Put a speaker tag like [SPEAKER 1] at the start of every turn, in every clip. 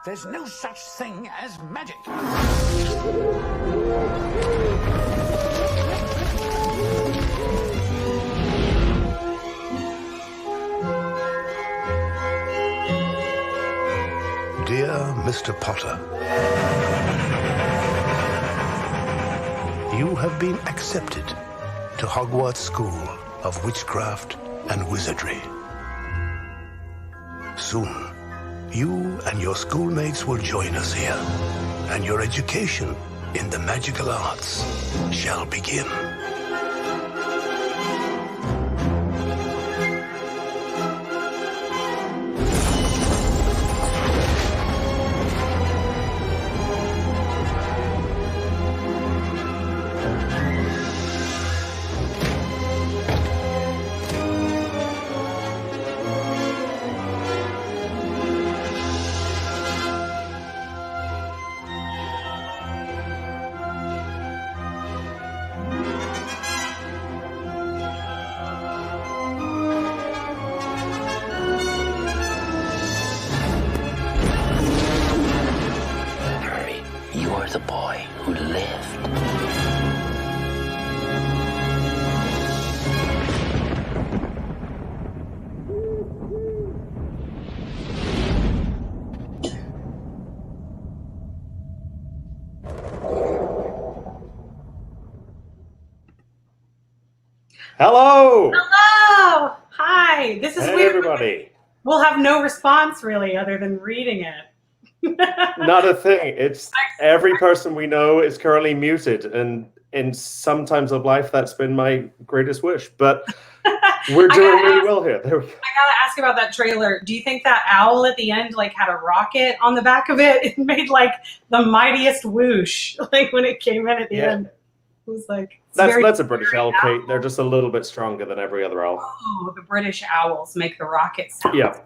[SPEAKER 1] There's no such thing as magic.
[SPEAKER 2] Dear Mr. Potter, you have been accepted to Hogwarts School of Witchcraft and Wizardry. Soon, you and your schoolmates will join us here, and your education in the magical arts shall begin.
[SPEAKER 3] The boy who lived.
[SPEAKER 4] Hello!
[SPEAKER 5] Hello! Hi! This is
[SPEAKER 4] Hey,
[SPEAKER 5] weird.
[SPEAKER 4] everybody.
[SPEAKER 5] We'll have no response, really, other than reading it.
[SPEAKER 4] Not a thing. It's every person we know is currently muted, and in some times of life, that's been my greatest wish. But we're doing really well here. There we go.
[SPEAKER 5] I gotta ask about that trailer. Do you think that owl at the end, like, had a rocket on the back of it? It made, like, the mightiest whoosh, like, when it came in at the end. It was like...
[SPEAKER 4] That's a British owl, Kate. They're just a little bit stronger than every other owl.
[SPEAKER 5] Oh, the British owls make the rocket sound.
[SPEAKER 4] Yeah.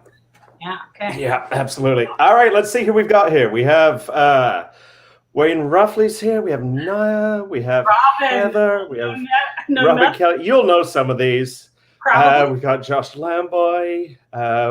[SPEAKER 5] Yeah, okay.
[SPEAKER 4] Yeah, absolutely. All right, let's see who we've got here. We have Wayne Ruffley's here. We have Naya. We have
[SPEAKER 5] Robin.
[SPEAKER 4] Heather. We have
[SPEAKER 5] No,
[SPEAKER 4] Robin Kelly. You'll know some of these.
[SPEAKER 5] Probably.
[SPEAKER 4] We've got Josh Lamboy.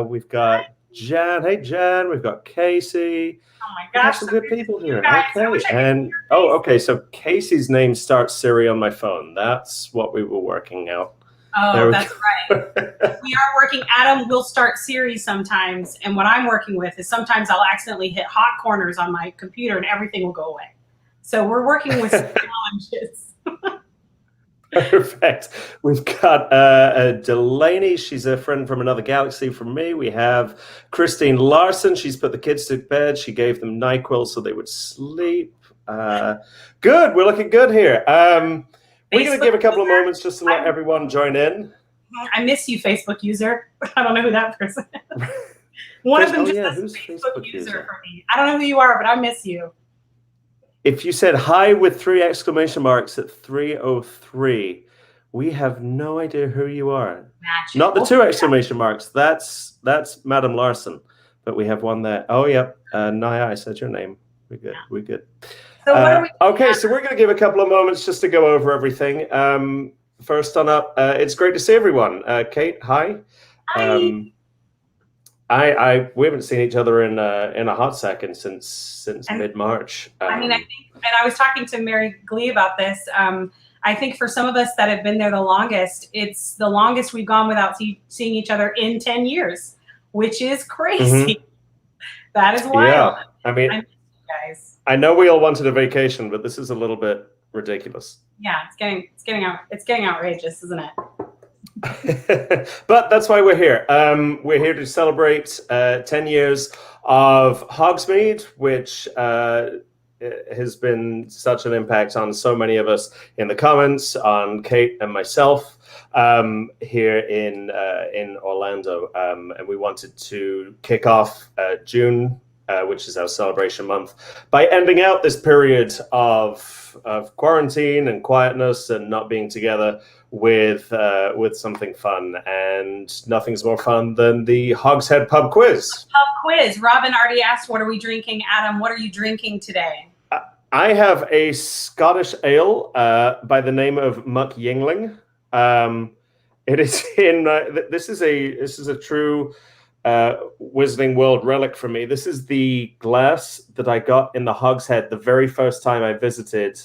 [SPEAKER 4] We've got Jan. Hey, Jan. We've got Casey.
[SPEAKER 5] Oh my
[SPEAKER 4] We have
[SPEAKER 5] gosh.
[SPEAKER 4] some good people here.
[SPEAKER 5] Guys,
[SPEAKER 4] Okay. And okay. So Casey's name starts Siri on my phone. That's what we were working out.
[SPEAKER 5] Oh, that's right. We are working. Adam will start Siri sometimes, and what I'm working with is sometimes I'll accidentally hit hot corners on my computer, and everything will go away. So we're working with some challenges.
[SPEAKER 4] Perfect. We've got Delaney. She's a friend from another galaxy from me. We have Christine Larson. She's put the kids to bed. She gave them NyQuil so they would sleep. Good. We're looking good here. We're going to give a couple of moments just to let everyone join in.
[SPEAKER 5] I miss you, Facebook user. I don't know who that person is. One of them just says Facebook user for me. I don't know who you are, but I miss you.
[SPEAKER 4] If you said hi with 3 exclamation marks at 3:03, we have no idea who you are.
[SPEAKER 5] Magic.
[SPEAKER 4] Not the 2 exclamation marks. That's Madam Larson. But we have one there. Oh, yep. Naya, I said your name. We're good. We're good.
[SPEAKER 5] So what are we
[SPEAKER 4] okay, so we're going to give a couple of moments just to go over everything. First on up, it's great to see everyone. Kate, hi.
[SPEAKER 5] Hi.
[SPEAKER 4] We haven't seen each other in a hot second since mid-March.
[SPEAKER 5] I mean, I think, and I was talking to Mary Glee about this. I think for some of us that have been there the longest, it's the longest we've gone without seeing each other in 10 years, which is crazy. Mm-hmm. That is wild.
[SPEAKER 4] Yeah, I mean,
[SPEAKER 5] I miss you guys.
[SPEAKER 4] I know we all wanted a vacation, but this is a little bit ridiculous.
[SPEAKER 5] Yeah, it's getting outrageous, isn't it?
[SPEAKER 4] But that's why we're here. We're here to celebrate 10 years of Hogsmeade, which has been such an impact on so many of us in the comments, on Kate and myself here in Orlando. And we wanted to kick off June, which is our celebration month, by ending out this period of quarantine and quietness and not being together with something fun. And nothing's more fun than the Hogshead Pub Quiz.
[SPEAKER 5] Pub quiz. Robin already asked, what are we drinking? Adam, what are you drinking today?
[SPEAKER 4] I have a Scottish ale by the name of Muck Yingling. It is in. This is a true Wizarding World relic from me. This is the glass that I got in the Hogshead the very first time I visited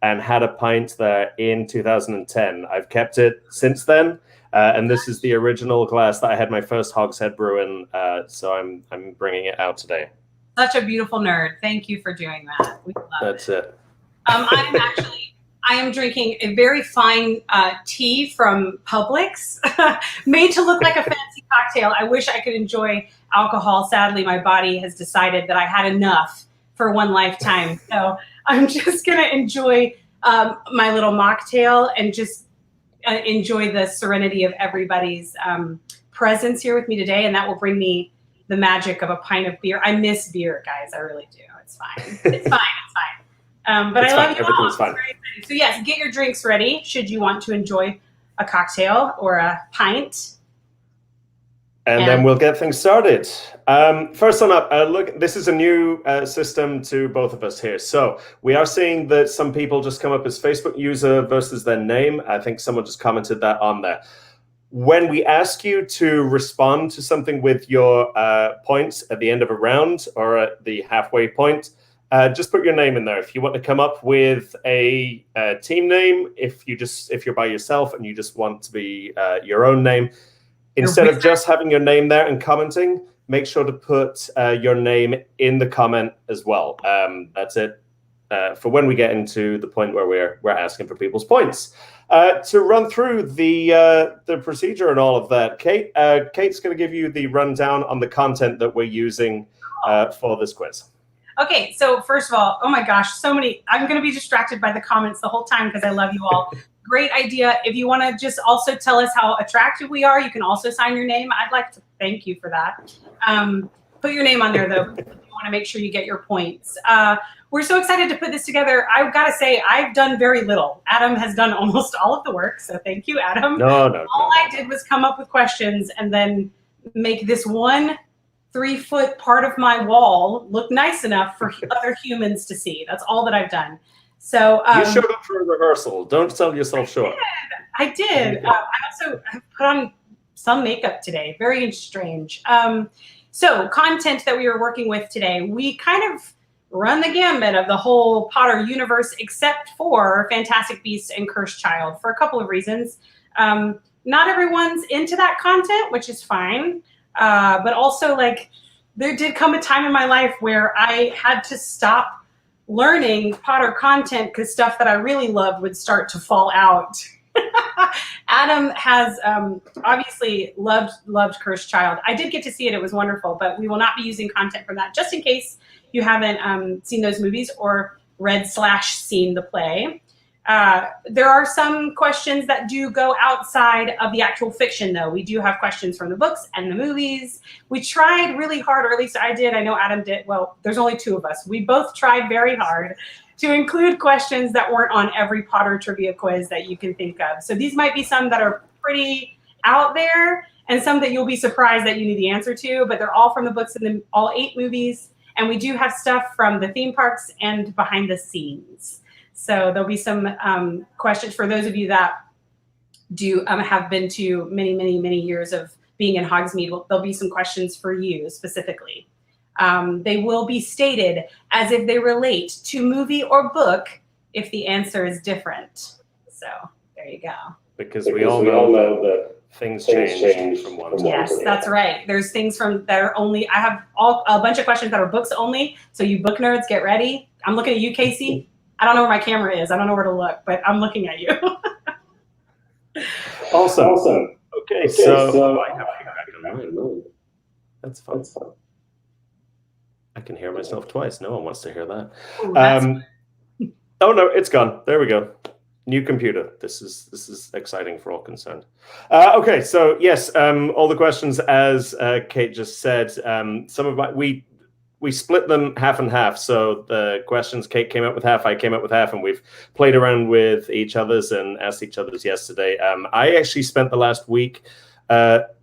[SPEAKER 4] and had a pint there in 2010. I've kept it since then. And this is the original glass that I had my first Hogshead brew in. So I'm bringing it out today.
[SPEAKER 5] Such a beautiful nerd. Thank you for doing that. We love
[SPEAKER 4] That's it.
[SPEAKER 5] I am drinking a very fine tea from Publix, made to look like a fancy cocktail. I wish I could enjoy alcohol. Sadly, my body has decided that I had enough for one lifetime. So I'm just going to enjoy my little mocktail and just enjoy the serenity of everybody's presence here with me today. And that will bring me the magic of a pint of beer. I miss beer, guys. I really do. It's fine. It's fine. But I love you all.
[SPEAKER 4] Everything's fine.
[SPEAKER 5] So yes, get your drinks ready should you want to enjoy a cocktail or a pint.
[SPEAKER 4] And then we'll get things started. First one up, look, this is a new system to both of us here. So we are seeing that some people just come up as Facebook user versus their name. I think someone just commented that on there. When we ask you to respond to something with your points at the end of a round or at the halfway point, just put your name in there. If you want to come up with a team name, if you're by yourself and you just want to be your own name, instead of just having your name there and commenting, make sure to put your name in the comment as well. That's it for when we get into the point where we're asking for people's points. To run through the procedure and all of that, Kate's going to give you the rundown on the content that we're using for this quiz.
[SPEAKER 5] Okay, so first of all, oh my gosh, so many. I'm going to be distracted by the comments the whole time because I love you all. Great idea. If you want to just also tell us how attractive we are, you can also sign your name. I'd like to thank you for that. Put your name on there, though, if you want to make sure you get your points. We're so excited to put this together. I've got to say, I've done very little. Adam has done almost all of the work, so thank you, Adam.
[SPEAKER 4] No.
[SPEAKER 5] All I did was come up with questions and then make this 1 3-foot part of my wall look nice enough for other humans to see. That's all that I've done. So
[SPEAKER 4] you showed up for a rehearsal. Don't sell yourself short.
[SPEAKER 5] I did. I also put on some makeup today. Very strange. So content that we were working with today, we kind of run the gambit of the whole Potter universe, except for Fantastic Beasts and Cursed Child, for a couple of reasons. Not everyone's into that content, which is fine. But also, like, there did come a time in my life where I had to stop learning Potter content because stuff that I really loved would start to fall out. Adam has obviously loved Cursed Child. I did get to see it. It was wonderful, but we will not be using content from that, just in case you haven't seen those movies or read/seen the play. There are some questions that do go outside of the actual fiction, though. We do have questions from the books and the movies. We tried really hard, or at least I did. I know Adam did. Well, there's only 2 of us. We both tried very hard to include questions that weren't on every Potter trivia quiz that you can think of. So these might be some that are pretty out there and some that you'll be surprised that you knew the answer to, but they're all from the books and all 8 movies. And we do have stuff from the theme parks and behind the scenes. So there'll be some questions for those of you that do have been to many, many, many years of being in Hogsmeade. There'll be some questions for you specifically. They will be stated as if they relate to movie or book if the answer is different. So there you go.
[SPEAKER 4] Because we all know that things change from one to the other.
[SPEAKER 5] Yes, that's right. There's things that are only. I have a bunch of questions that are books only. So you book nerds, get ready. I'm looking at you, Casey. I don't know where my camera is. I don't know where to look, but I'm looking at you.
[SPEAKER 4] Awesome. Okay, so I have feedback on mine. That's fun. I can hear myself twice. No one wants to hear that.
[SPEAKER 5] Ooh,
[SPEAKER 4] oh no, it's gone. There we go. New computer. This is exciting for all concerned. Okay, so yes, all the questions as Kate just said. Some of we split them half and half. So the questions, Kate came up with half, I came up with half, and we've played around with each other's and asked each other's yesterday. I actually spent the last week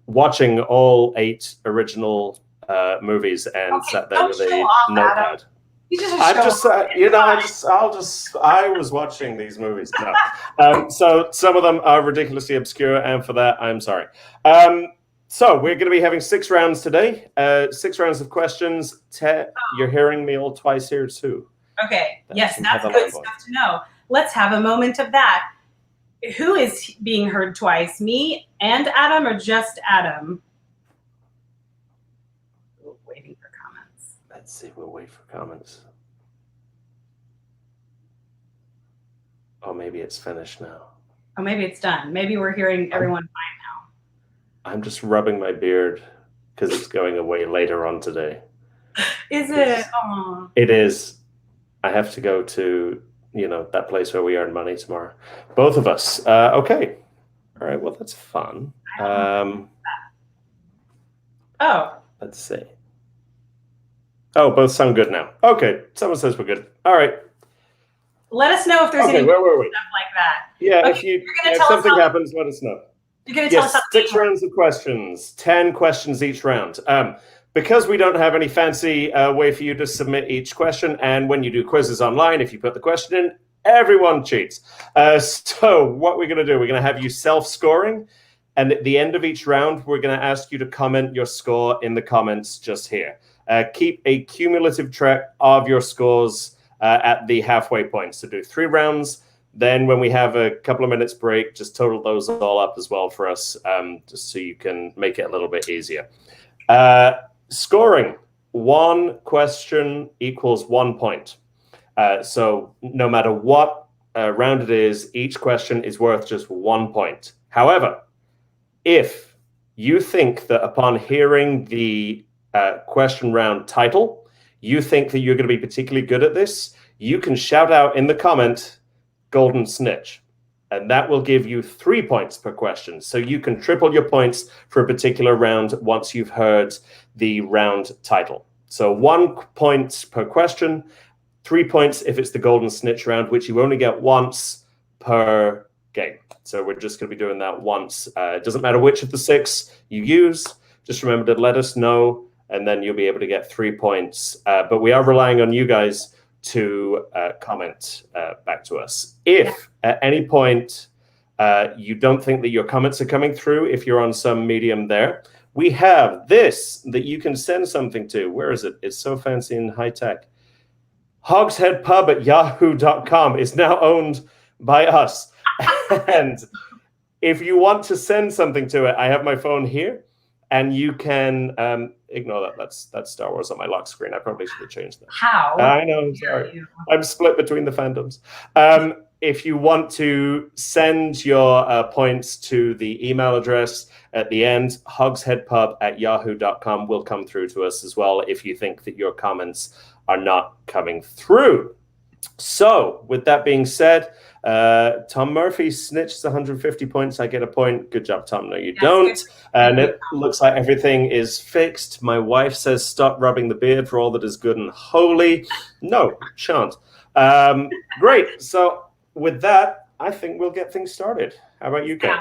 [SPEAKER 4] watching all 8 original movies and sat there with a notepad. I was watching these movies. No. So some of them are ridiculously obscure, and for that, I'm sorry. So we're going to be having 6 rounds today. 6 rounds of questions. You're hearing me all twice here too.
[SPEAKER 5] Okay. Yes, that's good stuff to know. Let's have a moment of that. Who is being heard twice? Me and Adam, or just Adam? Waiting for comments.
[SPEAKER 4] Let's see. We'll wait for comments. Oh, maybe it's finished now.
[SPEAKER 5] Oh, maybe it's done. Maybe we're hearing everyone fine now.
[SPEAKER 4] I'm just rubbing my beard because it's going away later on today.
[SPEAKER 5] Is it? Oh.
[SPEAKER 4] It is. I have to go to, that place where we earn money tomorrow. Both of us. Okay. All right. Well, that's fun. Let's see. Oh, both sound good now. Okay. Someone says we're good. All right.
[SPEAKER 5] Let us know if there's any
[SPEAKER 4] where were we?
[SPEAKER 5] stuff like that.
[SPEAKER 4] Yeah,
[SPEAKER 5] okay,
[SPEAKER 4] if something happens, let us know.
[SPEAKER 5] You're going to tell us
[SPEAKER 4] 6 rounds of questions, 10 questions each round. Because we don't have any fancy way for you to submit each question, and when you do quizzes online, if you put the question in, everyone cheats. So what we're going to do, we're going to have you self-scoring, and at the end of each round, we're going to ask you to comment your score in the comments just here. Keep a cumulative track of your scores at the halfway point. So do 3 rounds. Then when we have a couple of minutes break, just total those all up as well for us, just so you can make it a little bit easier. Scoring, 1 question equals 1 point. So no matter what round it is, each question is worth just 1 point. However, if you think that upon hearing the question round title, you think that you're going to be particularly good at this, you can shout out in the comment, Golden Snitch. And that will give you 3 points per question. So you can triple your points for a particular round once you've heard the round title. So 1 point per question, 3 points if it's the Golden Snitch round, which you only get once per game. So we're just going to be doing that once. It doesn't matter which of the 6 you use. Just remember to let us know, and then you'll be able to get 3 points. But we are relying on you guys to comment back to us. If at any point you don't think that your comments are coming through, if you're on some medium there, we have this that you can send something to. Where is it? It's so fancy and high tech. Hogsheadpub@yahoo.com is now owned by us. And if you want to send something to it, I have my phone here. And you can ignore that. That's Star Wars on my lock screen. I probably should have changed that.
[SPEAKER 5] How?
[SPEAKER 4] I know. I'm sorry. I'm split between the fandoms. If you want to send your points to the email address at the end, hogsheadpub@yahoo.com will come through to us as well if you think that your comments are not coming through. So, with that being said, Tom Murphy snitches 150 points. I get a point. Good job, Tom. No, you don't. And it looks like everything is fixed. My wife says stop rubbing the beard for all that is good and holy. No, shan't. Great. So, with that, I think we'll get things started. How about you, Kate?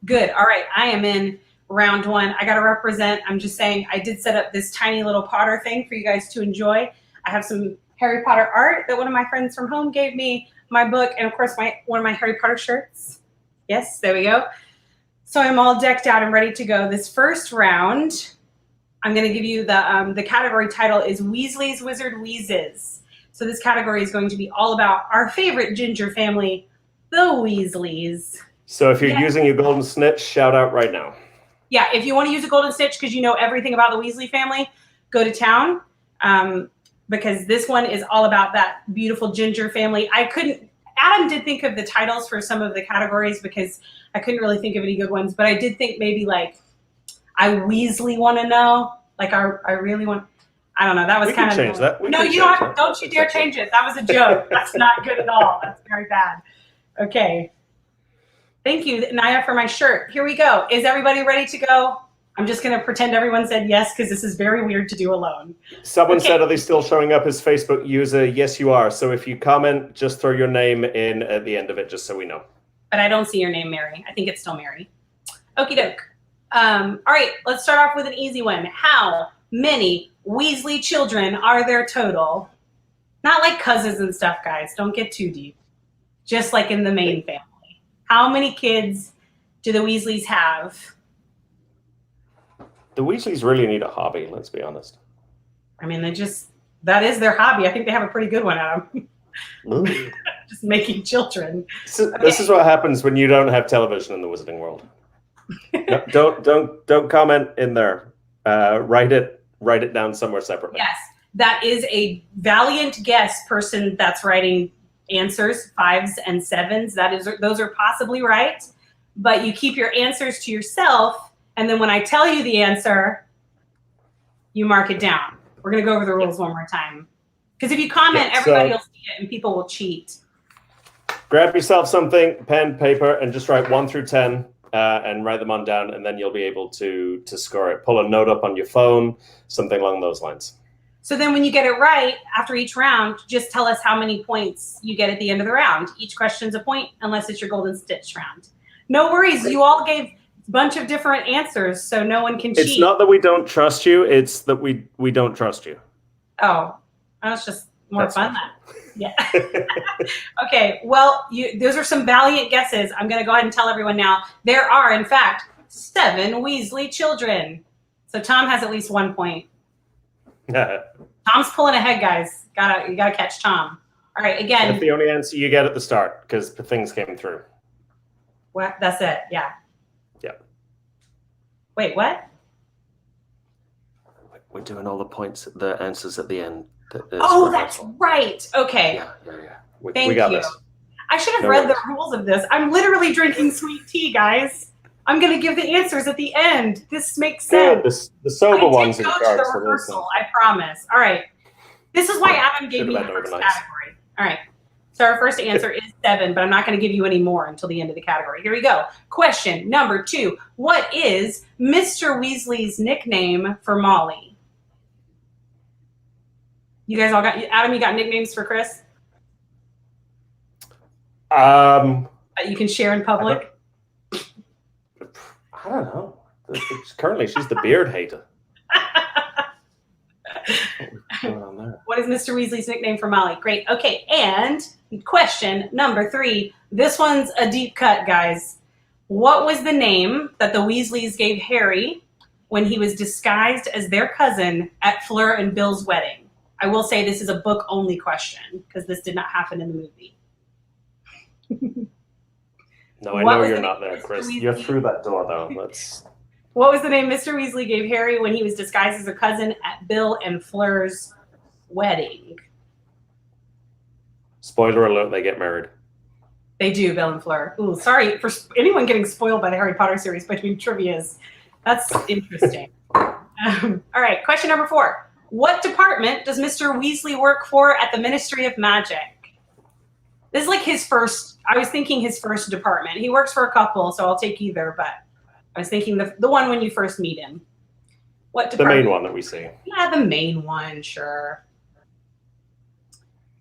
[SPEAKER 5] Good. All right. I am in round 1. I got to represent. I'm just saying I did set up this tiny little Potter thing for you guys to enjoy. I have some Harry Potter art that one of my friends from home gave me, my book, and of course one of my Harry Potter shirts. Yes, there we go. So I'm all decked out and ready to go. This first round, I'm going to give you the category title is Weasley's Wizard Wheezes. So this category is going to be all about our favorite ginger family, the Weasleys.
[SPEAKER 4] So if you're using your Golden Snitch, shout out right now.
[SPEAKER 5] Yeah, if you want to use a Golden Snitch because you know everything about the Weasley family, go to town. Because this one is all about that beautiful ginger family. Adam did think of the titles for some of the categories because I couldn't really think of any good ones, but I did think maybe like, I Weasley want to know, like I really want, I don't know, that was kind of.
[SPEAKER 4] Change that.
[SPEAKER 5] No, you don't you dare change it. That was a joke. That's not good at all. That's very bad. Okay. Thank you, Naya, for my shirt. Here we go. Is everybody ready to go? I'm just going to pretend everyone said yes because this is very weird to do alone.
[SPEAKER 4] Someone said, are they still showing up as Facebook user? Yes, you are. So if you comment, just throw your name in at the end of it, just so we know.
[SPEAKER 5] But I don't see your name, Mary. I think it's still Mary. Okie doke. All right, let's start off with an easy one. How many Weasley children are there total? Not like cousins and stuff, guys. Don't get too deep. Just like in the main family. How many kids do the Weasleys have?
[SPEAKER 4] The Weasleys really need a hobby, let's be honest.
[SPEAKER 5] I mean, that is their hobby. I think they have a pretty good one at them. Just making children.
[SPEAKER 4] This is what happens when you don't have television in the Wizarding World. No, don't comment in there. Write it down somewhere separately.
[SPEAKER 5] Yes, that is a valiant guess. Person that's writing answers 5s and 7s. Those are possibly right, but you keep your answers to yourself, and then when I tell you the answer, you mark it down. We're gonna go over the rules one more time, because if you comment, everybody will see it, and people will cheat.
[SPEAKER 4] Grab yourself something, pen, paper, and just write 1 through 10. And write them on down, and then you'll be able to score it. Pull a note up on your phone, something along those lines.
[SPEAKER 5] So then when you get it right, after each round, just tell us how many points you get at the end of the round. Each question's a point, unless it's your Golden Stitch round. No worries, you all gave a bunch of different answers, so no one can cheat.
[SPEAKER 4] It's not that we don't trust you, it's that we don't trust you.
[SPEAKER 5] Oh, that's just more fun then. Yeah. Okay, well, those are some valiant guesses. I'm going to go ahead and tell everyone now. There are, in fact, 7 Weasley children. So Tom has at least 1 point. Tom's pulling ahead, guys. You gotta catch Tom. All right, again.
[SPEAKER 4] That's the only answer you get at the start, because the things came through.
[SPEAKER 5] What? That's it, yeah.
[SPEAKER 4] Yeah.
[SPEAKER 5] Wait, what?
[SPEAKER 4] We're doing all the answers at the end.
[SPEAKER 5] Oh, that's right. Okay.
[SPEAKER 4] Yeah.
[SPEAKER 5] Thank
[SPEAKER 4] we got
[SPEAKER 5] you.
[SPEAKER 4] this.
[SPEAKER 5] I should have read the rules of this. I'm literally drinking sweet tea, guys. I'm going to give the answers at the end. This makes sense.
[SPEAKER 4] The sober ones in
[SPEAKER 5] charge.
[SPEAKER 4] charge.
[SPEAKER 5] The rehearsal, I promise. All right. This is why Adam gave me the first category. All right. So our first answer is 7, but I'm not going to give you any more until the end of the category. Here we go. Question number 2. What is Mr. Weasley's nickname for Molly? You guys all got, Adam, you got nicknames for Chris? You can share in public?
[SPEAKER 4] I don't know. Currently, she's the beard hater. What's going on there?
[SPEAKER 5] What is Mr. Weasley's nickname for Molly? Great. Okay, and question number 3. This one's a deep cut, guys. What was the name that the Weasleys gave Harry when he was disguised as their cousin at Fleur and Bill's wedding? I will say this is a book-only question because this did not happen in the movie.
[SPEAKER 4] No, I know you're not there, Chris. You're through that door, though.
[SPEAKER 5] What was the name Mr. Weasley gave Harry when he was disguised as a cousin at Bill and Fleur's wedding?
[SPEAKER 4] Spoiler alert, they get married.
[SPEAKER 5] They do, Bill and Fleur. Ooh, sorry for anyone getting spoiled by the Harry Potter series between trivias. That's interesting. All right, question number 4. What department does Mr. Weasley work for at the Ministry of Magic? This is like his first, I was thinking his first department. He works for a couple, so I'll take either, but I was thinking the one when you first meet him. What department?
[SPEAKER 4] The main one that we see.
[SPEAKER 5] Yeah, the main one, sure.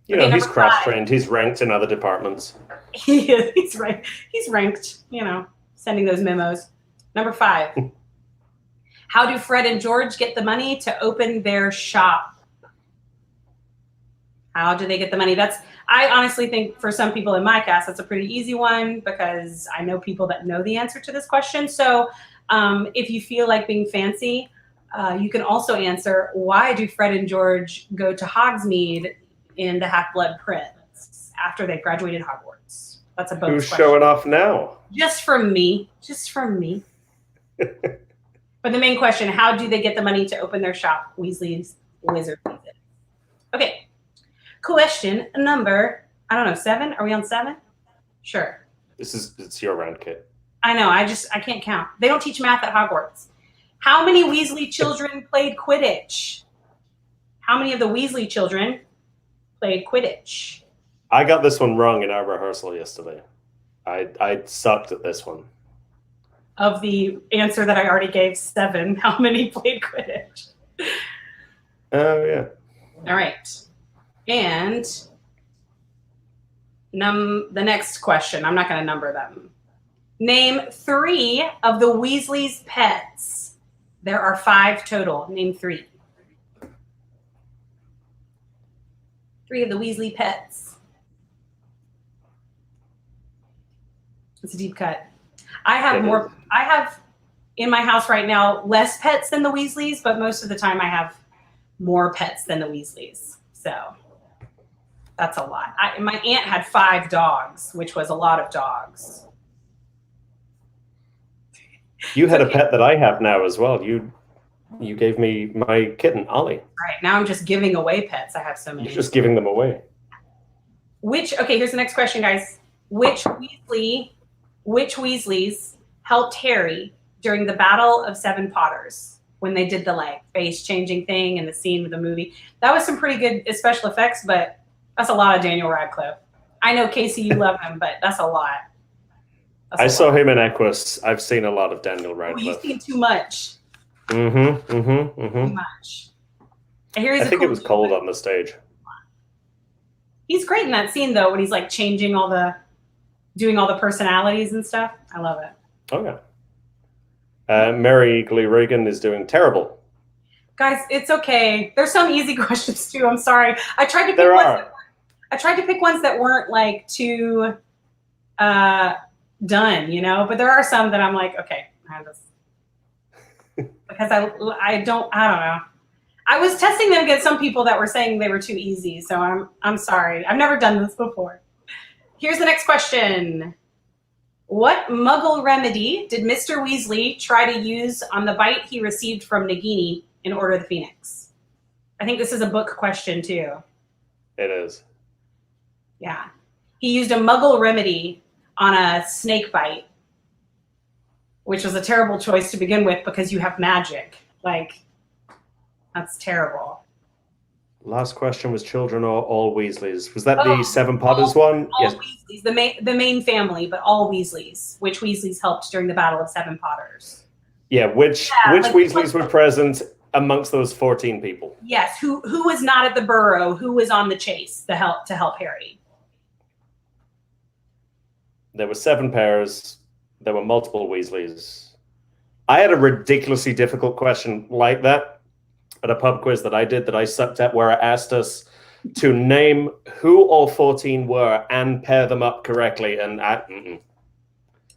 [SPEAKER 4] You know, he's cross-trained. He's ranked in other departments.
[SPEAKER 5] He is. He's right. He's ranked, sending those memos. Number 5. How do Fred and George get the money to open their shop? How do they get the money? I honestly think for some people in my cast, that's a pretty easy one because I know people that know the answer to this question. So if you feel like being fancy, you can also answer, why do Fred and George go to Hogsmeade in the Half-Blood Prince after they graduated Hogwarts? That's a bonus
[SPEAKER 4] Who's
[SPEAKER 5] question.
[SPEAKER 4] showing off now?
[SPEAKER 5] Just from me. But the main question, how do they get the money to open their shop? Weasley's Wizard Season. Okay. Question number, 7? Are we on 7? Sure.
[SPEAKER 4] It's your round, Kit.
[SPEAKER 5] I know. I can't count. They don't teach math at Hogwarts. How many Weasley children played Quidditch? How many of the Weasley children played Quidditch?
[SPEAKER 4] I got this one wrong in our rehearsal yesterday. I sucked at this one.
[SPEAKER 5] Of the answer that I already gave, 7, how many played Quidditch?
[SPEAKER 4] Oh, yeah.
[SPEAKER 5] All right. And the next question, I'm not going to number them. Name 3 of the Weasley's pets. There are 5 total. Name 3. 3 of the Weasley pets. It's a deep cut. I have in my house right now less pets than the Weasleys, but most of the time I have more pets than the Weasleys. So that's a lot. My aunt had 5 dogs, which was a lot of dogs.
[SPEAKER 4] You had a pet that I have now as well. You gave me my kitten, Ollie.
[SPEAKER 5] Right, now I'm just giving away pets. I have so many.
[SPEAKER 4] You're just giving them away.
[SPEAKER 5] Okay, here's the next question, guys. Which Weasleys helped Harry during the Battle of Seven Potters when they did the like face changing thing and the scene with the movie? That was some pretty good special effects, but that's a lot of Daniel Radcliffe. I know, Casey, you love him, but that's a lot.
[SPEAKER 4] I saw him in Equus. I've seen a lot of Daniel Radcliffe.
[SPEAKER 5] You've seen too much.
[SPEAKER 4] Too
[SPEAKER 5] much. I
[SPEAKER 4] think it was cold on the stage.
[SPEAKER 5] He's great in that scene though, when he's like changing doing all the personalities and stuff. I love it.
[SPEAKER 4] Okay. Mary Glee Reagan is doing terrible.
[SPEAKER 5] Guys, it's okay. There's some easy questions too. I'm sorry. I tried to pick ones that weren't like too done, you know, but there are some that I'm like, okay, I have this. Because I don't know. I was testing them against some people that were saying they were too easy, so I'm sorry. I've never done this before. Here's the next question. What Muggle remedy did Mr. Weasley try to use on the bite he received from Nagini in Order of the Phoenix? I think this is a book question too.
[SPEAKER 4] It is.
[SPEAKER 5] Yeah. He used a Muggle remedy on a snake bite, which was a terrible choice to begin with because you have magic. Like, that's terrible.
[SPEAKER 4] Last question was children or all Weasleys. Was that the Seven Potters one?
[SPEAKER 5] All Weasleys, the main family, but all Weasleys. Which Weasleys helped during the Battle of Seven Potters?
[SPEAKER 4] Yeah, which Weasleys were present amongst those 14 people?
[SPEAKER 5] Yes, who was not at the Burrow? Who was on the chase to help Harry?
[SPEAKER 4] There were 7 pairs. There were multiple Weasleys. I had a ridiculously difficult question like that at a pub quiz that I did that I sucked at, where I asked us to name who all 14 were and pair them up correctly. And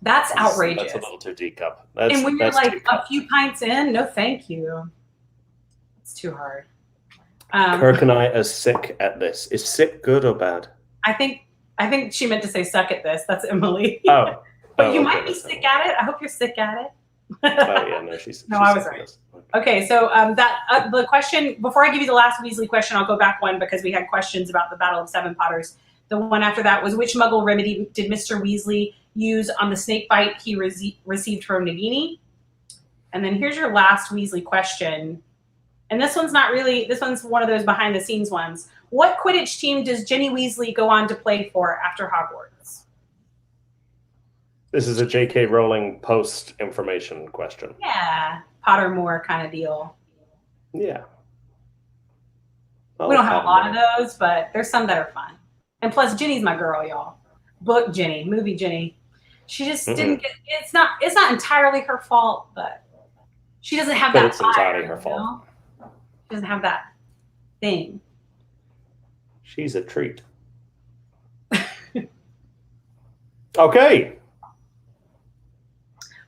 [SPEAKER 5] that's outrageous.
[SPEAKER 4] That's a little too D-cup.
[SPEAKER 5] And when you're like a few pints in, no thank you. It's too hard.
[SPEAKER 4] Kirk and I are sick at this. Is sick good or bad?
[SPEAKER 5] I think she meant to say suck at this. That's Emily.
[SPEAKER 4] Oh.
[SPEAKER 5] But you might be sick at it. I hope you're sick at it.
[SPEAKER 4] Oh yeah, no, she's
[SPEAKER 5] I was right. Okay, so the question, before I give you the last Weasley question, I'll go back one because we had questions about the Battle of Seven Potters. The one after that was, which Muggle remedy did Mr. Weasley use on the snake bite he received from Nagini? And then here's your last Weasley question. And this one's one of those behind the scenes ones. What Quidditch team does Ginny Weasley go on to play for after Hogwarts?
[SPEAKER 4] This is a J.K. Rowling post information question.
[SPEAKER 5] Yeah, Pottermore kind of deal.
[SPEAKER 4] Yeah.
[SPEAKER 5] We don't have a lot of those, but there's some that are fun. And plus, Ginny's my girl, y'all. Book Ginny, movie Ginny. She just didn't get. It's not entirely her fault, but she doesn't have that.
[SPEAKER 4] It's entirely her fault.
[SPEAKER 5] Know? She doesn't have that thing.
[SPEAKER 4] She's a treat. Okay.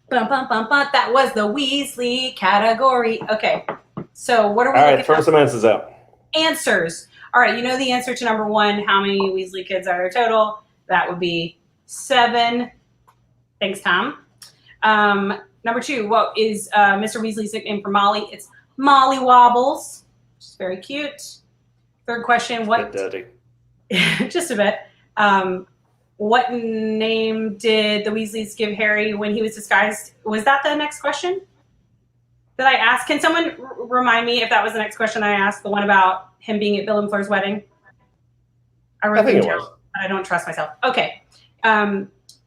[SPEAKER 5] Bum, bum, bum, bum. That was the Weasley category. Okay. So what are we
[SPEAKER 4] looking at? All right, throw some answers out.
[SPEAKER 5] Answers. All right, you know the answer to number 1. How many Weasley kids are there total? That would be 7. Thanks, Tom. Number 2, what is Mr. Weasley's nickname for Molly? It's Molly Wobbles, which is very cute. Third question, what?
[SPEAKER 4] Dirty.
[SPEAKER 5] Just a bit. What name did the Weasleys give Harry when he was disguised? Was that the next question that I asked? Can someone remind me if that was the next question I asked, the one about him being at Bill and Fleur's wedding?
[SPEAKER 4] I think it was.
[SPEAKER 5] I don't trust myself. Okay.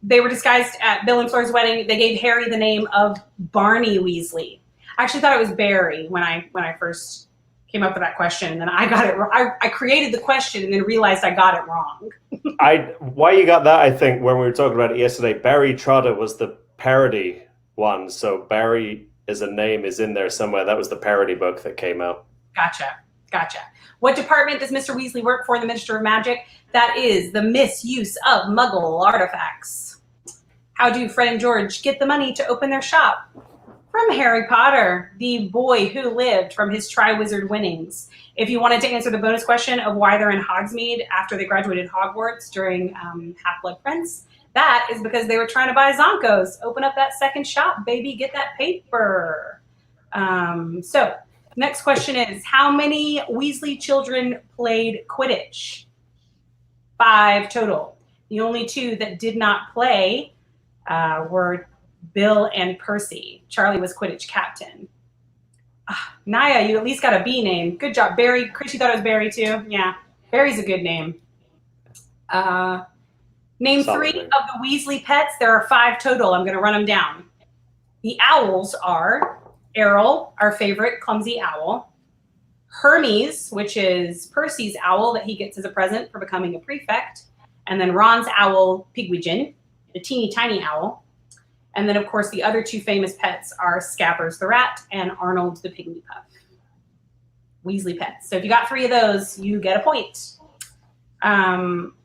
[SPEAKER 5] They were disguised at Bill and Fleur's wedding. They gave Harry the name of Barney Weasley. I actually thought it was Barry when I first came up with that question, and then I got it wrong. I created the question and then realized I got it wrong.
[SPEAKER 4] Why you got that, I think, when we were talking about it yesterday, Barry Trotter was the parody one, so Barry as a name is in there somewhere. That was the parody book that came out. Gotcha.
[SPEAKER 5] What department does Mr. Weasley work for in the Ministry of Magic? That is the misuse of Muggle artifacts. How do Fred and George get the money to open their shop? From Harry Potter, the boy who lived from his Triwizard winnings. If you wanted to answer the bonus question of why they're in Hogsmeade after they graduated Hogwarts during Half-Blood Prince, that is because they were trying to buy Zonkos. Open up that second shop, baby. Get that paper. So, next question is, how many Weasley children played Quidditch? 5 total. The only 2 that did not play were Bill and Percy. Charlie was Quidditch captain. Naya, you at least got a B name. Good job. Barry. Chris, you thought it was Barry too? Yeah. Barry's a good name. Name
[SPEAKER 4] Solid
[SPEAKER 5] 3
[SPEAKER 4] name.
[SPEAKER 5] of the Weasley pets. There are 5 total. I'm going to run them down. The owls are Errol, our favorite clumsy owl. Hermes, which is Percy's owl that he gets as a present for becoming a prefect. And then Ron's owl, Pigwidgeon, the teeny tiny owl. And then, of course, the other 2 famous pets are Scabbers the rat and Arnold the pygmy puff. Weasley pets. So if you got 3 of those, you get a point.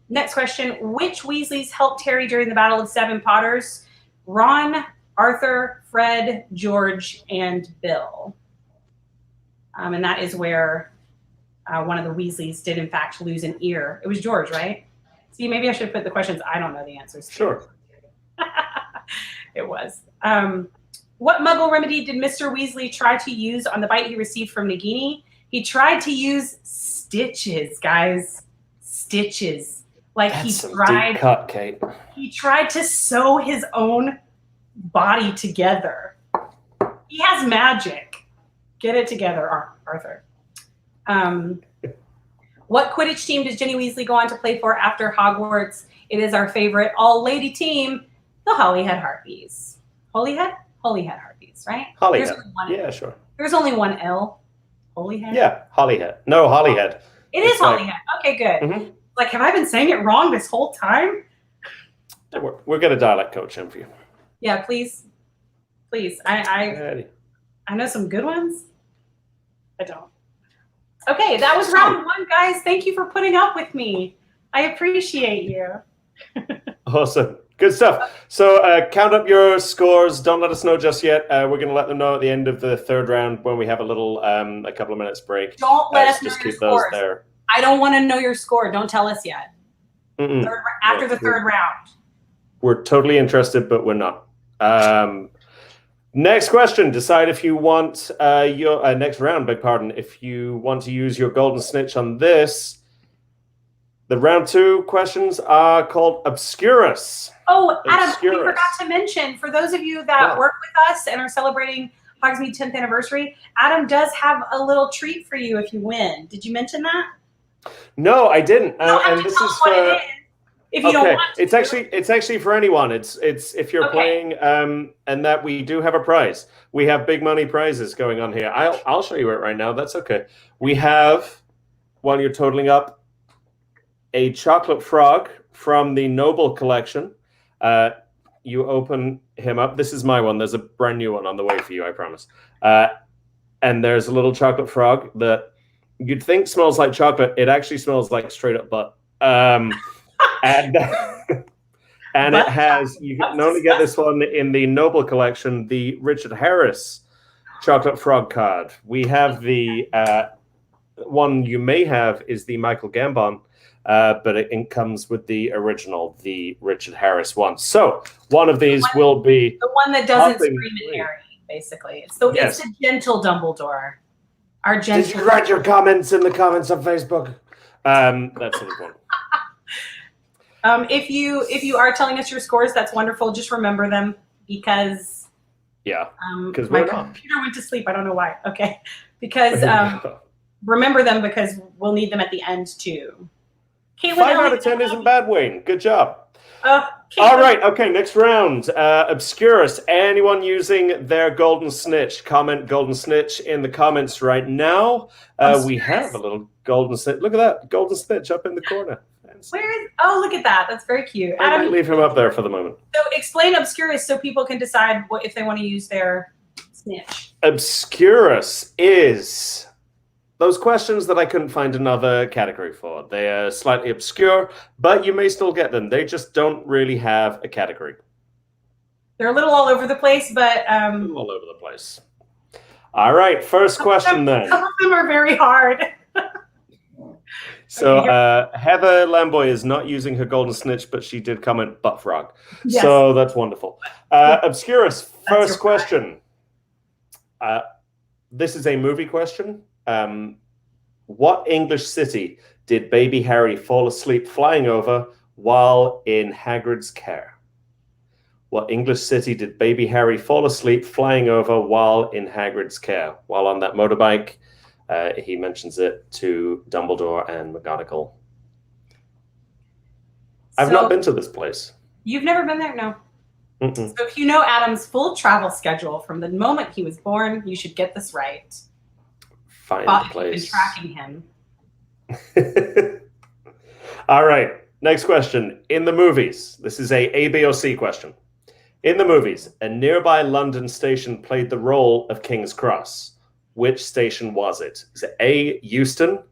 [SPEAKER 5] Next question. Which Weasleys helped Harry during the Battle of Seven Potters? Ron, Arthur, Fred, George, and Bill. And that is where one of the Weasleys did, in fact, lose an ear. It was George, right? See, maybe I should put the questions I don't know the answers to.
[SPEAKER 4] Sure.
[SPEAKER 5] It was. What Muggle remedy did Mr. Weasley try to use on the bite he received from Nagini? He tried to use stitches, guys. Stitches. Like
[SPEAKER 4] That's some deep cut, Kate.
[SPEAKER 5] he tried to sew his own body together. He has magic. Get it together, Arthur. What Quidditch team does Ginny Weasley go on to play for after Hogwarts? It is our favorite all-lady team, the Holyhead Harpies. Holyhead? Holyhead Harpies, right?
[SPEAKER 4] Holyhead.
[SPEAKER 5] There's only one-
[SPEAKER 4] Yeah, sure.
[SPEAKER 5] There's only one L. Holyhead?
[SPEAKER 4] Yeah, Holyhead. No, Holyhead.
[SPEAKER 5] It is
[SPEAKER 4] It's like-
[SPEAKER 5] Holyhead. Okay, good.
[SPEAKER 4] Mhm.
[SPEAKER 5] Like, have I been saying it wrong this whole time?
[SPEAKER 4] We're going to dialect coach him for you.
[SPEAKER 5] Yeah, please. Please. I know some good ones. I don't. Okay, that was round 1, guys. Thank you for putting up with me. I appreciate you.
[SPEAKER 4] Awesome. Good stuff. So count up your scores. Don't let us know just yet. We're going to let them know at the end of the 3rd round when we have a couple of minutes break.
[SPEAKER 5] Don't let us know
[SPEAKER 4] just
[SPEAKER 5] your
[SPEAKER 4] keep those
[SPEAKER 5] scores.
[SPEAKER 4] there.
[SPEAKER 5] I don't want to know your score. Don't tell us yet.
[SPEAKER 4] Mm-mm.
[SPEAKER 5] After the 3rd round.
[SPEAKER 4] We're totally interested, but we're not. Next question. Decide if you want your next round. Beg pardon. If you want to use your golden snitch on this, the round 2 questions are called Obscurus.
[SPEAKER 5] Oh, Adam,
[SPEAKER 4] Obscurus.
[SPEAKER 5] we forgot to mention, for those of you that work with us and are celebrating Hogsmeade 10th anniversary, Adam does have a little treat for you if you win. Did you mention that?
[SPEAKER 4] No, I didn't.
[SPEAKER 5] You don't have
[SPEAKER 4] And
[SPEAKER 5] to
[SPEAKER 4] this
[SPEAKER 5] tell
[SPEAKER 4] is
[SPEAKER 5] us what
[SPEAKER 4] for.
[SPEAKER 5] it is if you don't
[SPEAKER 4] Okay,
[SPEAKER 5] want to.
[SPEAKER 4] it's actually for anyone. It's if you're
[SPEAKER 5] Okay.
[SPEAKER 4] playing, and that we do have a prize. We have big money prizes going on here. I'll show you it right now. That's okay. We have, while you're totaling up, a chocolate frog from the Noble collection. You open him up. This is my one. There's a brand new one on the way for you, I promise. And there's a little chocolate frog that you'd think smells like chocolate. It actually smells like straight up butt. And and it has, you can only get this one in the Noble collection, the Richard Harris chocolate frog card. We have the one you may have is the Michael Gambon, but it comes with the original, the Richard Harris one. So one of these will be
[SPEAKER 5] the one that doesn't
[SPEAKER 4] Hopping
[SPEAKER 5] scream at
[SPEAKER 4] Free.
[SPEAKER 5] Harry, basically. It's the gentle Dumbledore. Our gentle.
[SPEAKER 4] Did you write your comments in the comments on Facebook? That's the one.
[SPEAKER 5] If you are telling us your scores, that's wonderful. Just remember them because
[SPEAKER 4] Yeah, because
[SPEAKER 5] my
[SPEAKER 4] we're not.
[SPEAKER 5] computer went to sleep. I don't know why. Okay, because remember them because we'll need them at the end too. Caitlin,
[SPEAKER 4] 5 out of 10 isn't bad, Wayne. Good job.
[SPEAKER 5] Caitlin,
[SPEAKER 4] All right. Okay. Next round. Obscurus. Anyone using their golden snitch? Comment golden snitch in the comments right now. We have a little golden snitch. Look at that golden snitch up in the corner.
[SPEAKER 5] Where is? Oh, look at that. That's very cute.
[SPEAKER 4] I
[SPEAKER 5] Adam,
[SPEAKER 4] might leave him up there for the moment.
[SPEAKER 5] so explain Obscurus so people can decide what if they want to use their snitch.
[SPEAKER 4] Obscurus is those questions that I couldn't find another category for. They are slightly obscure, but you may still get them. They just don't really have a category.
[SPEAKER 5] They're a little all over the place, but
[SPEAKER 4] all over the place. All right, first question then.
[SPEAKER 5] Some of them are very hard.
[SPEAKER 4] So
[SPEAKER 5] Okay,
[SPEAKER 4] Heather Lamboy is not using her golden snitch, but she did comment butt frog.
[SPEAKER 5] Yes.
[SPEAKER 4] So that's wonderful. Obscurus, first
[SPEAKER 5] your
[SPEAKER 4] question. This is a movie question. What English city did baby Harry fall asleep flying over while in Hagrid's care? What English city did baby Harry fall asleep flying over while in Hagrid's care? While on that motorbike, he mentions it to Dumbledore and McGonagall. I've not been to this place.
[SPEAKER 5] You've never been there? No.
[SPEAKER 4] Mm-mm.
[SPEAKER 5] So if you know Adam's full travel schedule from the moment he was born, you should get this right.
[SPEAKER 4] Find
[SPEAKER 5] But
[SPEAKER 4] the place.
[SPEAKER 5] you've been tracking him.
[SPEAKER 4] All right. Next question. In the movies, this is a B, or C question. In the movies, a nearby London station played the role of King's Cross. Which station was it? Is it A, Euston,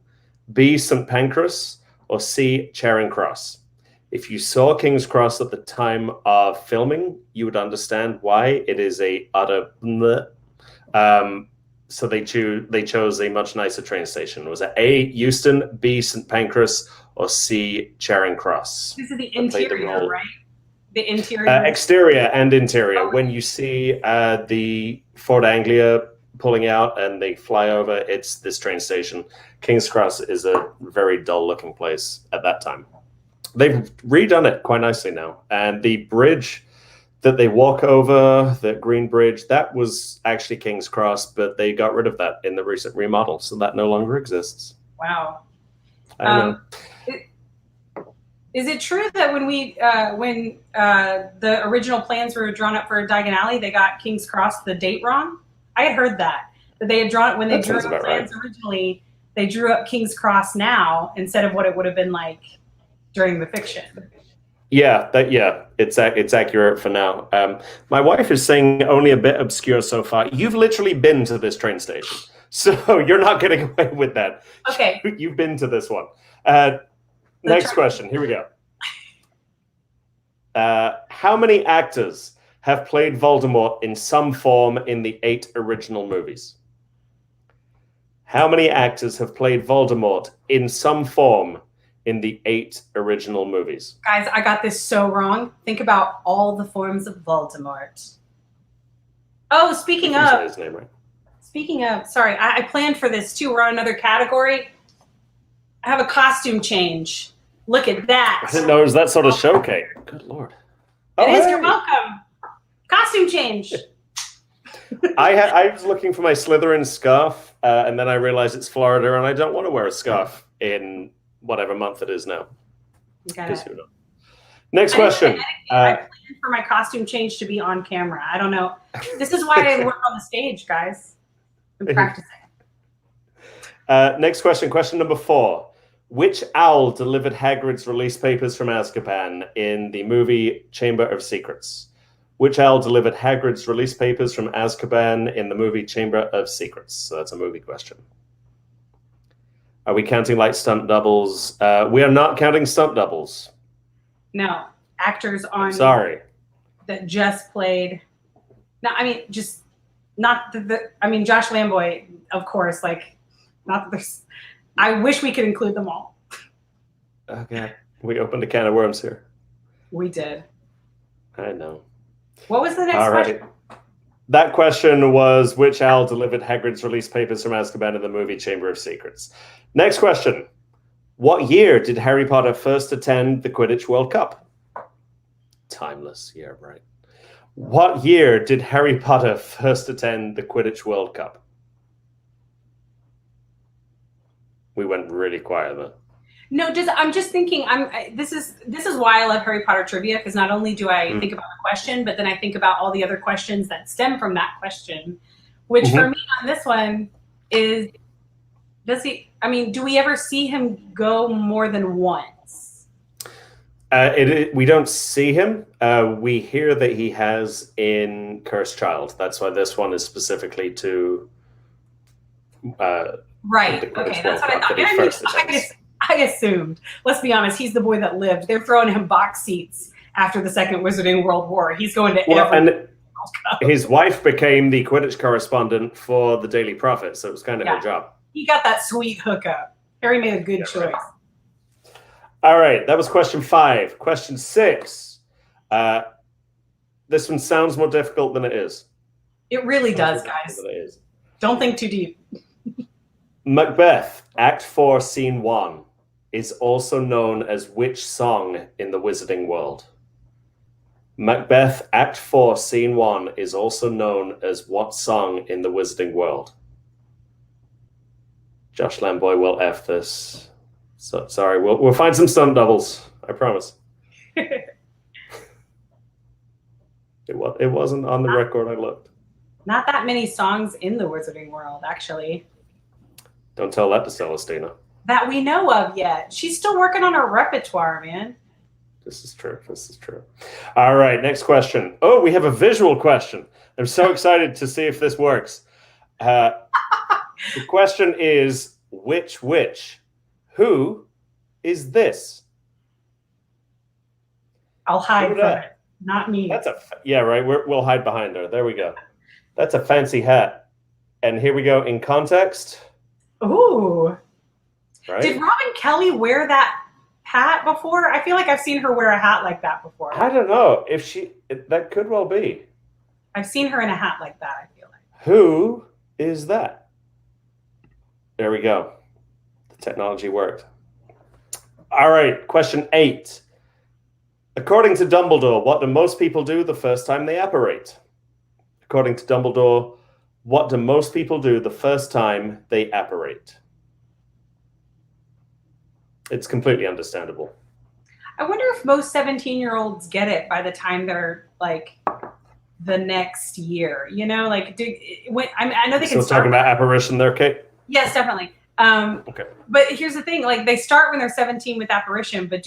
[SPEAKER 4] B, St. Pancras, or C, Charing Cross? If you saw King's Cross at the time of filming, you would understand why it is a utter bleh. So they chose a much nicer train station. Was it A, Euston, B, St. Pancras, or C, Charing Cross?
[SPEAKER 5] This is the interior, right? The interior.
[SPEAKER 4] Exterior and interior. Oh. When you see the Fort Anglia pulling out and they fly over, it's this train station. King's Cross is a very dull-looking place at that time. They've redone it quite nicely now. And the bridge that they walk over, the green bridge, that was actually King's Cross, but they got rid of that in the recent remodel, so that no longer exists.
[SPEAKER 5] Wow.
[SPEAKER 4] I know.
[SPEAKER 5] Is it true that when the original plans were drawn up for Diagon Alley, they got King's Cross the date wrong? I had heard that they had drawn, when they drew up plans originally, they drew up King's Cross now instead of what it would have been like during the fiction. Yeah,
[SPEAKER 4] it's accurate for now. My wife is saying only a bit obscure so far. You've literally been to this train station, so you're not getting away with that.
[SPEAKER 5] Okay.
[SPEAKER 4] You've been to this one. Next question. Here we go. How many actors have played Voldemort in some form in the 8 original movies? How many actors have played Voldemort in some form in the 8 original movies?
[SPEAKER 5] Guys, I got this so wrong. Think about all the forms of Voldemort. Oh, speaking of,
[SPEAKER 4] his name, right?
[SPEAKER 5] Speaking of, sorry, I planned for this too. We're on another category. I have a costume change. Look at that.
[SPEAKER 4] I didn't know it was that sort of showcase. Good Lord.
[SPEAKER 5] It is. You're welcome. Costume change.
[SPEAKER 4] I was looking for my Slytherin scarf, and then I realized it's Florida, and I don't want to wear a scarf in whatever month it is now. Next question.
[SPEAKER 5] I planned for my costume change to be on camera. I don't know. This is why I work on the stage, guys. I'm practicing.
[SPEAKER 4] Next question. Question number 4. Which owl delivered Hagrid's release papers from Azkaban in the movie Chamber of Secrets? Which owl delivered Hagrid's release papers from Azkaban in the movie Chamber of Secrets? So that's a movie question. Are we counting like stunt doubles? We are not counting stunt doubles.
[SPEAKER 5] No, actors on.
[SPEAKER 4] I'm sorry.
[SPEAKER 5] That just played. No, I mean just not I mean Josh Lamboy, of course. Like, not that there's. I wish we could include them all.
[SPEAKER 4] Okay, we opened a can of worms here.
[SPEAKER 5] We did.
[SPEAKER 4] I know.
[SPEAKER 5] What was the next question?
[SPEAKER 4] Right. That question was, which owl delivered Hagrid's release papers from Azkaban in the movie Chamber of Secrets? Next question. What year did Harry Potter first attend the Quidditch World Cup? Timeless, yeah, right. What year did Harry Potter first attend the Quidditch World Cup? We went really quiet there.
[SPEAKER 5] No, I'm just thinking. This is why I love Harry Potter trivia, because not only do I think about the question, but then I think about all the other questions that stem from that question. Which for me on this one is, do we ever see him go more than once?
[SPEAKER 4] We don't see him. We hear that he has in Cursed Child. That's why this one is specifically to.
[SPEAKER 5] Right. Okay, that's what I thought. I assumed. Let's be honest. He's the boy that lived. They're throwing him box seats after the Second Wizarding World War. He's going to
[SPEAKER 4] Well,
[SPEAKER 5] every
[SPEAKER 4] and
[SPEAKER 5] World Cup.
[SPEAKER 4] his wife became the Quidditch correspondent for the Daily Prophet, so it was kind of her job.
[SPEAKER 5] He got that sweet hookup. Harry made a good choice.
[SPEAKER 4] Right. All right, that was question 5. Question 6. This one sounds more difficult than it is.
[SPEAKER 5] It really does, guys. Don't think too deep.
[SPEAKER 4] Macbeth, Act 4, Scene 1, is also known as which song in the Wizarding world? Macbeth, Act 4, Scene 1 is also known as what song in the Wizarding world? Josh Lamboy will F this. So, sorry, we'll find some stunt doubles. I promise. It wasn't on the record I looked.
[SPEAKER 5] Not that many songs in the Wizarding world, actually.
[SPEAKER 4] Don't tell that to Celestina.
[SPEAKER 5] That we know of yet. She's still working on her repertoire, man.
[SPEAKER 4] This is true. This is true. All right, next question. Oh, we have a visual question. I'm so excited to see if this works. The question is, which witch? Who is this?
[SPEAKER 5] I'll hide from it. Not me.
[SPEAKER 4] Yeah, right. We'll hide behind her. There we go. That's a fancy hat. And here we go in context.
[SPEAKER 5] Ooh.
[SPEAKER 4] Right?
[SPEAKER 5] Did Robin Kelly wear that hat before? I feel like I've seen her wear a hat like that before.
[SPEAKER 4] I don't know that could well be.
[SPEAKER 5] I've seen her in a hat like that, I feel like.
[SPEAKER 4] Who is that? There we go. The technology worked. All right, question 8. According to Dumbledore, what do most people do the first time they apparate? According to Dumbledore, what do most people do the first time they apparate? It's completely understandable.
[SPEAKER 5] I wonder if most 17-year-olds get it by the time they're like the next year. You know, like I know they can
[SPEAKER 4] still
[SPEAKER 5] start
[SPEAKER 4] talking about apparition there, Kate?
[SPEAKER 5] Yes, definitely.
[SPEAKER 4] Okay.
[SPEAKER 5] But here's the thing: like they start when they're 17 with apparition, but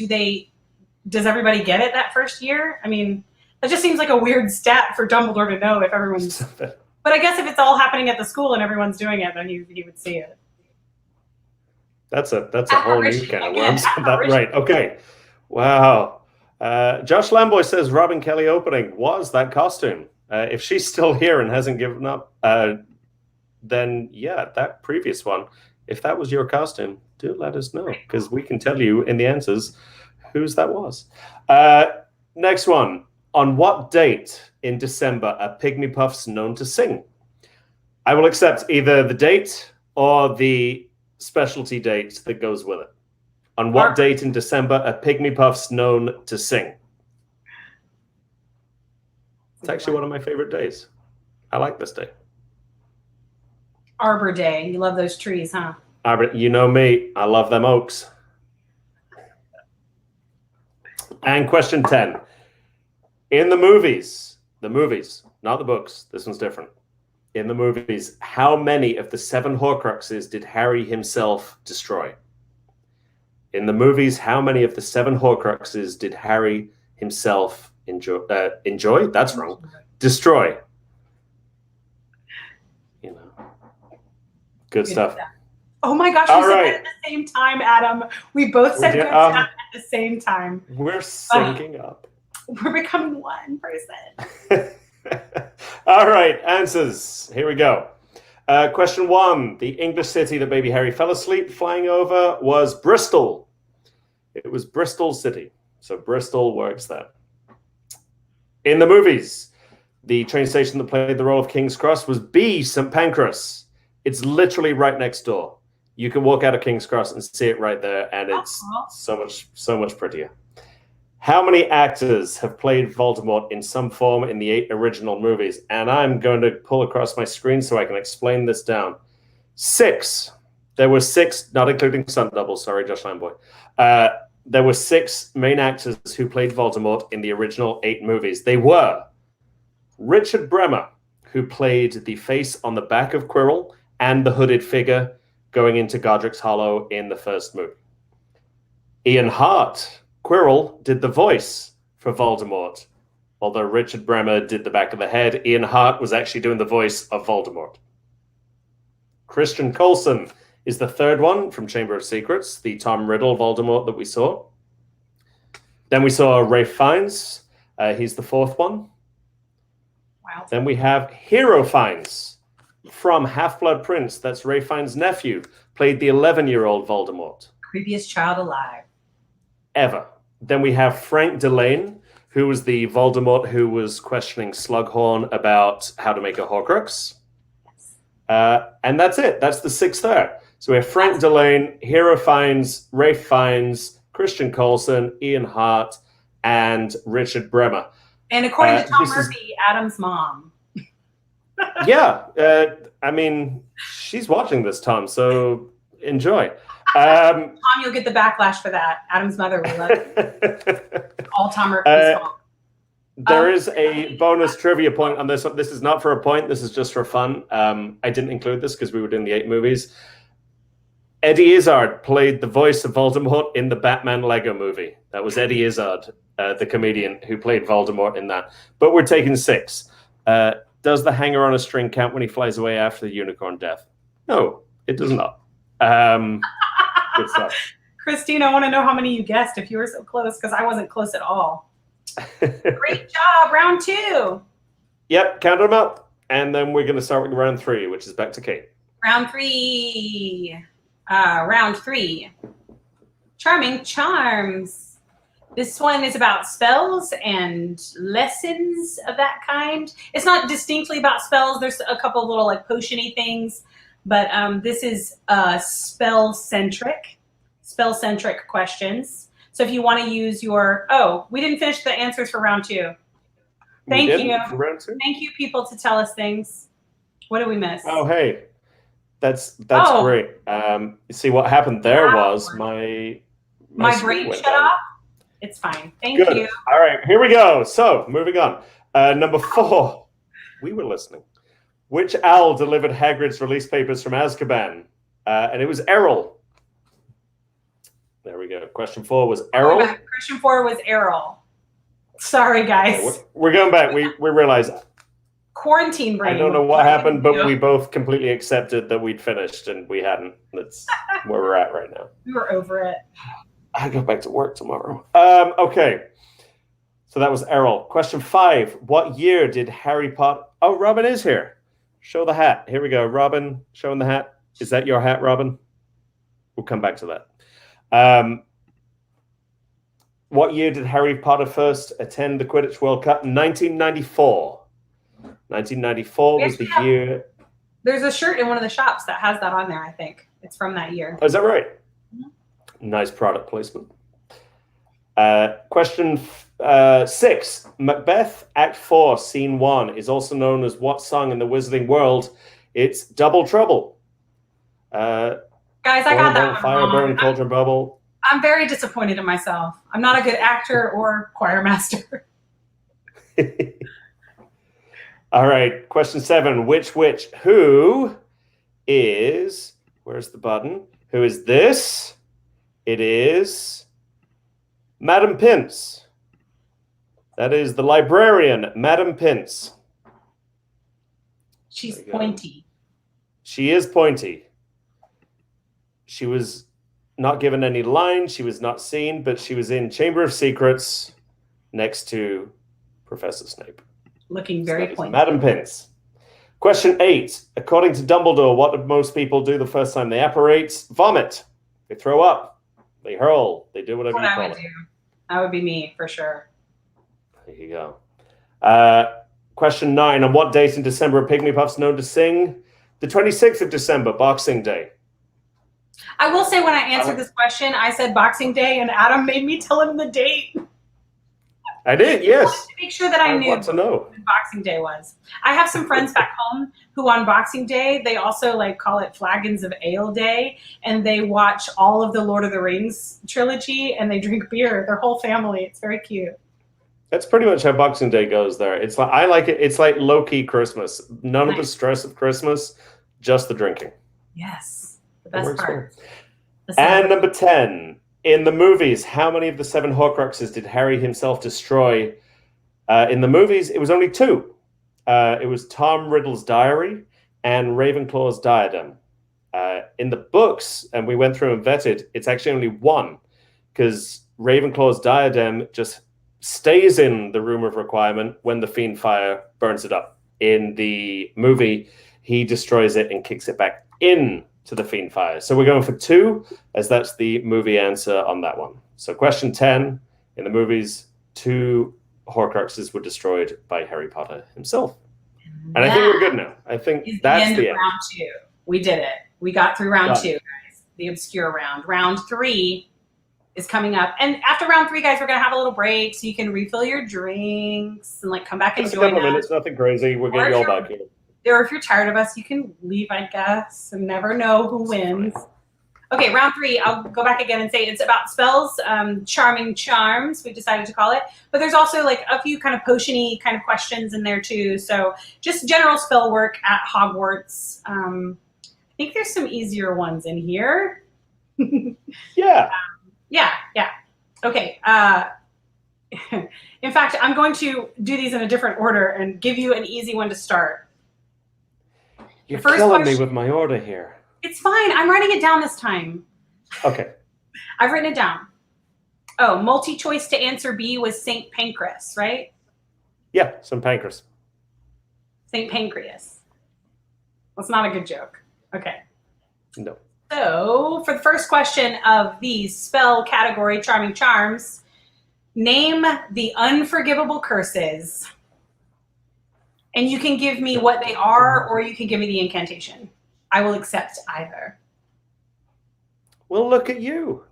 [SPEAKER 5] does everybody get it that first year? I mean, that just seems like a weird stat for Dumbledore to know if everyone's. But I guess if it's all happening at the school and everyone's doing it, then he would see it.
[SPEAKER 4] That's a whole new can of worms. Right. Okay. Wow. Josh Lamboy says Robin Kelly opening was that costume. If she's still here and hasn't given up, then yeah, that previous one. If that was your costume, do let us know because we can tell you in the answers whose that was. Next one. On what date in December are Pygmy Puffs known to sing? I will accept either the date or the specialty date that goes with it. On what date in December are Pygmy Puffs known to sing? It's actually one of my favorite days. I like this day.
[SPEAKER 5] Arbor Day. You love those trees, huh?
[SPEAKER 4] Arbor, you know me. I love them oaks. And question 10. In the movies, not the books, this one's different. In the movies, how many of the 7 Horcruxes did Harry himself destroy? In the movies, how many of the 7 Horcruxes did Harry himself enjoy? That's wrong. Destroy. You know. Good stuff.
[SPEAKER 5] Oh my gosh, we said that at the same time, Adam. We both said good stuff at the same time.
[SPEAKER 4] We're syncing up.
[SPEAKER 5] We're becoming one person.
[SPEAKER 4] All right, answers. Here we go. Question 1. The English city that baby Harry fell asleep flying over was Bristol. It was Bristol City. So Bristol works there. In the movies, the train station that played the role of King's Cross was B, St. Pancras. It's literally right next door. You can walk out of King's Cross and see it right there, and it's so much prettier. How many actors have played Voldemort in some form in the 8 original movies? And I'm going to pull across my screen so I can explain this down. 6. There were 6, not including stunt doubles. Sorry, Josh Lamboy. There were 6 main actors who played Voldemort in the original 8 movies. They were Richard Bremer, who played the face on the back of Quirrell and the hooded figure going into Godric's Hollow in the first movie. Ian Hart, Quirrell, did the voice for Voldemort. Although Richard Bremer did the back of the head, Ian Hart was actually doing the voice of Voldemort. Christian Coulson is the third one from Chamber of Secrets, the Tom Riddle Voldemort that we saw. Then we saw Ralph Fiennes, He's the fourth one.
[SPEAKER 5] Wow.
[SPEAKER 4] Then we have Hero Fiennes from Half-Blood Prince. That's Ray Fiennes' nephew. Played the 11-year-old Voldemort.
[SPEAKER 5] Creepiest child alive.
[SPEAKER 4] Ever. Then we have Frank Delane, who was the Voldemort who was questioning Slughorn about how to make a Horcrux. And that's it. That's the six there. So we have Frank Delane, Hero Fiennes, Ray Fiennes, Christian Coulson, Ian Hart, and Richard Bremer.
[SPEAKER 5] And according to Tom Murphy, Adam's mom.
[SPEAKER 4] Yeah. I mean, she's watching this, Tom, so enjoy. Tom,
[SPEAKER 5] you'll get the backlash for that. Adam's mother will love it. All Tom Murphy's fault.
[SPEAKER 4] There is a bonus trivia point on this one. This is not for a point. This is just for fun. I didn't include this because we were doing the 8 movies. Eddie Izzard played the voice of Voldemort in the Batman Lego movie. That was Eddie Izzard, the comedian who played Voldemort in that. But we're taking 6. Does the hanger on a string count when he flies away after the unicorn death? No, it does not. Good stuff.
[SPEAKER 5] Christine, I want to know how many you guessed if you were so close, because I wasn't close at all. Great job. Round 2.
[SPEAKER 4] Yep, count them up. And then we're going to start with round 3, which is back to Kate.
[SPEAKER 5] Round 3. Round 3. Charming Charms. This one is about spells and lessons of that kind. It's not distinctly about spells. There's a couple of little like potion-y things, but this is spell-centric questions. So if you want to use your, we didn't finish the answers for round 2. Thank you. Thank you, people, to tell us things. What did we miss?
[SPEAKER 4] Oh, hey, that's great. See what happened there was my
[SPEAKER 5] brain shut off. It's fine. Thank you.
[SPEAKER 4] All right, here we go. So moving on. Number 4. We were listening. Which owl delivered Hagrid's release papers from Azkaban? And it was Errol. There we go. Question 4 was Errol.
[SPEAKER 5] Question 4 was Errol. Sorry, guys.
[SPEAKER 4] We're going back. We realized
[SPEAKER 5] quarantine brain.
[SPEAKER 4] I don't know what happened, but we both completely accepted that we'd finished and we hadn't. That's where we're at right now.
[SPEAKER 5] We were over it.
[SPEAKER 4] I go back to work tomorrow. Okay. So that was Errol. Question 5. What year did Harry Potter... Oh, Robin is here. Show the hat. Here we go. Robin, showing the hat. Is that your hat, Robin? We'll come back to that. What year did Harry Potter first attend the Quidditch World Cup? 1994. 1994 was the year.
[SPEAKER 5] There's a shirt in one of the shops that has that on there, I think. It's from that year.
[SPEAKER 4] Oh, is that right? Mm-hmm. Nice product placement. Question 6. Macbeth Act 4, Scene 1 is also known as what song in the Wizarding world? It's Double Trouble.
[SPEAKER 5] Guys, I got that one
[SPEAKER 4] Fire
[SPEAKER 5] wrong.
[SPEAKER 4] burn, cauldron bubble.
[SPEAKER 5] I'm very disappointed in myself. I'm not a good actor or choir master.
[SPEAKER 4] All right. Question 7. Which witch? Who is... Where's the button? Who is this? It is Madam Pince. That is the librarian, Madam Pince.
[SPEAKER 5] She's pointy.
[SPEAKER 4] She is pointy. She was not given any lines. She was not seen, but she was in Chamber of Secrets next to Professor Snape.
[SPEAKER 5] Looking very pointy.
[SPEAKER 4] Madam Pince. Question 8. According to Dumbledore, what do most people do the first time they apparate? Vomit. They throw up. They hurl. They do whatever you call it.
[SPEAKER 5] That would be me, for sure.
[SPEAKER 4] There you go. Question 9. On what date in December are Pygmy Puffs known to sing? The 26th of December, Boxing Day.
[SPEAKER 5] I will say when I answered this question, I said Boxing Day, and Adam made me tell him the date.
[SPEAKER 4] I did, yes.
[SPEAKER 5] I wanted to make sure that I knew
[SPEAKER 4] want to know
[SPEAKER 5] when Boxing Day was. I have some friends back home who on Boxing Day, they also like call it Flagons of Ale Day, and they watch all of the Lord of the Rings trilogy, and they drink beer, their whole family. It's very cute.
[SPEAKER 4] That's pretty much how Boxing Day goes there. It's like I like it. It's like low-key Christmas. None of the stress of Christmas, just the drinking.
[SPEAKER 5] Yes. The best part.
[SPEAKER 4] And number 10. In the movies, how many of the 7 Horcruxes did Harry himself destroy? In the movies, it was only 2. It was Tom Riddle's diary and Ravenclaw's diadem. In the books, and we went through and vetted, it's actually only 1, because Ravenclaw's diadem just stays in the Room of Requirement when the Fiend Fire burns it up. In the movie, he destroys it and kicks it back in to the Fiend Fire. So we're going for 2, as that's the movie answer on that one. So question 10, in the movies, 2 Horcruxes were destroyed by Harry Potter himself. And I think we're good now. I think that's the end.
[SPEAKER 5] Round 2. We did it. We got through round 2, guys. The obscure round. Round 3 is coming up. And after round 3, guys, we're going to have a little break so you can refill your drinks and like come back and join us. Just a couple minutes,
[SPEAKER 4] nothing crazy. We'll get you all back here.
[SPEAKER 5] Or if you're tired of us, you can leave, I guess, and never know who wins. Okay, round 3, I'll go back again and say it's about spells, charming charms, we decided to call it. But there's also like a few kind of potion-y kind of questions in there too. So just general spell work at Hogwarts. I think there's some easier ones in here.
[SPEAKER 4] Yeah.
[SPEAKER 5] Yeah. Okay. In fact, I'm going to do these in a different order and give you an easy one to start.
[SPEAKER 4] You're killing me with my order here.
[SPEAKER 5] It's fine. I'm writing it down this time.
[SPEAKER 4] Okay.
[SPEAKER 5] I've written it down. Oh, multi-choice to answer B was St. Pancras, right?
[SPEAKER 4] Yeah, St. Pancras.
[SPEAKER 5] St. Pancreas. That's not a good joke. Okay.
[SPEAKER 4] No.
[SPEAKER 5] So, for the first question of the spell category, Charming Charms, name the unforgivable curses. And you can give me what they are, or you can give me the incantation. I will accept either.
[SPEAKER 4] Well, look at you.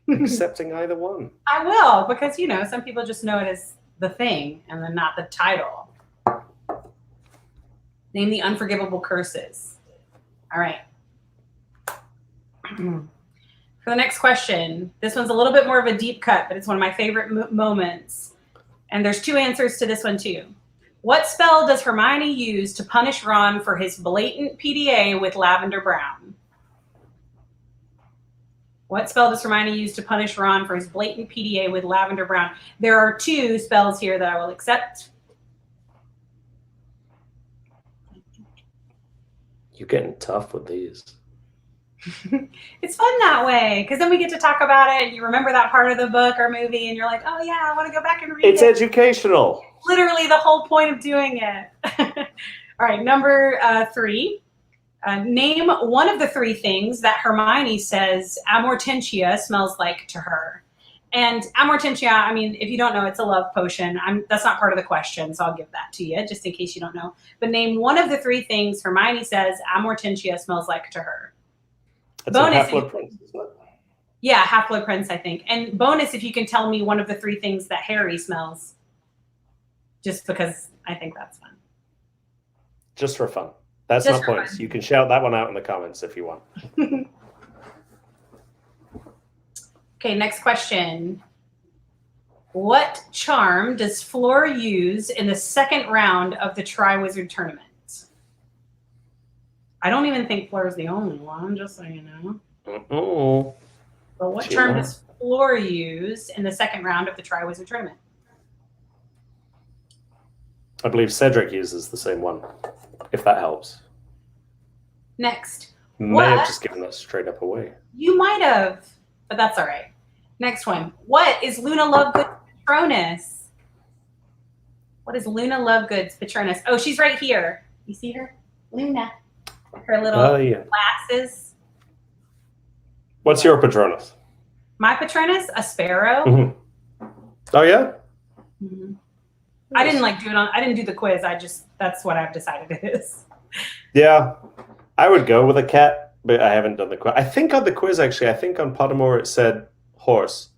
[SPEAKER 4] Accepting either one.
[SPEAKER 5] I will, because, you know, some people just know it as the thing and then not the title. Name the unforgivable curses. All right. For the next question, this one's a little bit more of a deep cut, but it's one of my favorite moments. And there's 2 answers to this one, too. What spell does Hermione use to punish Ron for his blatant PDA with Lavender Brown? What spell does Hermione use to punish Ron for his blatant PDA with Lavender Brown? There are 2 spells here that I will accept.
[SPEAKER 4] You're getting tough with these.
[SPEAKER 5] It's fun that way, because then we get to talk about it, and you remember that part of the book or movie, and you're like, oh yeah, I want to go back and read it.
[SPEAKER 4] It's educational.
[SPEAKER 5] Literally the whole point of doing it. All right, number 3. Name one of the 3 things that Hermione says Amortentia smells like to her. And Amortentia, I mean, if you don't know, it's a love potion. That's not part of the question, so I'll give that to you, just in case you don't know. But name one of the 3 things Hermione says Amortentia smells like to her.
[SPEAKER 4] That's bonus, a Half-Blood Prince, isn't it?
[SPEAKER 5] Yeah, Half-Blood Prince, I think. And bonus if you can tell me one of the 3 things that Harry smells. Just because I think that's fun.
[SPEAKER 4] Just for fun. That's not points. You can shout that one out in the comments if you want.
[SPEAKER 5] Okay, next question. What charm does Fleur use in the 2nd round of the Triwizard Tournament? I don't even think Fleur's the only one, just so you know.
[SPEAKER 4] Oh.
[SPEAKER 5] But what charm does Fleur use in the 2nd round of the Triwizard Tournament?
[SPEAKER 4] I believe Cedric uses the same one, if that helps.
[SPEAKER 5] Next.
[SPEAKER 4] May have just given that straight up away.
[SPEAKER 5] You might have, but that's all right. Next one. What is Luna Lovegood's Patronus? What is Luna Lovegood's Patronus? Oh, she's right here. You see her? Luna. Her little glasses.
[SPEAKER 4] What's your Patronus?
[SPEAKER 5] My Patronus? A sparrow.
[SPEAKER 4] Mm-hmm. Oh, yeah?
[SPEAKER 5] Mm-hmm. I didn't I didn't do the quiz. That's what I've decided it is.
[SPEAKER 4] Yeah. I would go with a cat, but I haven't done the quiz. I think on the quiz, actually, I think on Pottermore it said horse,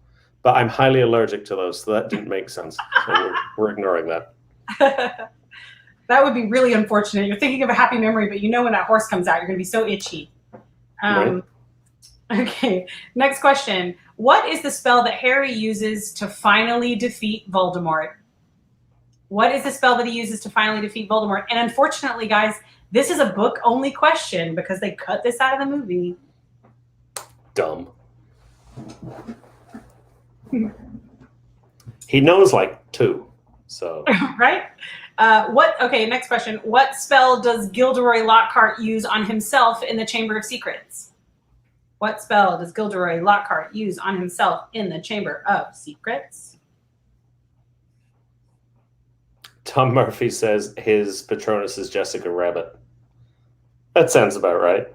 [SPEAKER 4] but I'm highly allergic to those, so that didn't make sense. So we're ignoring that.
[SPEAKER 5] That would be really unfortunate. You're thinking of a happy memory, but you know when that horse comes out, you're going to be so itchy.
[SPEAKER 4] Right.
[SPEAKER 5] Okay, next question. What is the spell that Harry uses to finally defeat Voldemort? What is the spell that he uses to finally defeat Voldemort? And unfortunately, guys, this is a book-only question because they cut this out of the movie.
[SPEAKER 4] Dumb. He knows like 2, so.
[SPEAKER 5] Right? Okay, next question. What spell does Gilderoy Lockhart use on himself in the Chamber of Secrets? What spell does Gilderoy Lockhart use on himself in the Chamber of Secrets?
[SPEAKER 4] Tom Murphy says his Patronus is Jessica Rabbit. That sounds about right.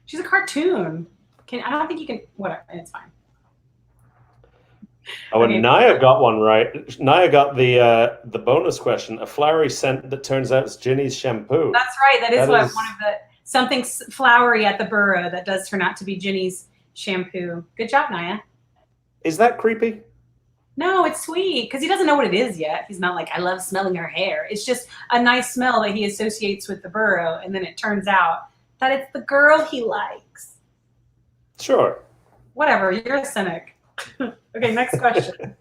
[SPEAKER 5] She's a cartoon. I don't think you can. Whatever. It's fine.
[SPEAKER 4] Oh, and Naya got one right. Naya got the bonus question. A flowery scent that turns out is Ginny's shampoo.
[SPEAKER 5] That's right. That is one of the something flowery at the burrow that does turn out to be Ginny's shampoo. Good job, Naya.
[SPEAKER 4] Is that creepy?
[SPEAKER 5] No, it's sweet because he doesn't know what it is yet. He's not like, I love smelling her hair. It's just a nice smell that he associates with the burrow, and then it turns out that it's the girl he likes.
[SPEAKER 4] Sure.
[SPEAKER 5] Whatever. You're a cynic. Okay, next question.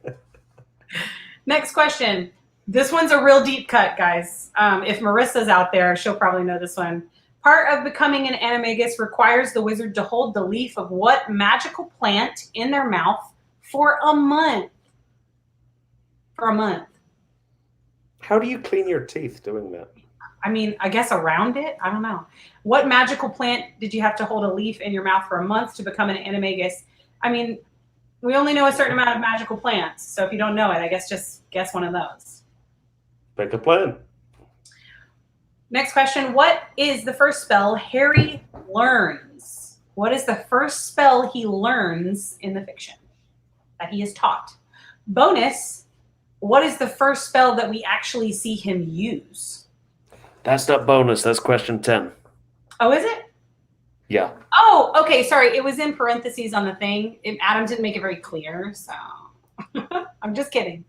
[SPEAKER 5] Next question. This one's a real deep cut, guys. If Marissa's out there, she'll probably know this one. Part of becoming an animagus requires the wizard to hold the leaf of what magical plant in their mouth for a month? For a month.
[SPEAKER 4] How do you clean your teeth doing that?
[SPEAKER 5] I mean, I guess around it? I don't know. What magical plant did you have to hold a leaf in your mouth for a month to become an animagus? I mean, we only know a certain amount of magical plants. So if you don't know it, I guess just guess one of those.
[SPEAKER 4] Pick a plant.
[SPEAKER 5] Next question. What is the first spell Harry learns? What is the first spell he learns in the fiction that he is taught? Bonus, what is the first spell that we actually see him use?
[SPEAKER 4] That's not bonus. That's question 10.
[SPEAKER 5] Oh, is it?
[SPEAKER 4] Yeah.
[SPEAKER 5] Oh, okay. Sorry. It was in parentheses on the thing. Adam didn't make it very clear, so I'm just kidding.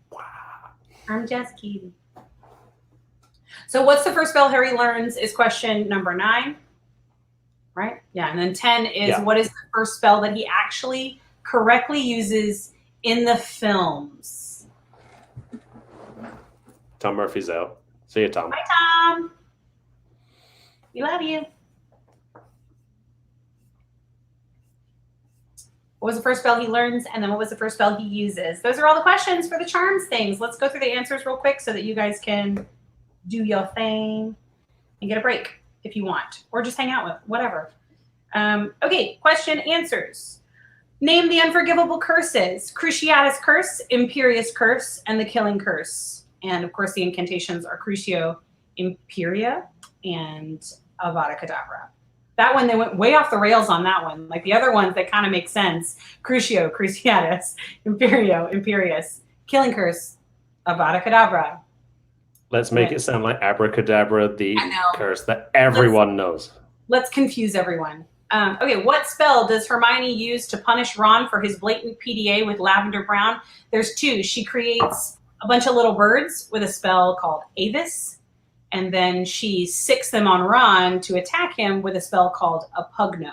[SPEAKER 5] I'm just kidding. So what's the first spell Harry learns is question number 9, right? Yeah, and then 10 is what is the first spell that he actually correctly uses in the films?
[SPEAKER 4] Tom Murphy's out. See you, Tom.
[SPEAKER 5] Hi, Tom. We love you. What was the first spell he learns? And then what was the first spell he uses? Those are all the questions for the charms things. Let's go through the answers real quick so that you guys can do your thing and get a break if you want, or just hang out with, whatever. Okay, question answers. Name the unforgivable curses: Cruciatus Curse, Imperious Curse, and the Killing Curse. And of course, the incantations are Crucio, Imperia, and Avada Kedavra. That one, they went way off the rails on that one. Like the other ones, that kind of make sense. Crucio, Cruciatus, Imperio, Imperious, Killing Curse, Avada Kedavra.
[SPEAKER 4] Let's make it sound like Abracadabra, the curse that everyone knows. Let's
[SPEAKER 5] confuse everyone. Okay, what spell does Hermione use to punish Ron for his blatant PDA with Lavender Brown? There's 2. She creates a bunch of little birds with a spell called Avis, and then she sicks them on Ron to attack him with a spell called a Pugno.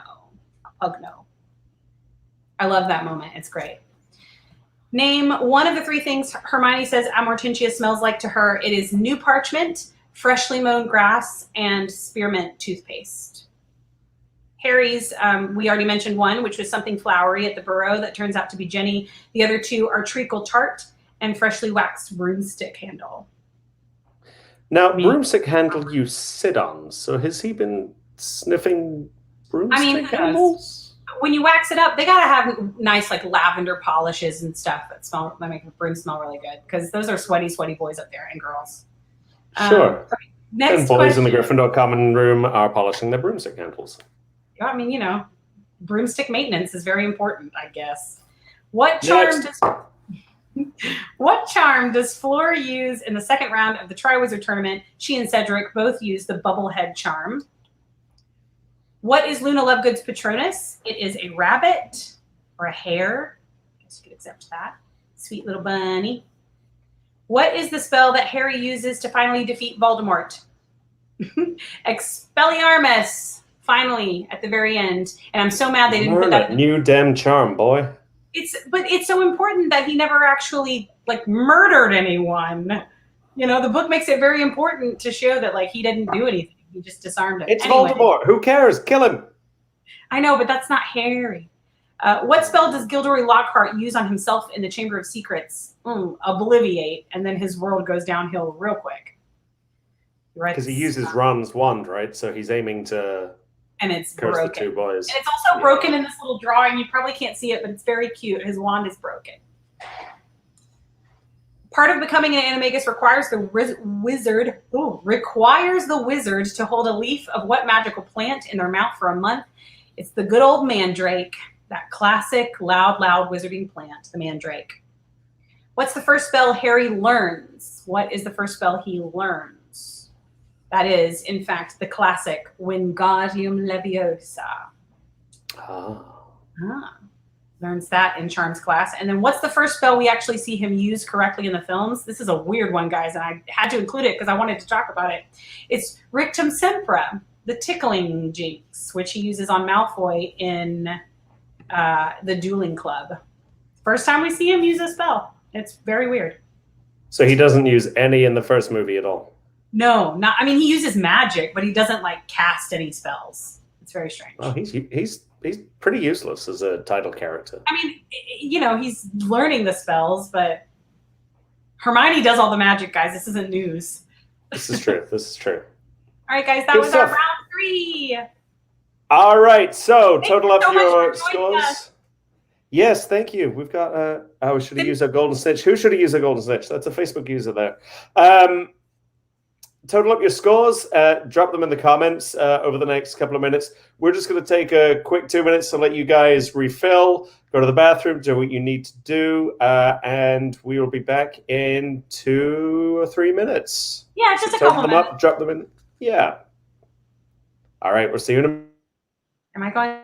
[SPEAKER 5] I love that moment. It's great. Name one of the 3 things Hermione says Amortentia smells like to her. It is new parchment, freshly mown grass, and spearmint toothpaste. Harry's, we already mentioned one, which was something flowery at the burrow that turns out to be Jenny. The other 2 are treacle tart and freshly waxed broomstick handle.
[SPEAKER 4] Now, broomstick handle you sit on, so has he been sniffing broomstick handles?
[SPEAKER 5] When you wax it up, they gotta have nice like lavender polishes and stuff that make the broom smell really good, because those are sweaty boys up there and girls.
[SPEAKER 4] Sure.
[SPEAKER 5] Next
[SPEAKER 4] and boys
[SPEAKER 5] question.
[SPEAKER 4] in the Gryffindor common room are polishing their broomstick handles.
[SPEAKER 5] I mean, you know, broomstick maintenance is very important, I guess. What charm does Fleur use in the second round of the Triwizard Tournament? She and Cedric both use the Bubblehead charm. What is Luna Lovegood's Patronus? It is a rabbit or a hare. I guess you could accept that. Sweet little bunny. What is the spell that Harry uses to finally defeat Voldemort? Expelliarmus. Finally, at the very end. And I'm so mad they didn't put that.
[SPEAKER 4] New damn charm, boy.
[SPEAKER 5] But it's so important that he never actually like murdered anyone. You know, the book makes it very important to show that like he didn't do anything. He just disarmed him.
[SPEAKER 4] It's anyway. Voldemort. Who cares? Kill him.
[SPEAKER 5] I know, but that's not Harry. What spell does Gilderoy Lockhart use on himself in the Chamber of Secrets? Obliviate, and then his world goes downhill real quick.
[SPEAKER 4] Because he uses Ron's wand, right? So he's aiming to
[SPEAKER 5] and it's
[SPEAKER 4] curse
[SPEAKER 5] broken.
[SPEAKER 4] the 2 boys.
[SPEAKER 5] And it's also broken in this little drawing. You probably can't see it, but it's very cute. His wand is broken. Part of becoming an animagus requires the wizard to hold a leaf of what magical plant in their mouth for a month? It's the good old mandrake, that classic loud wizarding plant, the mandrake. What's the first spell Harry learns? What is the first spell he learns? That is, in fact, the classic Wingardium Leviosa. Learns that in Charms class. And then what's the first spell we actually see him use correctly in the films? This is a weird one, guys, and I had to include it because I wanted to talk about it. It's Rictum Sempra, the tickling jinx, which he uses on Malfoy in the Dueling Club. First time we see him use a spell. It's very weird.
[SPEAKER 4] So he doesn't use any in the first movie at all?
[SPEAKER 5] No, not. I mean, he uses magic, but he doesn't like cast any spells. It's very strange.
[SPEAKER 4] Oh, he's pretty useless as a title character.
[SPEAKER 5] I mean, you know, he's learning the spells, but Hermione does all the magic, guys. This isn't news.
[SPEAKER 4] This is true. This is true.
[SPEAKER 5] All right, guys, that
[SPEAKER 4] Good
[SPEAKER 5] was
[SPEAKER 4] stuff.
[SPEAKER 5] our round 3.
[SPEAKER 4] All right, so total up
[SPEAKER 5] so much
[SPEAKER 4] your
[SPEAKER 5] for joining
[SPEAKER 4] scores.
[SPEAKER 5] us.
[SPEAKER 4] Yes, thank you. We've got. Should have used our golden snitch. Who should have used a golden snitch? That's a Facebook user there. Total up your scores. Drop them in the comments over the next couple of minutes. We're just going to take a quick 2 minutes to let you guys refill, go to the bathroom, do what you need to do, and we will be back in 2 or 3 minutes.
[SPEAKER 5] Yeah, just a
[SPEAKER 4] Total
[SPEAKER 5] couple
[SPEAKER 4] them
[SPEAKER 5] minutes.
[SPEAKER 4] up, drop them in. Yeah. All right, we'll see you in a minute.
[SPEAKER 5] Am I going?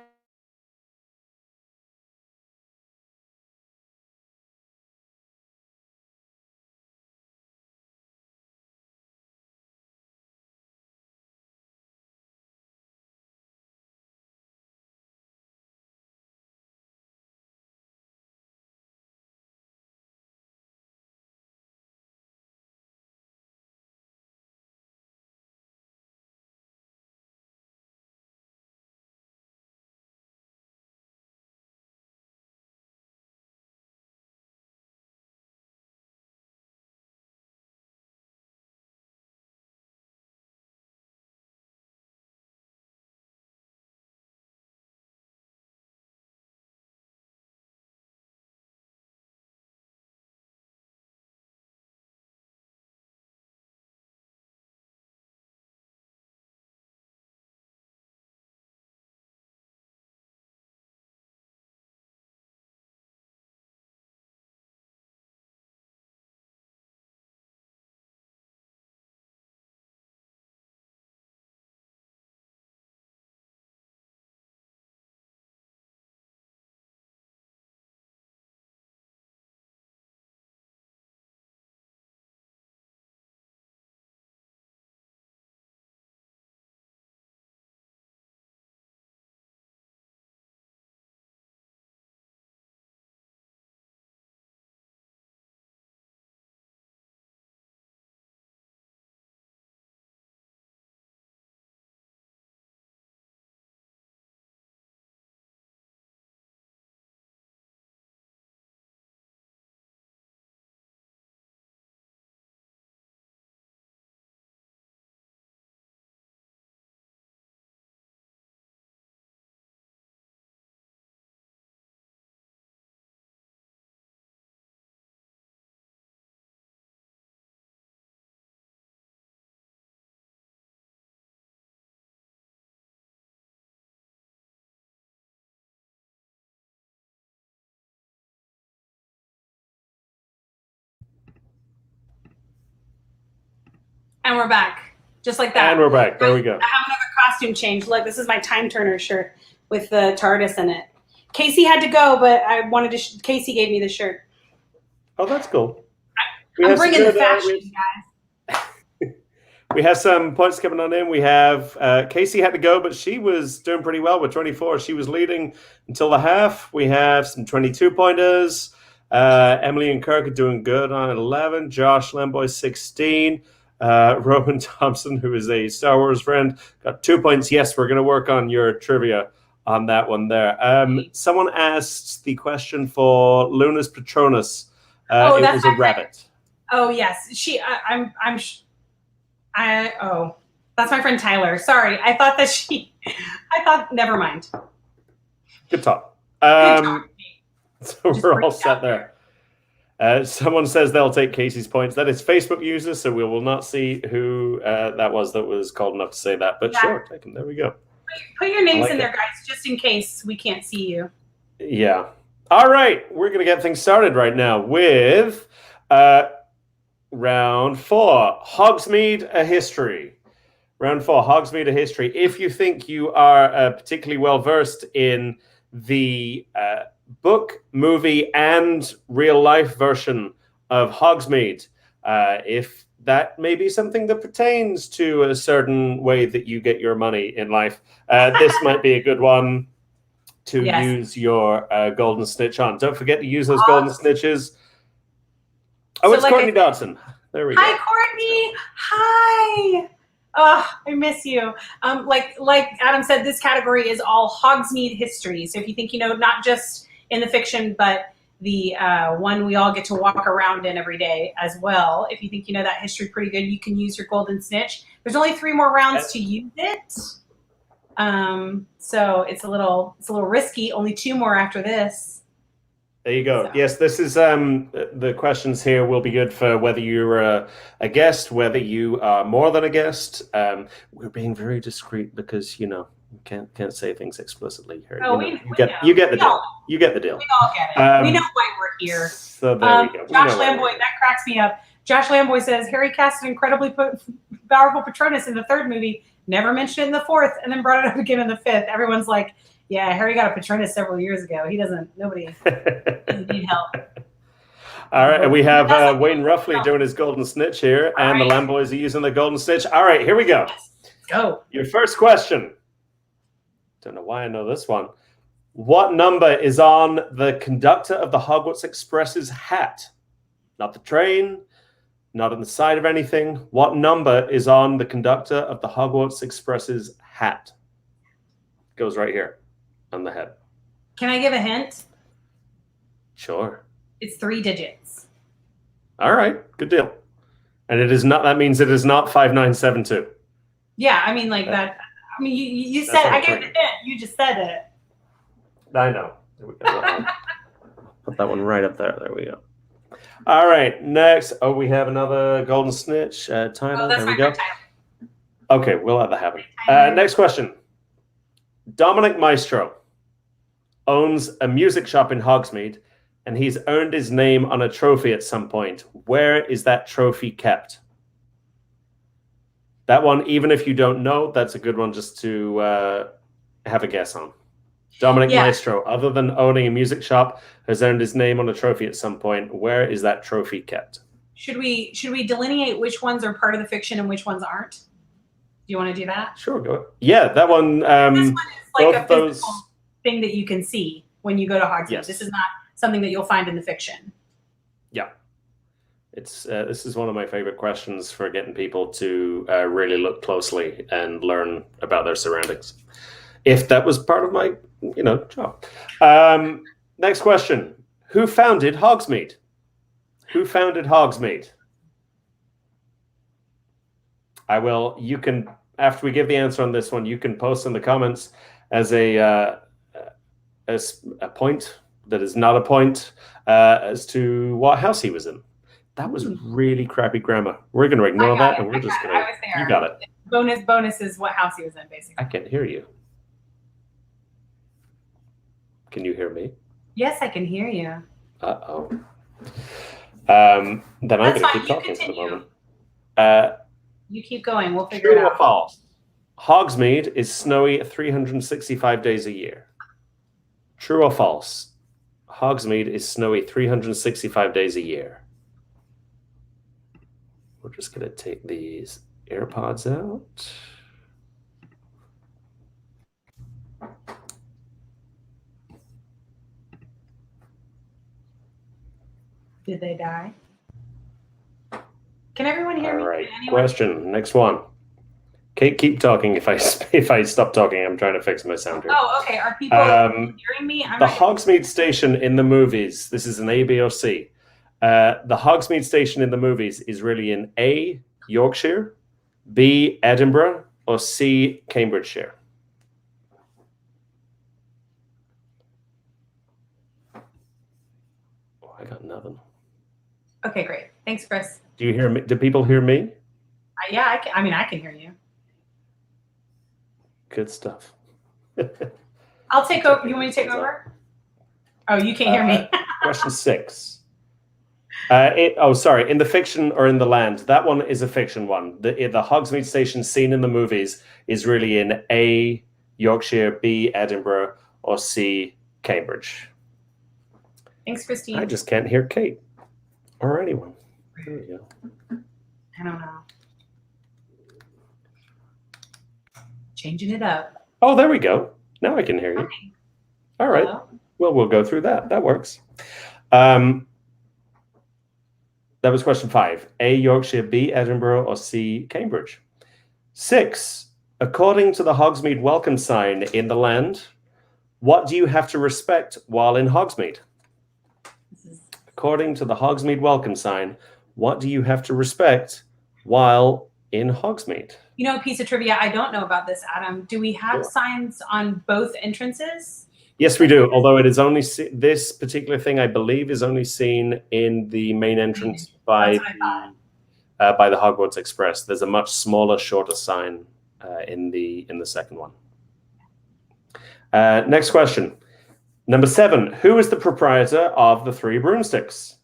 [SPEAKER 5] And we're back. Just like that.
[SPEAKER 4] And we're back. There we go.
[SPEAKER 5] I have another costume change. Look, this is my Time Turner shirt with the TARDIS in it. Casey had to go, but I wanted to. Casey gave me the shirt.
[SPEAKER 4] Oh, that's cool.
[SPEAKER 5] I'm bringing the fashion, guys.
[SPEAKER 4] We have some points coming on in. We have Casey had to go, but she was doing pretty well with 24. She was leading until the half. We have some 22-pointers. Emily and Kirk are doing good on 11. Josh Lemboy, 16. Roman Thompson, who is a Star Wars friend, got 2 points. Yes, we're going to work on your trivia on that one there. Someone asked the question for Luna's Patronus. It was a rabbit.
[SPEAKER 5] Oh, yes. That's my friend Tyler. Sorry. I thought, never mind.
[SPEAKER 4] Good talk.
[SPEAKER 5] Good talk.
[SPEAKER 4] So we're all set there. Someone says they'll take Casey's points. That is Facebook users, so we will not see who that was called enough to say that. But sure, take them. There we go.
[SPEAKER 5] Put your names in there, guys, just in case we can't see you.
[SPEAKER 4] Yeah. All right. We're going to get things started right now with round 4, Hogsmeade, a history. Round 4, Hogsmeade, a history. If you think you are particularly well-versed in the book, movie, and real-life version of Hogsmeade, if that may be something that pertains to a certain way that you get your money in life, this might be a good one to use your golden snitch on. Don't forget to use those golden snitches. Oh, so it's Courtney Dodson. There we go.
[SPEAKER 5] Hi, Courtney. Hi. Oh, I miss you. Like Adam said, this category is all Hogsmeade history. So if you think, not just in the fiction, but the one we all get to walk around in every day as well. If you think you know that history pretty good, you can use your golden snitch. There's only 3 more rounds to use it. So it's a little risky. Only 2 more after this.
[SPEAKER 4] There you go. So. Yes, this is the questions here will be good for whether you're a guest, whether you are more than a guest. We're being very discreet because you can't say things explicitly here.
[SPEAKER 5] Oh,
[SPEAKER 4] you get the deal. You get the deal.
[SPEAKER 5] We all get it. We know why we're here.
[SPEAKER 4] So there we go.
[SPEAKER 5] Josh Lamboy, that cracks me up. Josh Lamboy says Harry cast an incredibly powerful Patronus in the 3rd movie, never mentioned it in the 4th, and then brought it up again in the 5th. Everyone's like, yeah, Harry got a Patronus several years ago. Nobody doesn't need help.
[SPEAKER 4] All right, and we have Wayne Ruffley doing his golden snitch here, and the Lamboys are using the golden snitch. All right, here we go.
[SPEAKER 5] Yes. Go.
[SPEAKER 4] Your first question. Don't know why I know this one. What number is on the conductor of the Hogwarts Express's hat? Not the train, not on the side of anything. What number is on the conductor of the Hogwarts Express's hat? Goes right here on the head.
[SPEAKER 5] Can I give a hint?
[SPEAKER 4] Sure.
[SPEAKER 5] It's 3 digits.
[SPEAKER 4] All right, good deal. And it is not. That means it is not 5972.
[SPEAKER 5] Yeah, I mean that. I mean, you said I gave the hint. You just said it.
[SPEAKER 4] I know. There we go. Put that one right up there. There we go. All right, next. Oh, we have another golden snitch title. There we go. Okay, we'll let that happen. Next question. Dominic Maestro owns a music shop in Hogsmeade, and he's earned his name on a trophy at some point. Where is that trophy kept? That one, even if you don't know, that's a good one just to have a guess on. Dominic Maestro, other than owning a music shop, has earned his name on a trophy at some point. Where is that trophy kept?
[SPEAKER 5] Should we delineate which ones are part of the fiction and which ones aren't? Do you want to do that?
[SPEAKER 4] Sure, go ahead. Yeah, that one.
[SPEAKER 5] This one is like a physical thing that you can see when you go to Hogsmeade. Yes. This is not something that you'll find in the fiction.
[SPEAKER 4] Yeah. It's this is one of my favorite questions for getting people to really look closely and learn about their surroundings. If that was part of my, job. Next question. Who founded Hogsmeade? Who founded Hogsmeade? You can, after we give the answer on this one, you can post in the comments as a point that is not a point as to what house he was in. That was really crappy grammar. We're going to ignore that, and we're just going to... You got it.
[SPEAKER 5] Bonus is what house he was in, basically.
[SPEAKER 4] I can't hear you. Can you hear me?
[SPEAKER 5] Yes, I can hear you.
[SPEAKER 4] Uh-oh. Then I'm going to keep talking for the moment.
[SPEAKER 5] You keep going. We'll figure it out.
[SPEAKER 4] True or false? Hogsmeade is snowy 365 days a year. True or false? Hogsmeade is snowy 365 days a year. We're just going to take these AirPods out.
[SPEAKER 5] Did they die? Can everyone hear me?
[SPEAKER 4] All right. Question. Next one. Kate, keep talking. If I stop talking, I'm trying to fix my sound here.
[SPEAKER 5] Oh, okay. Are people hearing me?
[SPEAKER 4] The Hogsmeade station in the movies. This is an A, B, or C. The Hogsmeade station in the movies is really in A, Yorkshire, B, Edinburgh, or C, Cambridgeshire. Oh, I got nothing.
[SPEAKER 5] Okay, great. Thanks, Chris.
[SPEAKER 4] Do you hear me? Do people hear me?
[SPEAKER 5] Yeah, I can. I mean, I can hear you.
[SPEAKER 4] Good stuff.
[SPEAKER 5] I'll take over. You want me to take over? Oh, you can't hear me.
[SPEAKER 4] Question 6. Sorry. In the fiction or in the land? That one is a fiction one. The Hogsmeade Station seen in the movies is really in A, Yorkshire, B, Edinburgh, or C, Cambridge.
[SPEAKER 5] Thanks, Christine.
[SPEAKER 4] I just can't hear Kate or anyone. There we go.
[SPEAKER 5] I don't know. Changing it up.
[SPEAKER 4] Oh, there we go. Now I can hear you.
[SPEAKER 5] Hi.
[SPEAKER 4] All right.
[SPEAKER 5] Hello?
[SPEAKER 4] Well, we'll go through that. That works. That was question 5. A, Yorkshire, B, Edinburgh, or C, Cambridge. 6. According to the Hogsmeade welcome sign in the land, what do you have to respect while in Hogsmeade? According to the Hogsmeade welcome sign, what do you have to respect while in Hogsmeade?
[SPEAKER 5] You know, a piece of trivia, I don't know about this, Adam. Do we have signs on both entrances?
[SPEAKER 4] Yes, we do. Although it is only this particular thing, I believe, is only seen in the main entrance by the Hogwarts Express. There's a much smaller, shorter sign in the second one. Next question, number 7. Who is the proprietor of the 3 broomsticks?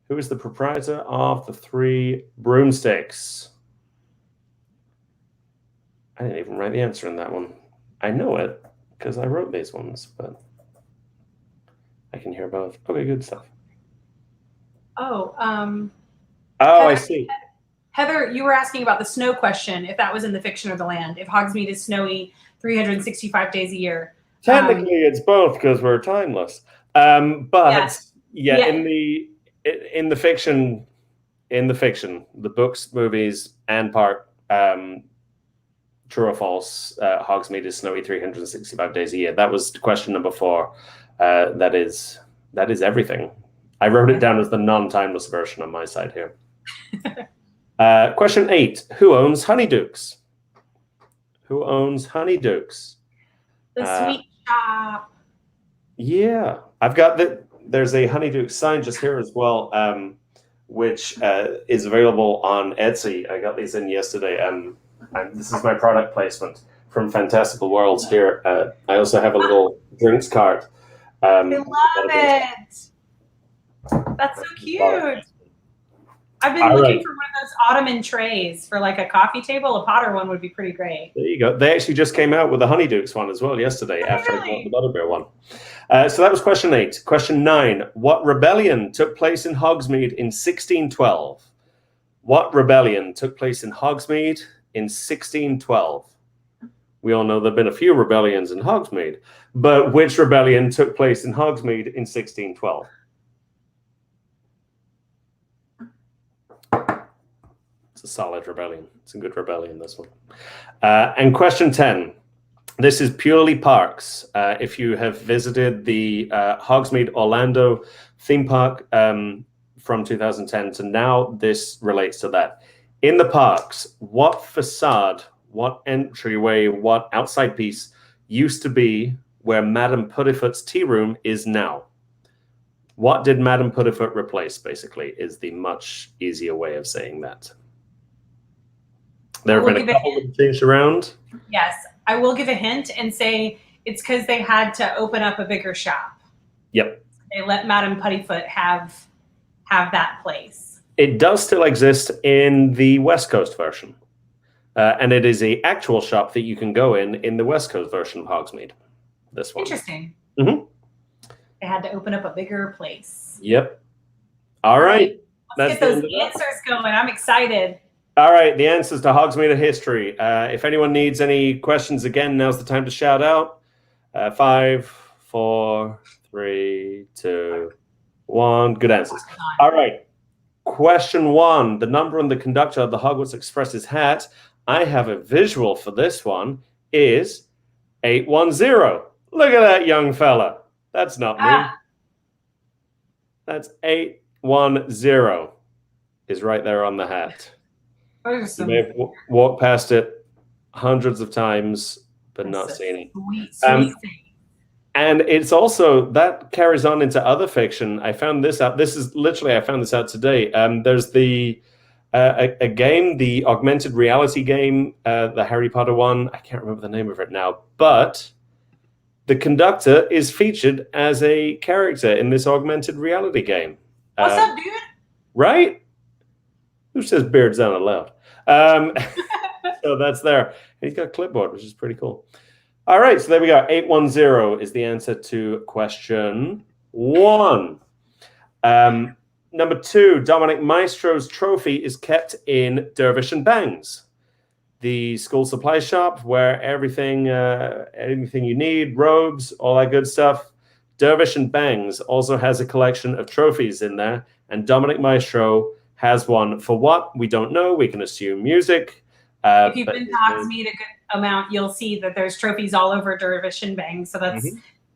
[SPEAKER 4] Who is the proprietor of the 3 broomsticks? I didn't even write the answer in that one. I know it because I wrote these ones, but I can hear both. Okay, good stuff.
[SPEAKER 5] Oh,
[SPEAKER 4] Heather, I see.
[SPEAKER 5] Heather, you were asking about the snow question, if that was in the fiction or the land, if Hogsmeade is snowy 365 days a year.
[SPEAKER 4] Technically, it's both because we're timeless. But yeah, in the fiction, the books, movies, and part, true or false, Hogsmeade is snowy 365 days a year. That was question number 4. That is everything. I wrote it down as the non-timeless version on my side here. Question 8. Who owns Honeydukes? Who owns Honeydukes?
[SPEAKER 5] The sweet shop.
[SPEAKER 4] Yeah. I've got there's a Honeydukes sign just here as well, which is available on Etsy. I got these in yesterday. This is my product placement from Fantastical Worlds here. I also have a little drinks cart.
[SPEAKER 5] I love it. That's so cute. I've been looking for one of those ottoman trays for like a coffee table. A Potter one would be pretty great.
[SPEAKER 4] There you go. They actually just came out with a Honeydukes one as well yesterday after I got the Butterbeer one. So that was question 8. Question 9. What rebellion took place in Hogsmeade in 1612? What rebellion took place in Hogsmeade in 1612? We all know there have been a few rebellions in Hogsmeade, but which rebellion took place in Hogsmeade in 1612? It's a solid rebellion. It's a good rebellion, this one. And question 10. This is purely parks. If you have visited the Hogsmeade Orlando theme park from 2010 to now, this relates to that. In the parks, what facade, what entryway, what outside piece used to be where Madame Puddifoot's tea room is now? What did Madame Puddifoot replace, basically, is the much easier way of saying that. There have been a couple that changed around.
[SPEAKER 5] Yes, I will give a hint and say it's because they had to open up a bigger shop.
[SPEAKER 4] Yep.
[SPEAKER 5] They let Madame Puddifoot have that place.
[SPEAKER 4] It does still exist in the West Coast version. And it is an actual shop that you can go in the West Coast version of Hogsmeade. This one.
[SPEAKER 5] Interesting.
[SPEAKER 4] Mm-hmm.
[SPEAKER 5] They had to open up a bigger place.
[SPEAKER 4] Yep. All right.
[SPEAKER 5] Let's get those answers going. I'm excited.
[SPEAKER 4] All right. The answers to Hogsmeade history. If anyone needs any questions, again, now's the time to shout out. 5, 4, 3, 2, 1. Good answers. All right. Question 1. The number on the conductor of the Hogwarts Express's hat. I have a visual for this one. Is 810. Look at that young fella. That's not me. That's 810. Is right there on the hat. You may have walked past it hundreds of times, but not seen it.
[SPEAKER 5] Sweet thing.
[SPEAKER 4] And it's also that carries on into other fiction. I found this out. I found this out today. There's a game, the augmented reality game, the Harry Potter one. I can't remember the name of it now, but the conductor is featured as a character in this augmented reality game.
[SPEAKER 5] What's up, dude?
[SPEAKER 4] Right? Who says beards aren't allowed? So that's there. And he's got a clipboard, which is pretty cool. All right, so there we go. 810 is the answer to question 1. Number 2, Dominic Maestro's trophy is kept in Dervish and Bangs, the school supply shop where anything you need, robes, all that good stuff. Dervish and Bangs also has a collection of trophies in there, and Dominic Maestro has one for what? We don't know. We can assume music.
[SPEAKER 5] If you've been to Hogsmeade a good amount, you'll see that there's trophies all over Dervish and Bangs. So that's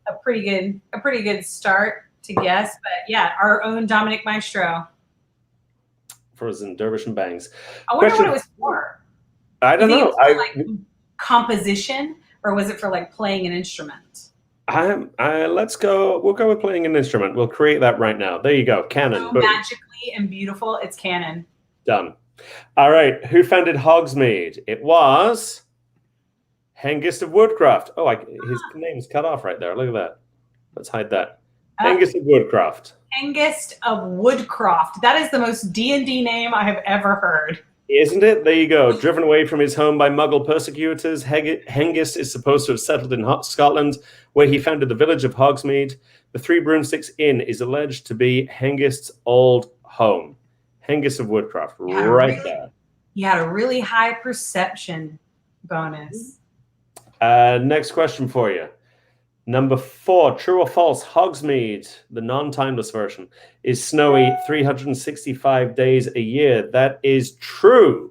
[SPEAKER 5] a pretty good start to guess. But yeah, our own Dominic Maestro.
[SPEAKER 4] For us in Dervish and Bangs.
[SPEAKER 5] I wonder what it was for.
[SPEAKER 4] I don't know.
[SPEAKER 5] Like composition, or was it for like playing an instrument?
[SPEAKER 4] Let's go. We'll go with playing an instrument. We'll create that right now. There you go. Canon.
[SPEAKER 5] So magically and beautiful. It's canon.
[SPEAKER 4] Done. All right. Who founded Hogsmeade? It was Hengist of Woodcroft. Oh, his name's cut off right there. Look at that. Let's hide that. Hengist of Woodcroft.
[SPEAKER 5] Hengist of Woodcroft. That is the most D&D name I have ever heard.
[SPEAKER 4] Isn't it? There you go. Driven away from his home by Muggle persecutors, Hengist is supposed to have settled in Scotland, where he founded the village of Hogsmeade. The Three Broomsticks Inn is alleged to be Hengist's old home. Hengist of Woodcroft, there.
[SPEAKER 5] He had a really high perception bonus.
[SPEAKER 4] Next question for you. Number 4, true or false, Hogsmeade, the non-timeless version, is snowy 365 days a year. That is true.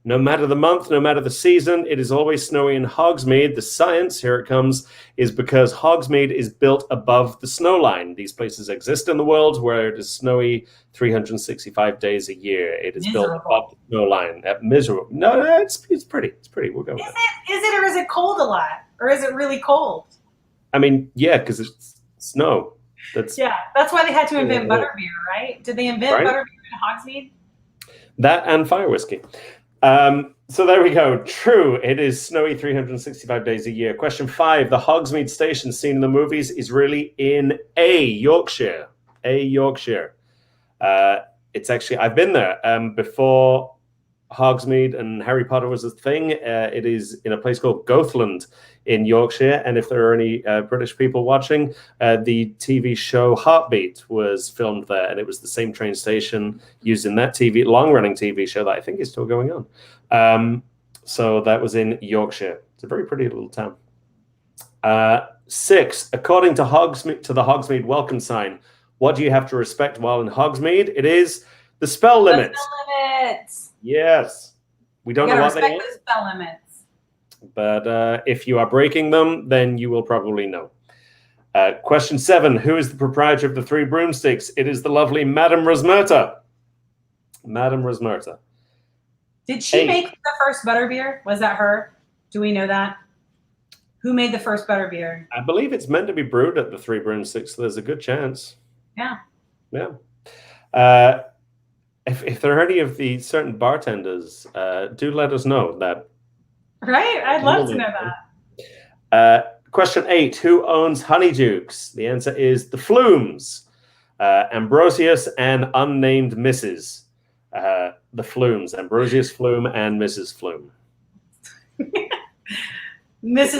[SPEAKER 4] No matter the month, no matter the season, it is always snowy in Hogsmeade. The science, here it comes, is because Hogsmeade is built above the snow line. These places exist in the world where it is snowy 365 days a year. It is built above the snow line. Miserable. No, it's pretty. It's pretty. We'll go with it.
[SPEAKER 5] Is it or is it cold a lot? Or is it really cold?
[SPEAKER 4] I mean, yeah, because it's snow. That's
[SPEAKER 5] why they had to invent butterbeer, right? Did they invent butterbeer in Hogsmeade?
[SPEAKER 4] That and fire whiskey. So there we go. True, it is snowy 365 days a year. Question 5, the Hogsmeade station seen in the movies is really in Yorkshire. It's actually, I've been there before Hogsmeade and Harry Potter was a thing. It is in a place called Gothland in Yorkshire, and if there are any British people watching, the TV show Heartbeat was filmed there, and it was the same train station used in that long-running TV show that I think is still going on. So that was in Yorkshire. It's a very pretty little town. 6, according to the Hogsmeade welcome sign, what do you have to respect while in Hogsmeade? It is the spell limits.
[SPEAKER 5] The spell limits.
[SPEAKER 4] Yes. We don't know what they are.
[SPEAKER 5] Respect the spell limits.
[SPEAKER 4] But if you are breaking them, then you will probably know. Question 7. Who is the proprietor of the Three Broomsticks? It is the lovely Madame Rosmerta. Madame Rosmerta.
[SPEAKER 5] Did she make the first butterbeer? Was that her? Do we know that? Who made the first butterbeer?
[SPEAKER 4] I believe it's meant to be brewed at the Three Broomsticks, so there's a good chance.
[SPEAKER 5] Yeah.
[SPEAKER 4] Yeah. If there are any of the certain bartenders, do let us know that.
[SPEAKER 5] Right? I'd love to know that.
[SPEAKER 4] Question 8. Who owns Honeydukes? The answer is the Flumes. Ambrosius and unnamed Mrs. The Flumes. Ambrosius Flume and Mrs. Flume.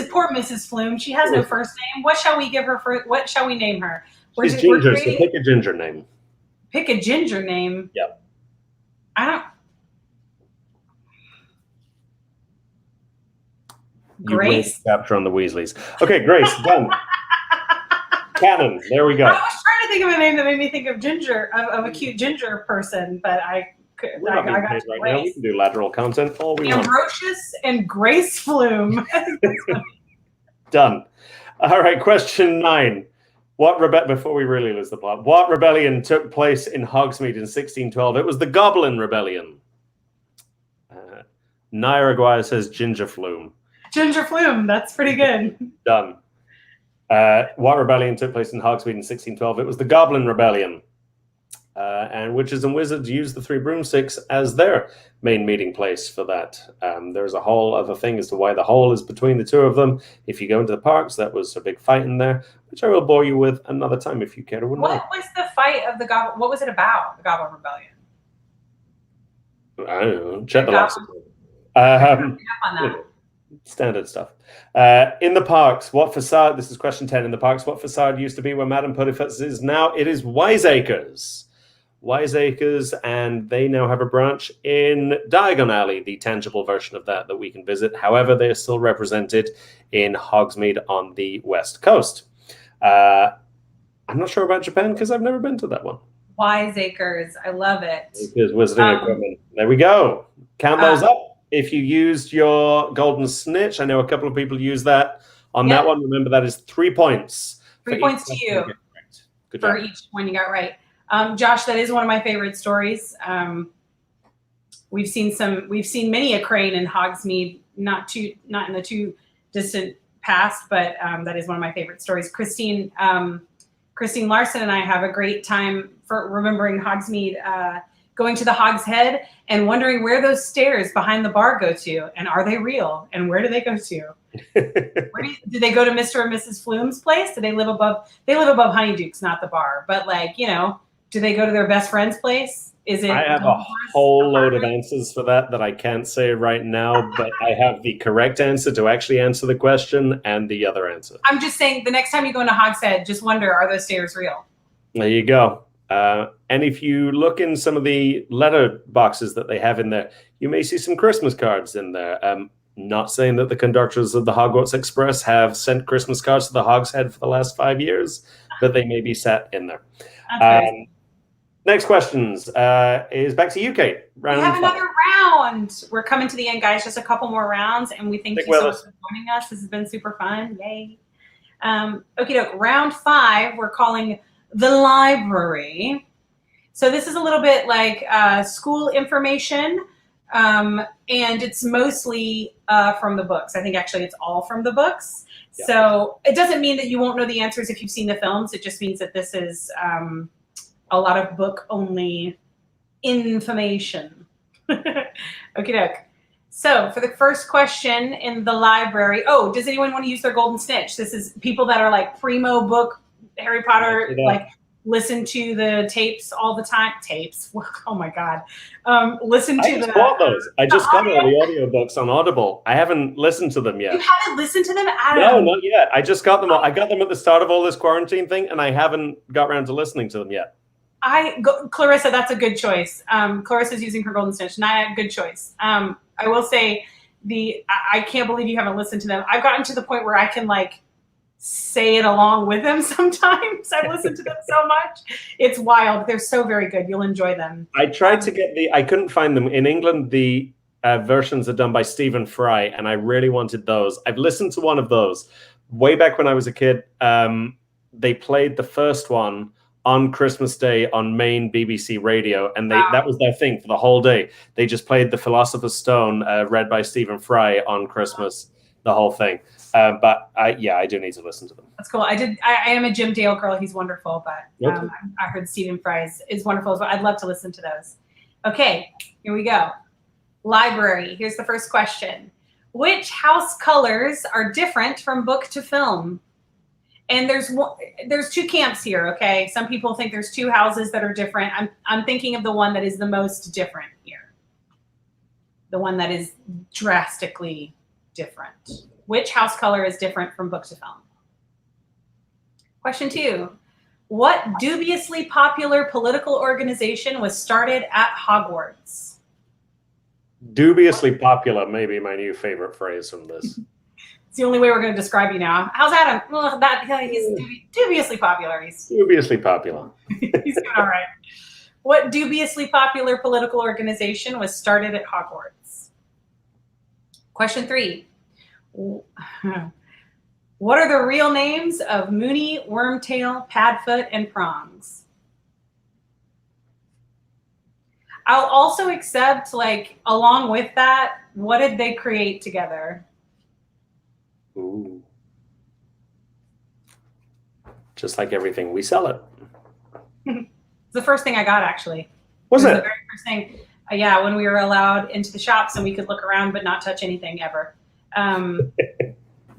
[SPEAKER 5] Poor Mrs. Flume. She has no first name. What shall we give her what shall we name her?
[SPEAKER 4] She's Ginger, so pick a ginger name.
[SPEAKER 5] Pick a ginger name?
[SPEAKER 4] Yep.
[SPEAKER 5] I don't... Grace?
[SPEAKER 4] Capture on the Weasleys. Okay, Grace, done. Canon, there we go.
[SPEAKER 5] I was trying to think of a name that made me think of ginger, of a cute ginger person, but I got
[SPEAKER 4] right now. We can do lateral content all we want.
[SPEAKER 5] Ambrosius and Grace Flume.
[SPEAKER 4] Done. All right, question 9. Before we really lose the plot, what rebellion took place in Hogsmeade in 1612? It was the Goblin Rebellion. Naira Aguirre says Ginger Flume.
[SPEAKER 5] Ginger Flume, that's pretty good.
[SPEAKER 4] Done. What rebellion took place in Hogsmeade in 1612? It was the Goblin Rebellion. And witches and wizards used the Three Broomsticks as their main meeting place for that. There's a whole other thing as to why the hole is between the two of them. If you go into the parks, that was a big fight in there, which I will bore you with another time if you care to know.
[SPEAKER 5] What was the fight of the Goblin? What was it about, the Goblin Rebellion?
[SPEAKER 4] I don't know. Check the lexicon. Standard stuff. In the parks, what facade? This is question 10. In the parks, what facade used to be where Madame Puddifoot's is now? It is Wiseacres. Wiseacres, and they now have a branch in Diagon Alley, the tangible version of that we can visit. However, they are still represented in Hogsmeade on the west coast. I'm not sure about Japan because I've never been to that one.
[SPEAKER 5] Wiseacres, I love it.
[SPEAKER 4] Because wizarding equipment. There we go. Count those up. If you used your golden snitch, I know a couple of people use that on that one. Remember, that is 3 points.
[SPEAKER 5] 3 points to you
[SPEAKER 4] Good job.
[SPEAKER 5] for each one you got right. Josh, that is one of my favorite stories. We've seen many a crane in Hogsmeade, not in the too distant past, but that is one of my favorite stories. Christine Larson and I have a great time for remembering Hogsmeade, going to the Hog's Head and wondering where those stairs behind the bar go to, and are they real, and where do they go to? Do they go to Mr. and Mrs. Flume's place? Do they live above? They live above Honeyduke's, not the bar, but do they go to their best friend's place? Is it?
[SPEAKER 4] I have a whole load of answers for that I can't say right now, but I have the correct answer to actually answer the question and the other answer.
[SPEAKER 5] I'm just saying, the next time you go into Hog's Head, just wonder, are those stairs real?
[SPEAKER 4] There you go. And if you look in some of the letter boxes that they have in there, you may see some Christmas cards in there. Not saying that the conductors of the Hogwarts Express have sent Christmas cards to the Hog's Head for the last 5 years, but they may be sat in there. Next questions is back to you, Kate.
[SPEAKER 5] We have another round. We're coming to the end, guys. Just a couple more rounds, and we thank you so much for joining us. This has been super fun. Yay. Okie doke. Round 5, we're calling the library. So this is a little bit like school information, and it's mostly from the books. I think actually it's all from the books. Yeah. So it doesn't mean that you won't know the answers if you've seen the films. It just means that this is a lot of book-only information. Okie doke. So for the first question in the library, does anyone want to use their golden snitch? This is people that are like primo book Harry Potter, like listen to the tapes all the time. Tapes. Oh my God. Listen to the.
[SPEAKER 4] Bought those. I just got all the audiobooks on Audible. I haven't listened to them yet.
[SPEAKER 5] You haven't listened to them, Adam?
[SPEAKER 4] No, not yet. I just got them. I got them at the start of all this quarantine thing, and I haven't got around to listening to them yet.
[SPEAKER 5] Clarissa, that's a good choice. Clarissa's using her golden snitch. Naya, good choice. I will say I can't believe you haven't listened to them. I've gotten to the point where I can like say it along with them sometimes. I've listened to them so much. It's wild. They're so very good. You'll enjoy them. I
[SPEAKER 4] tried to get I couldn't find them. In England, the versions are done by Stephen Fry, and I really wanted those. I've listened to one of those. Way back when I was a kid, they played the first one on Christmas Day on main BBC radio, and that was their thing for the whole day. They just played The Philosopher's Stone, read by Stephen Fry on Christmas, the whole thing. But I do need to listen to them.
[SPEAKER 5] That's cool. I am a Jim Dale girl. He's wonderful, but I heard Stephen Fry is wonderful as well. I'd love to listen to those. Okay, here we go. Library. Here's the first question. Which house colors are different from book to film? And there's two camps here, okay? Some people think there's two houses that are different. I'm thinking of the one that is the most different here. The one that is drastically different. Which house color is different from book to film? Question 2. What dubiously popular political organization was started at Hogwarts?
[SPEAKER 4] Dubiously popular may be my new favorite phrase from this.
[SPEAKER 5] It's the only way we're going to describe you now. How's Adam? Well, he's dubiously popular.
[SPEAKER 4] Dubiously popular.
[SPEAKER 5] He's doing all right. What dubiously popular political organization was started at Hogwarts? Question 3. What are the real names of Moony, Wormtail, Padfoot, and Prongs? I'll also accept, along with that, what did they create together?
[SPEAKER 4] Ooh. just like everything, we sell it.
[SPEAKER 5] It's the first thing I got, actually.
[SPEAKER 4] Was
[SPEAKER 5] It
[SPEAKER 4] it?
[SPEAKER 5] was the very first thing. Yeah, when we were allowed into the shops and we could look around but not touch anything ever.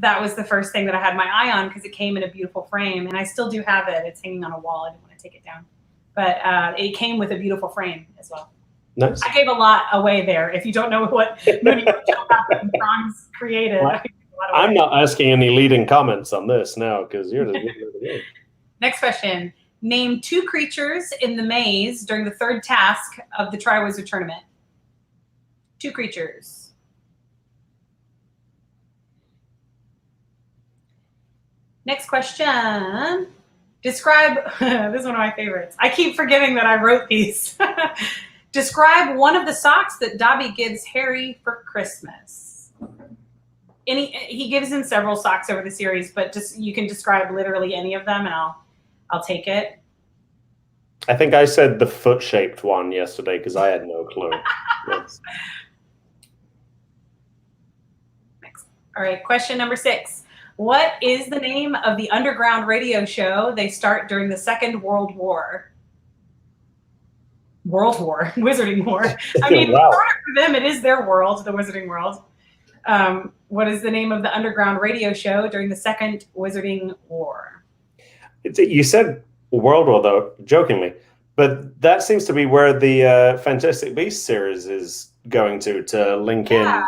[SPEAKER 5] That was the first thing that I had my eye on because it came in a beautiful frame, and I still do have it. It's hanging on a wall. I didn't want to take it down. But it came with a beautiful frame as well.
[SPEAKER 4] Nice.
[SPEAKER 5] I gave a lot away there. If you don't know what Mooney Bronze created, I gave a lot away.
[SPEAKER 4] I'm not asking any leading comments on this now because you're the game.
[SPEAKER 5] Next question. Name 2 creatures in the maze during the 3rd task of the Triwizard Tournament. 2 creatures. Next question. Describe, this is one of my favorites. I keep forgetting that I wrote these. Describe one of the socks that Dobby gives Harry for Christmas. He gives him several socks over the series, but just you can describe literally any of them, and I'll take it.
[SPEAKER 4] I think I said the foot-shaped one yesterday because I had no clue. Yes.
[SPEAKER 5] Next. All right, question number 6. What is the name of the underground radio show they start during the Second World War? Wizarding War. I mean,
[SPEAKER 4] Wow.
[SPEAKER 5] for them, it is their world, the Wizarding World. What is the name of the underground radio show during the Second Wizarding War?
[SPEAKER 4] You said World War, though, jokingly, but that seems to be where the Fantastic Beasts series is going to link in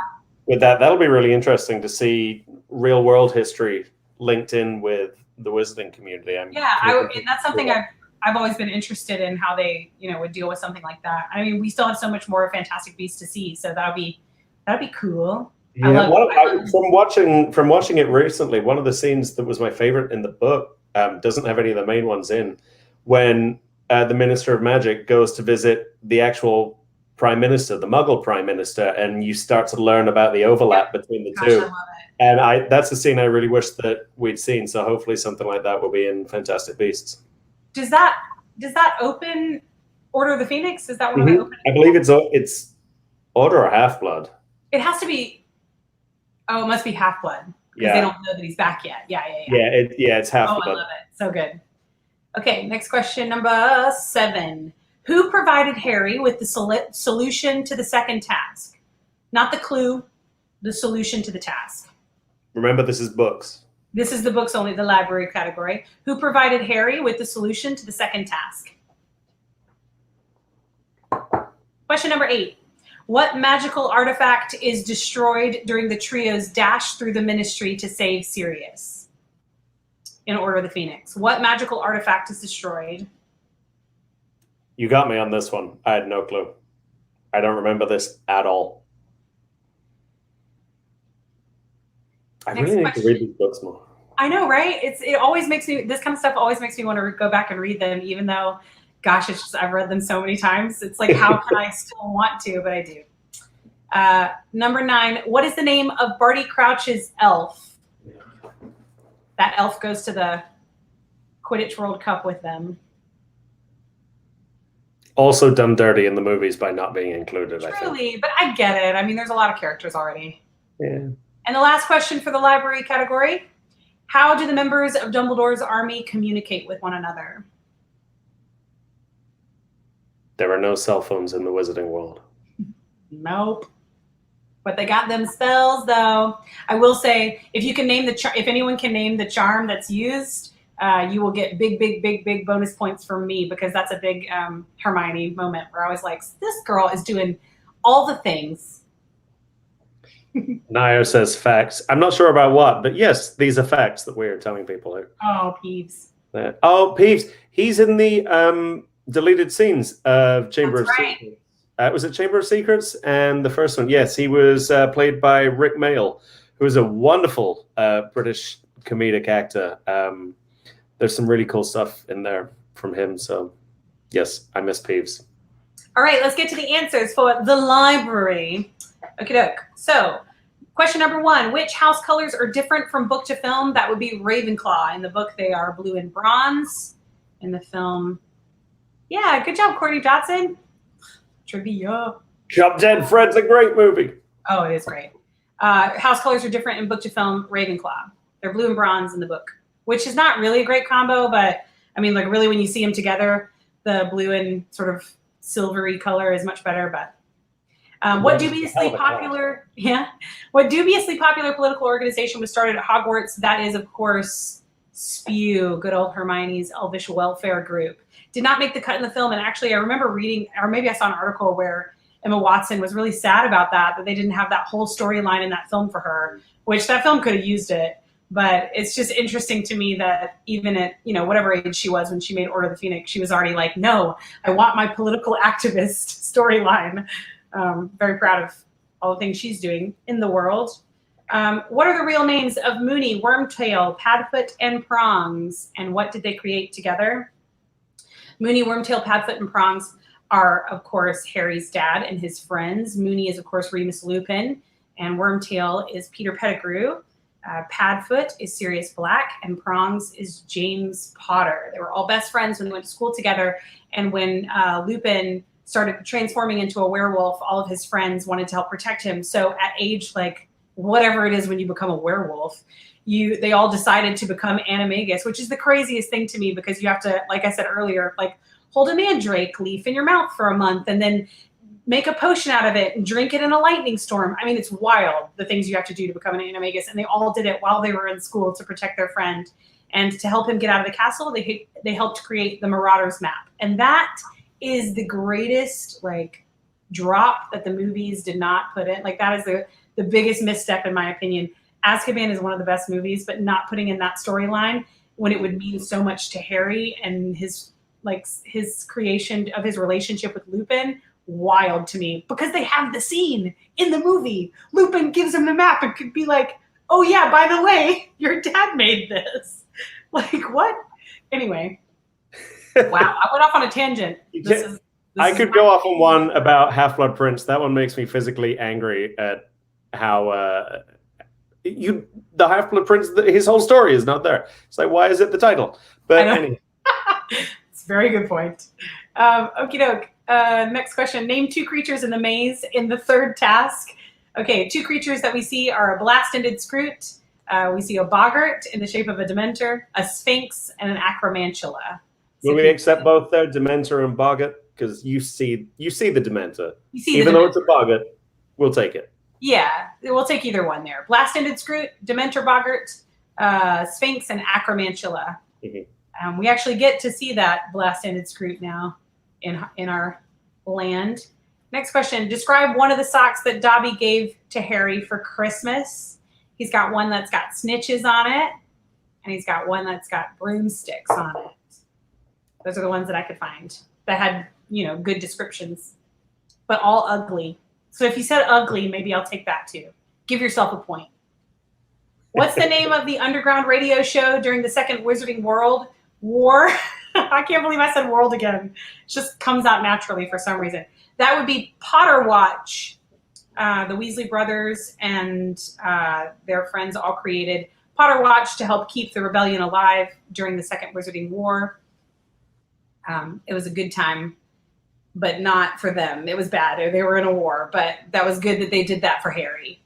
[SPEAKER 4] with that. That'll be really interesting to see real world history linked in with the Wizarding community.
[SPEAKER 5] That's something I've always been interested in, how they would deal with something like that. I mean, we still have so much more Fantastic Beasts to see, so that'd be cool.
[SPEAKER 4] Yeah, from watching it recently, one of the scenes that was my favorite in the book doesn't have any of the main ones in. When the Minister of Magic goes to visit the actual Prime Minister, the Muggle Prime Minister, and you start to learn about the overlap between the two.
[SPEAKER 5] I love it.
[SPEAKER 4] And that's a scene I really wish that we'd seen. So hopefully something like that will be in Fantastic Beasts.
[SPEAKER 5] Does that open Order of the Phoenix? Is that one that open?
[SPEAKER 4] I believe it's Order or Half-Blood.
[SPEAKER 5] It has to be. Oh, it must be Half-Blood because they don't know that he's back yet. Yeah.
[SPEAKER 4] It's Half-Blood.
[SPEAKER 5] Oh, I love it. So good. Okay, next question, number 7. Who provided Harry with the solution to the second task? Not the clue, the solution to the task.
[SPEAKER 4] Remember, this is books.
[SPEAKER 5] This is the books only, the library category. Who provided Harry with the solution to the second task? Question number 8. What magical artifact is destroyed during the trio's dash through the Ministry to save Sirius in Order of the Phoenix? What magical artifact is destroyed?
[SPEAKER 4] You got me on this one. I had no clue. I don't remember this at all. I really need to read these books more.
[SPEAKER 5] I know, right? It always makes me, this kind of stuff always makes me want to go back and read them, even though, gosh, it's just, I've read them so many times. It's like, how can I still want to? But I do. Number 9, what is the name of Barty Crouch's elf? That elf goes to the Quidditch World Cup with them.
[SPEAKER 4] Also done dirty in the movies by not being included, I think.
[SPEAKER 5] Truly, but I get it. I mean, there's a lot of characters already.
[SPEAKER 4] Yeah.
[SPEAKER 5] And the last question for the library category. How do the members of Dumbledore's army communicate with one another?
[SPEAKER 4] There are no cell phones in the Wizarding world.
[SPEAKER 5] Nope. But they got them spells, though. I will say, if you can name if anyone can name the charm that's used, you will get big bonus points from me, because that's a big Hermione moment where I was like, this girl is doing all the things.
[SPEAKER 4] Nayo says facts. I'm not sure about what, but yes, these are facts that we're telling people here.
[SPEAKER 5] Oh, Peeves.
[SPEAKER 4] Peeves. He's in the deleted scenes of Chamber of Secrets. Was it Chamber of Secrets? And the first one, yes, he was played by Rick Mayall, who is a wonderful British comedic actor. There's some really cool stuff in there from him. So, yes, I miss Peeves.
[SPEAKER 5] All right, let's get to the answers for the library. Okie doke. So, question number 1. Which house colors are different from book to film? That would be Ravenclaw. In the book, they are blue and bronze. In the film, yeah, good job, Courtney Johnson. Trivia.
[SPEAKER 4] Drop Dead Fred's a great movie.
[SPEAKER 5] Oh, it is great. House colors are different in book to film. Ravenclaw. They're blue and bronze in the book. which is not really a great combo, but I mean, like really when you see them together, the blue and sort of silvery color is much better. But what dubiously popular political organization was started at Hogwarts? That is, of course, Spew, good old Hermione's elvish welfare group. Did not make the cut in the film, and actually I remember reading, or maybe I saw an article where Emma Watson was really sad about that they didn't have that whole storyline in that film for her, which that film could have used it. But it's just interesting to me that even at, whatever age she was when she made Order of the Phoenix, she was already like, no, I want my political activist storyline. Very proud of all the things she's doing in the world. What are the real names of Moony, Wormtail, Padfoot, and Prongs? And what did they create together? Moony, Wormtail, Padfoot, and Prongs are, of course, Harry's dad and his friends. Moony is, of course, Remus Lupin, and Wormtail is Peter Pettigrew. Padfoot is Sirius Black, and Prongs is James Potter. They were all best friends when they went to school together, and when Lupin started transforming into a werewolf, all of his friends wanted to help protect him. So at age, like, whatever it is when you become a werewolf, they all decided to become animagus, which is the craziest thing to me, because you have to, like I said earlier, like hold a mandrake leaf in your mouth for a month and then make a potion out of it and drink it in a lightning storm. I mean, it's wild, the things you have to do to become an animagus. And they all did it while they were in school to protect their friend. And to help him get out of the castle, they helped create the Marauders map. And that is the greatest, like, drop that the movies did not put in. Like, that is the biggest misstep, in my opinion. Azkaban is one of the best movies, but not putting in that storyline when it would mean so much to Harry and his creation of his relationship with Lupin. Wild to me, because they have the scene in the movie. Lupin gives him the map and could be like, oh yeah, by the way, your dad made this. Like, what? Anyway. Wow, I went off on a tangent.
[SPEAKER 4] I could go off on one about Half-Blood Prince. That one makes me physically angry at how the Half-Blood Prince, his whole story is not there. It's like, why is it the title? But anyway.
[SPEAKER 5] It's a very good point. Okie doke. Next question. Name 2 creatures in the maze in the third task. Okay, 2 creatures that we see are a blast-ended scroot. We see a boggart in the shape of a dementor, a sphinx, and an acromantula.
[SPEAKER 4] Will we accept both though, dementor and boggart? Because you see the dementor. Even though it's a boggart, we'll take it. Yeah,
[SPEAKER 5] we'll take either one there. Blast-ended scroot, dementor, boggart, sphinx, and acromantula. Mm-hmm. We actually get to see that blast-ended scroot now in our land. Next question. Describe one of the socks that Dobby gave to Harry for Christmas. He's got one that's got snitches on it, and he's got one that's got broomsticks on it. Those are the ones that I could find that had, good descriptions, but all ugly. So if you said ugly, maybe I'll take that too. Give yourself a point. What's the name of the underground radio show during the Second Wizarding World War? I can't believe I said world again. It just comes out naturally for some reason. That would be Potter Watch. The Weasley brothers and their friends all created Potter Watch to help keep the rebellion alive during the Second Wizarding War. It was a good time, but not for them. It was bad. They were in a war, but that was good that they did that for Harry.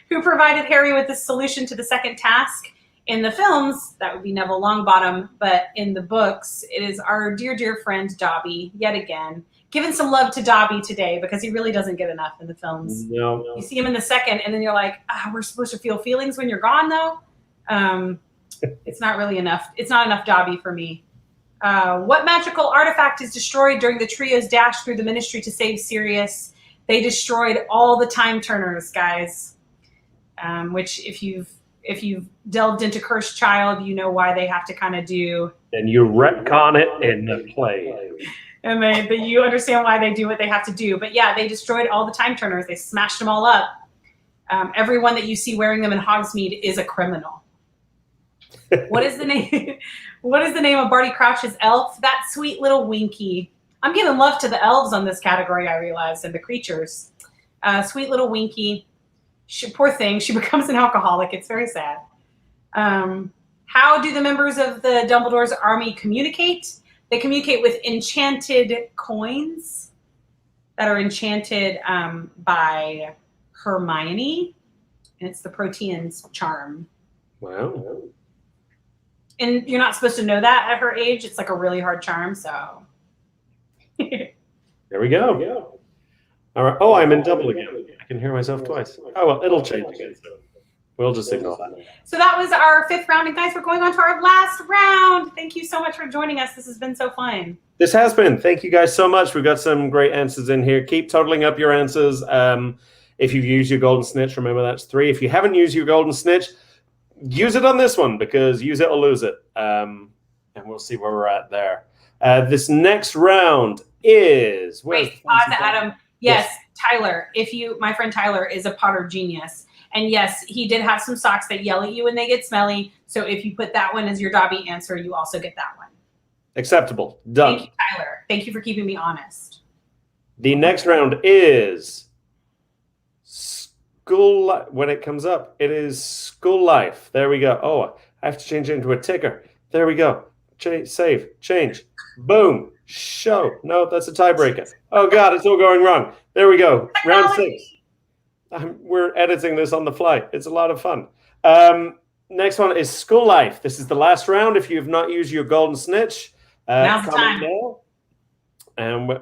[SPEAKER 5] Who provided Harry with the solution to the second task? In the films, that would be Neville Longbottom, but in the books, it is our dear, dear friend Dobby, yet again. Giving some love to Dobby today, because he really doesn't get enough in the films. No. You see him in the second, and then you're like, we're supposed to feel feelings when you're gone, though? It's not really enough. It's not enough Dobby for me. What magical artifact is destroyed during the trio's dash through the Ministry to save Sirius? They destroyed all the time turners, guys. Which, if you've delved into Cursed Child, you know why they have to kind of do.
[SPEAKER 4] And you retcon it in the play.
[SPEAKER 5] And you understand why they do what they have to do. But yeah, they destroyed all the time turners. They smashed them all up. Everyone that you see wearing them in Hogsmeade is a criminal. What is the name? What is the name of Barty Crouch's elf? That sweet little Winky. I'm giving love to the elves on this category, I realize, and the creatures. Sweet little Winky. Poor thing. She becomes an alcoholic. It's very sad. How do the members of the Dumbledore's army communicate? They communicate with enchanted coins that are enchanted by Hermione. And it's the Protean's charm.
[SPEAKER 4] Wow.
[SPEAKER 5] And you're not supposed to know that at her age. It's like a really hard charm, so.
[SPEAKER 4] There we go. All right. Oh, I'm in double again. I can hear myself twice. Oh, well, it'll change again. So we'll just ignore that.
[SPEAKER 5] So that was our 5th round. And guys, we're going on to our last round. Thank you so much for joining us. This has been so fun.
[SPEAKER 4] This has been. Thank you guys so much. We've got some great answers in here. Keep totaling up your answers. If you've used your golden snitch, remember that's 3. If you haven't used your golden snitch, use it on this one, because use it or lose it. And we'll see where we're at there. This next round is...
[SPEAKER 5] Wait, pause, Adam. Yes, Tyler. My friend Tyler is a Potter genius. And yes, he did have some socks that yell at you when they get smelly. So if you put that one as your Dobby answer, you also get that one.
[SPEAKER 4] Acceptable. Done.
[SPEAKER 5] Thank you, Tyler. Thank you for keeping me honest.
[SPEAKER 4] The next round is school. When it comes up, it is school life. There we go. Oh, I have to change it into a ticker. There we go. Save. Change. Boom. Show. No, that's a tiebreaker. Oh, God, it's all going wrong. There we go. Round 6. We're editing this on the fly. It's a lot of fun. Next one is school life. This is the last round. If you have not used your golden snitch,
[SPEAKER 5] now's the time.
[SPEAKER 4] now. And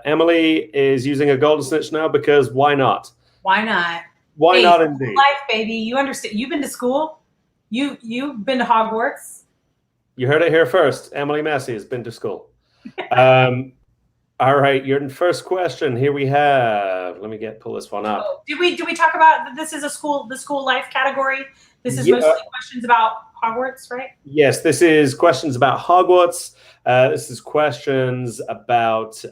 [SPEAKER 4] Emily is using a golden snitch now, because why not?
[SPEAKER 5] Why not?
[SPEAKER 4] Why not indeed?
[SPEAKER 5] Life, baby. You understand. You've been to school. You've been to Hogwarts.
[SPEAKER 4] You heard it here first. Emily Massey has been to school. All right, your first question. Here we have. Let me pull this one up.
[SPEAKER 5] Oh, did we talk about this is the school life category? This is mostly questions about Hogwarts, right?
[SPEAKER 4] Yes, this is questions about Hogwarts. This is questions about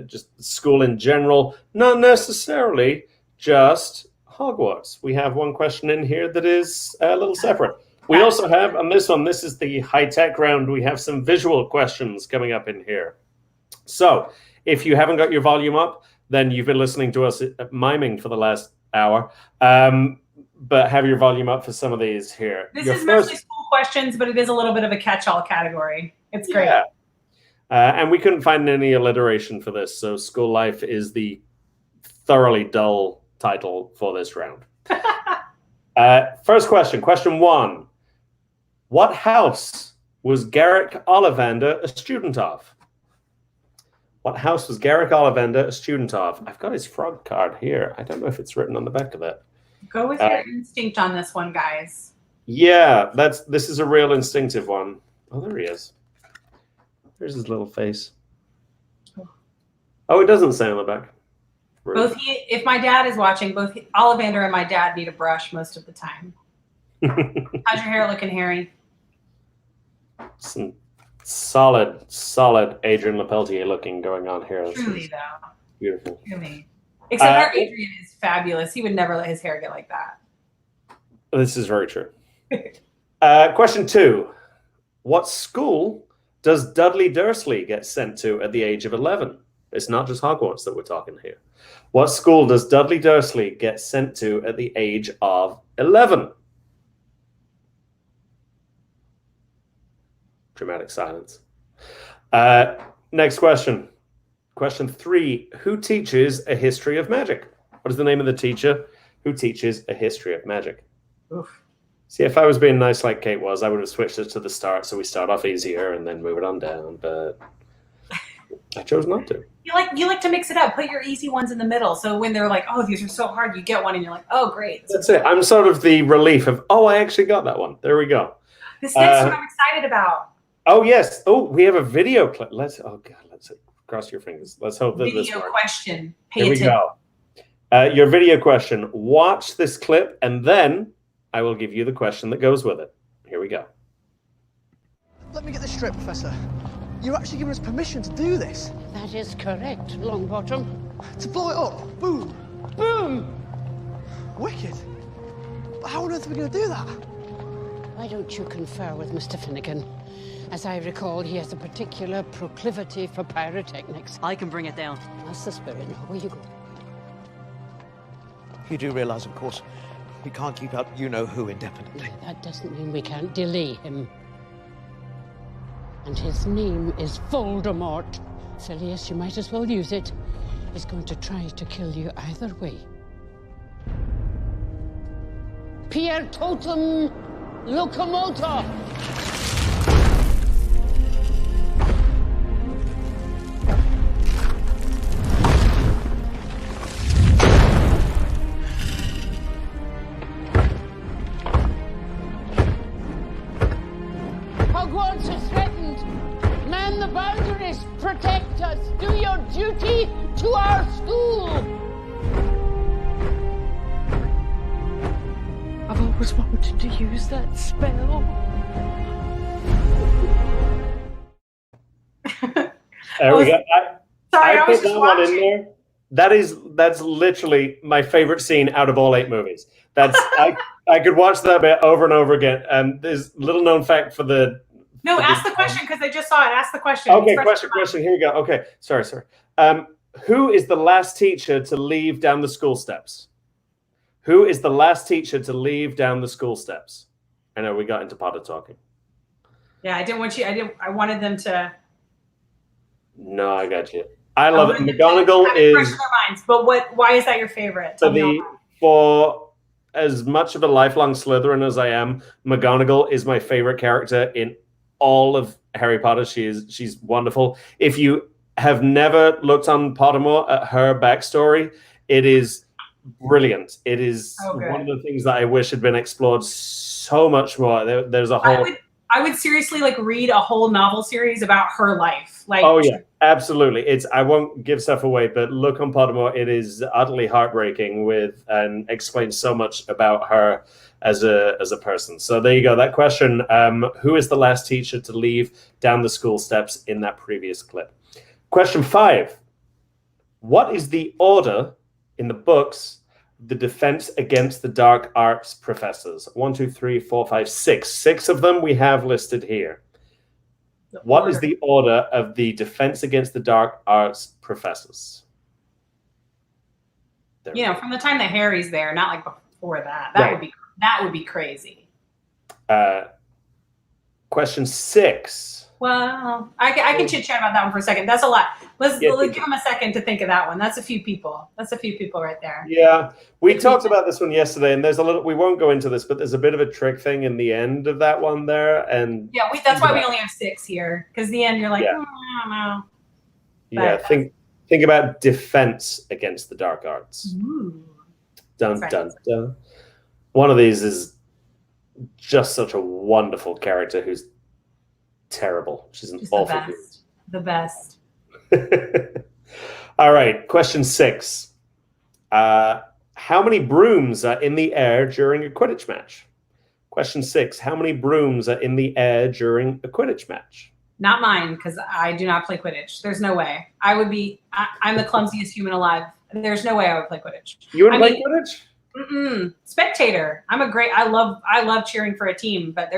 [SPEAKER 4] just school in general, not necessarily just Hogwarts. We have one question in here that is a little separate. We also have on this one, this is the high-tech round, we have some visual questions coming up in here. So if you haven't got your volume up, then you've been listening to us miming for the last hour. But have your volume up for some of these here.
[SPEAKER 5] This is mostly school questions, but it is a little bit of a catch-all category. It's great.
[SPEAKER 4] Yeah. And we couldn't find any alliteration for this, so school life is the thoroughly dull title for this round. First question, question 1. What house was Garrick Ollivander a student of? What house was Garrick Ollivander a student of? I've got his frog card here. I don't know if it's written on the back of it.
[SPEAKER 5] Go with your instinct on this one, guys.
[SPEAKER 4] Yeah, this is a real instinctive one. Oh, there he is. There's his little face. Oh, it doesn't say on the back.
[SPEAKER 5] Rude. If my dad is watching, both Ollivander and my dad need a brush most of the time. How's your hair looking, Harry?
[SPEAKER 4] Some solid Adrian Lepeltier looking going on here.
[SPEAKER 5] Truly, though.
[SPEAKER 4] Beautiful.
[SPEAKER 5] Truly. Except our Adrian is fabulous. He would never let his hair get like that.
[SPEAKER 4] This is very true. Question 2. What school does Dudley Dursley get sent to at the age of 11? It's not just Hogwarts that we're talking here. What school does Dudley Dursley get sent to at the age of 11? Dramatic silence. Next question. Question 3. Who teaches a history of magic? What is the name of the teacher who teaches a history of magic?
[SPEAKER 5] Oof.
[SPEAKER 4] See, if I was being nice like Kate was, I would have switched it to the start, so we start off easier and then move it on down, but I chose not to.
[SPEAKER 5] You like to mix it up. Put your easy ones in the middle, so when they're like, oh, these are so hard, you get one and you're like, oh, great.
[SPEAKER 4] That's it. I'm sort of the relief of, oh, I actually got that one. There we go.
[SPEAKER 5] This next one I'm excited about.
[SPEAKER 4] Oh, yes. Oh, we have a video clip. Let's cross your fingers. Let's hope that this
[SPEAKER 5] video
[SPEAKER 4] works.
[SPEAKER 5] question.
[SPEAKER 4] Here we go. Your video question. Watch this clip, and then I will give you the question that goes with it. Here we go.
[SPEAKER 6] Let me get this straight, Professor. You're actually giving us permission to do this?
[SPEAKER 7] That is correct, Longbottom.
[SPEAKER 6] To blow it up? Boom!
[SPEAKER 7] Boom!
[SPEAKER 6] Wicked. But how on earth are we going to do that?
[SPEAKER 7] Why don't you confer with Mr. Finnegan? As I recall, he has a particular proclivity for pyrotechnics.
[SPEAKER 8] I can bring it down.
[SPEAKER 7] That's the spirit. Now, where you go?
[SPEAKER 9] You do realize, of course, we can't keep up you-know-who indefinitely.
[SPEAKER 7] That doesn't mean we can't delay him. And his name is Voldemort. Phileas, you might as well use it. He's going to try to kill you either way. Pier totum locomotor! protect us. Do your duty to our school. I've always wanted to use that spell.
[SPEAKER 4] There we go.
[SPEAKER 5] Sorry, I was
[SPEAKER 4] put
[SPEAKER 5] just
[SPEAKER 4] that one in
[SPEAKER 5] watching.
[SPEAKER 4] there. That's literally my favorite scene out of all 8 movies. That's I could watch that bit over and over again. There's little known fact for the.
[SPEAKER 5] No,
[SPEAKER 4] for
[SPEAKER 5] ask the question because I just saw it. Ask the question.
[SPEAKER 4] Okay,
[SPEAKER 5] It's fresh
[SPEAKER 4] question. Here we go. Okay, sorry. Who is the last teacher to leave down the school steps? Who is the last teacher to leave down the school steps? I know we got into Potter talking.
[SPEAKER 5] Yeah, I didn't want you. I wanted them to.
[SPEAKER 4] No, I got you. I love it. McGonagall is
[SPEAKER 5] fresh in their minds. But why is that your favorite? Tell me all about it.
[SPEAKER 4] for as much of a lifelong Slytherin as I am, McGonagall is my favorite character in all of Harry Potter. She's wonderful. If you have never looked on Pottermore at her backstory, it is brilliant. It is one of the things that I wish had been explored so much more. There's a whole.
[SPEAKER 5] I would seriously read a whole novel series about her life.
[SPEAKER 4] Oh yeah, absolutely. I won't give stuff away, but look on Pottermore. It is utterly heartbreaking and explains so much about her as a person. So there you go. That question: who is the last teacher to leave down the school steps in that previous clip? Question 5: what is the order in the books? The defense against the dark arts professors. 1, 2, 3, 4, 5, 6. 6 of them we have listed here. What is the order of the defense against the dark arts professors?
[SPEAKER 5] From the time that Harry's there, not before that. That would be crazy.
[SPEAKER 4] Question 6.
[SPEAKER 5] Well, I can chit chat about that one for a second. That's a lot. Let's give them a second to think of that one. That's a few people. Right there.
[SPEAKER 4] Yeah, we talked about this one yesterday, and there's a little. We won't go into this, but there's a bit of a trick thing in the end of that one there, and
[SPEAKER 5] that's why we only have 6 here, because the end you're like, I don't know.
[SPEAKER 4] Yeah, think about defense against the dark arts.
[SPEAKER 5] Ooh.
[SPEAKER 4] Dun dun dun. One of these is just such a wonderful character who's terrible. She's an awful dude.
[SPEAKER 5] The best.
[SPEAKER 4] All right, question 6. How many brooms are in the air during a Quidditch match? Question 6. How many brooms are in the air during a Quidditch match?
[SPEAKER 5] Not mine, because I do not play Quidditch. There's no way. I'm the clumsiest human alive. There's no way I would play Quidditch.
[SPEAKER 4] You wouldn't play Quidditch?
[SPEAKER 5] Spectator. I love cheering for a team, but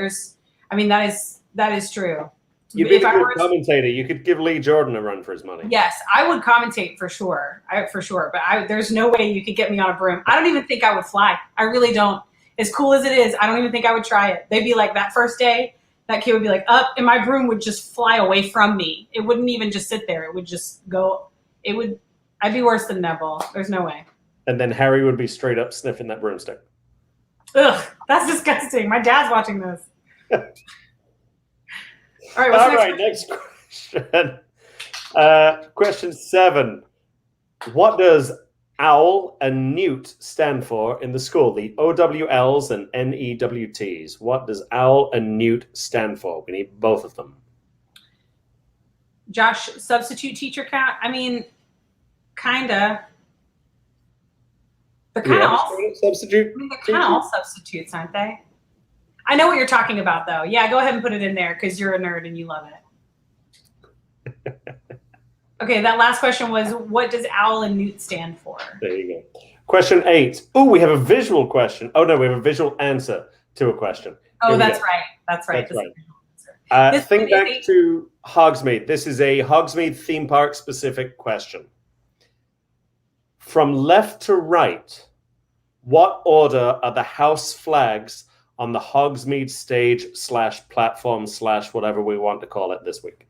[SPEAKER 5] that is true.
[SPEAKER 4] You'd be a good commentator. You could give Lee Jordan a run for his money.
[SPEAKER 5] Yes, I would commentate for sure. But there's no way you could get me on a broom. I don't even think I would fly. I really don't. As cool as it is, I don't even think I would try it. They'd be like, that first day, that kid would be like, up, and my broom would just fly away from me. It wouldn't even just sit there. It would just go. I'd be worse than Neville. There's no way.
[SPEAKER 4] And then Harry would be straight up sniffing that broomstick.
[SPEAKER 5] Ugh, that's disgusting. My dad's watching this. All right,
[SPEAKER 4] next question. Question 7. What does OWL and Newt stand for in the school? The OWLs and NEWTs. What does OWL and Newt stand for? We need both of them.
[SPEAKER 5] Josh, substitute teacher count? Kinda. They're kind of all
[SPEAKER 4] substitute.
[SPEAKER 5] They're kind of all substitutes, aren't they? I know what you're talking about, though. Yeah, go ahead and put it in there because you're a nerd and you love it. Okay, that last question was, what does OWL and Newt stand for?
[SPEAKER 4] There you go. Question 8. Oh, we have a visual question. Oh, no, we have a visual answer to a question.
[SPEAKER 5] Oh, that's right. That's right.
[SPEAKER 4] Think back to Hogsmeade. This is a Hogsmeade theme park specific question. From left to right, what order are the house flags on the Hogsmeade stage / platform / whatever we want to call it this week?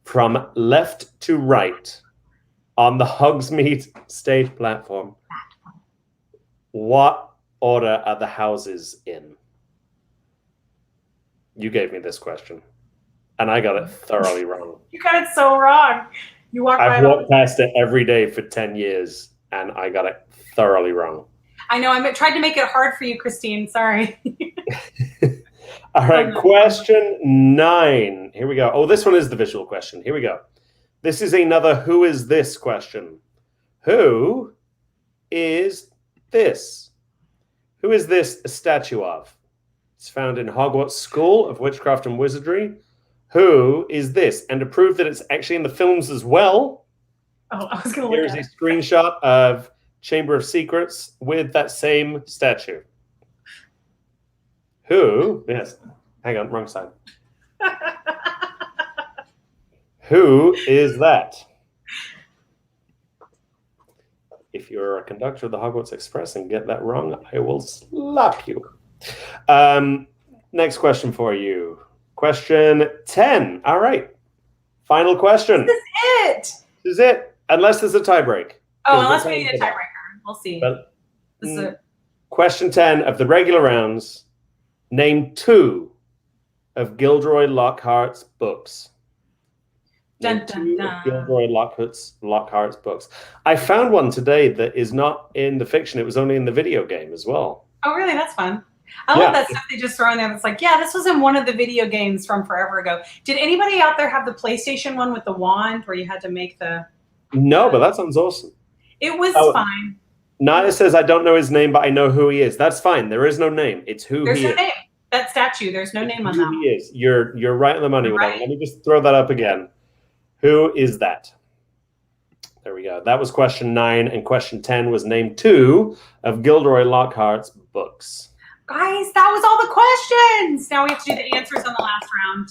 [SPEAKER 4] From left to right on the Hogsmeade stage platform, what order are the houses in? You gave me this question, and I got it thoroughly wrong.
[SPEAKER 5] You got it so wrong.
[SPEAKER 4] I've walked past it every day for 10 years, and I got it thoroughly wrong.
[SPEAKER 5] I know. I tried to make it hard for you, Christine. Sorry.
[SPEAKER 4] All right, question 9. Here we go. Oh, this one is the visual question. Here we go. This is another who is this question. Who is this? Who is this a statue of? It's found in Hogwarts School of Witchcraft and Wizardry. Who is this? And to prove that it's actually in the films as well,
[SPEAKER 5] I was going to look
[SPEAKER 4] here's
[SPEAKER 5] at
[SPEAKER 4] a
[SPEAKER 5] it.
[SPEAKER 4] screenshot of Chamber of Secrets with that same statue. Who? Yes. Hang on, wrong side. Who is that? If you're a conductor of the Hogwarts Express and get that wrong, I will slap you. Next question for you. Question 10. All right. Final question.
[SPEAKER 5] This is it.
[SPEAKER 4] This is it. Unless there's a tiebreak.
[SPEAKER 5] Oh, unless we need a tiebreaker. We'll see.
[SPEAKER 4] But,
[SPEAKER 5] This is it.
[SPEAKER 4] question 10 of the regular rounds. Name 2 of Gilderoy Lockhart's books.
[SPEAKER 5] Dun, dun, dun.
[SPEAKER 4] Gilderoy Lockhart's books. I found one today that is not in the fiction. It was only in the video game as well.
[SPEAKER 5] Oh, really? That's fun. I love that stuff they just throw in there. That's like, yeah, this was in one of the video games from forever ago. Did anybody out there have the PlayStation one with the wand where you had to make the...
[SPEAKER 4] No, but that sounds awesome.
[SPEAKER 5] It was fine.
[SPEAKER 4] Naya says, I don't know his name, but I know who he is. That's fine. There is no name. It's who
[SPEAKER 5] There's
[SPEAKER 4] he
[SPEAKER 5] no
[SPEAKER 4] is.
[SPEAKER 5] name. That statue, there's no name on that
[SPEAKER 4] Who
[SPEAKER 5] one.
[SPEAKER 4] he is. You're right on the money with that.
[SPEAKER 5] Right.
[SPEAKER 4] Let me just throw that up again. Who is that? There we go. That was question 9, and question 10 was name 2 of Gilderoy Lockhart's books.
[SPEAKER 5] Guys, that was all the questions. Now we have to do the answers on the last round.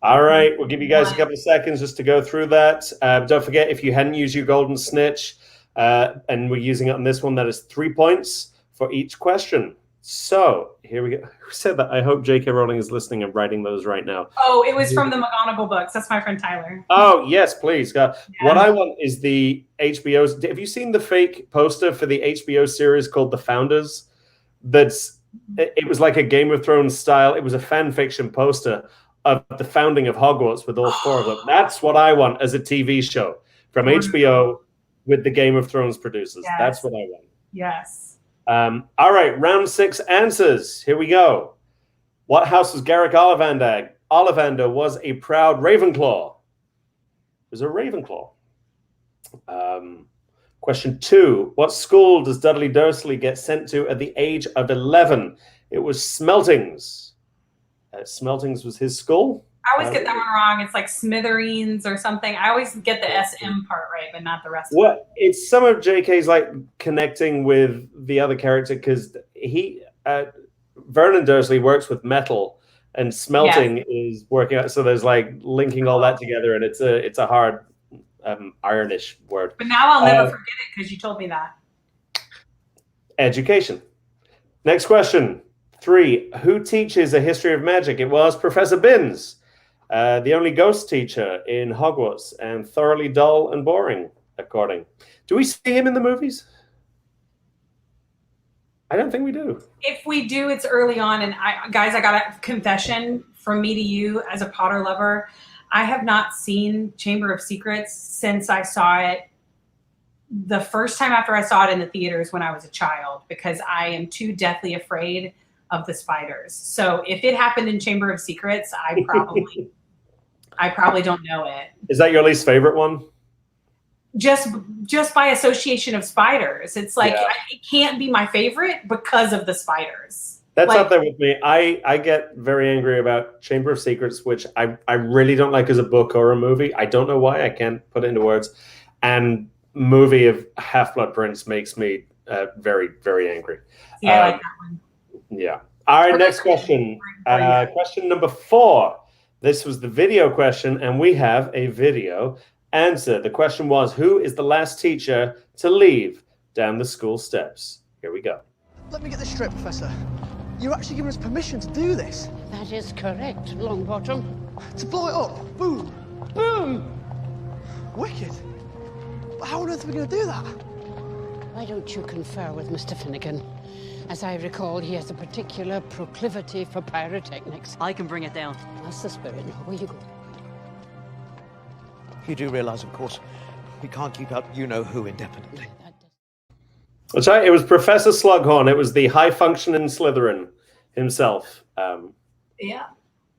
[SPEAKER 4] All right, we'll give you guys a couple of seconds just to go through that. Don't forget, if you hadn't used your golden snitch, and we're using it on this one, that is 3 points for each question. So here we go. Who said that? I hope J.K. Rowling is listening and writing those right now.
[SPEAKER 5] Oh, it was from the McGonagall books. That's my friend Tyler.
[SPEAKER 4] Oh, yes, please. What I want is the HBO. Have you seen the fake poster for the HBO series called The Founders? It was like a Game of Thrones style. It was a fan fiction poster of the founding of Hogwarts with all 4 of them. That's what I want as a TV show from HBO with the Game of Thrones producers.
[SPEAKER 5] Yes.
[SPEAKER 4] That's what I want.
[SPEAKER 5] Yes.
[SPEAKER 4] All right, round 6 answers. Here we go. What house was Garrick Ollivander? Ollivander was a proud Ravenclaw. It was a Ravenclaw. Question 2. What school does Dudley Dursley get sent to at the age of 11? It was Smeltings. Smeltings was his school.
[SPEAKER 5] I always get that one wrong. It's like Smithereens or something. I always get the SM part right, but not the rest of it.
[SPEAKER 4] It's some of JK's like connecting with the other character because Vernon Dursley works with metal and smelting is working out. So there's like linking all that together, and it's a hard ironish word.
[SPEAKER 5] But now I'll never forget it because you told me that.
[SPEAKER 4] Education. Next question. 3. Who teaches a history of magic? It was Professor Binns, the only ghost teacher in Hogwarts, and thoroughly dull and boring, according. Do we see him in the movies? I don't think we do.
[SPEAKER 5] If we do, it's early on. And guys, I got a confession from me to you as a Potter lover. I have not seen Chamber of Secrets since I saw it the first time after I saw it in the theaters when I was a child, because I am too deathly afraid of the spiders. So if it happened in Chamber of Secrets, I probably don't know it.
[SPEAKER 4] Is that your least favorite one?
[SPEAKER 5] Just by association of spiders. It's like, it can't be my favorite because of the spiders.
[SPEAKER 4] That's up there with me. I get very angry about Chamber of Secrets, which I really don't like as a book or a movie. I don't know why. I can't put it into words. And movie of Half-Blood Prince makes me very, very angry.
[SPEAKER 5] Yeah, I like that one.
[SPEAKER 4] Yeah. All right, next question. Question number 4. This was the video question, and we have a video answer. The question was, who is the last teacher to leave down the school steps? Here we go.
[SPEAKER 6] Let me get this straight, Professor. You're actually giving us permission to do this?
[SPEAKER 7] That is correct, Longbottom.
[SPEAKER 6] To blow it up? Boom!
[SPEAKER 7] Boom!
[SPEAKER 6] Wicked. But how on earth are we going to do that?
[SPEAKER 7] Why don't you confer with Mr. Finnegan? As I recall, he has a particular proclivity for pyrotechnics.
[SPEAKER 8] I can bring it down.
[SPEAKER 7] That's the spirit. Now, where you go?
[SPEAKER 9] You do realize, of course, we can't keep up you-know-who indefinitely.
[SPEAKER 4] That's right. It was Professor Slughorn. It was the high-functioning Slytherin himself.
[SPEAKER 5] Yeah.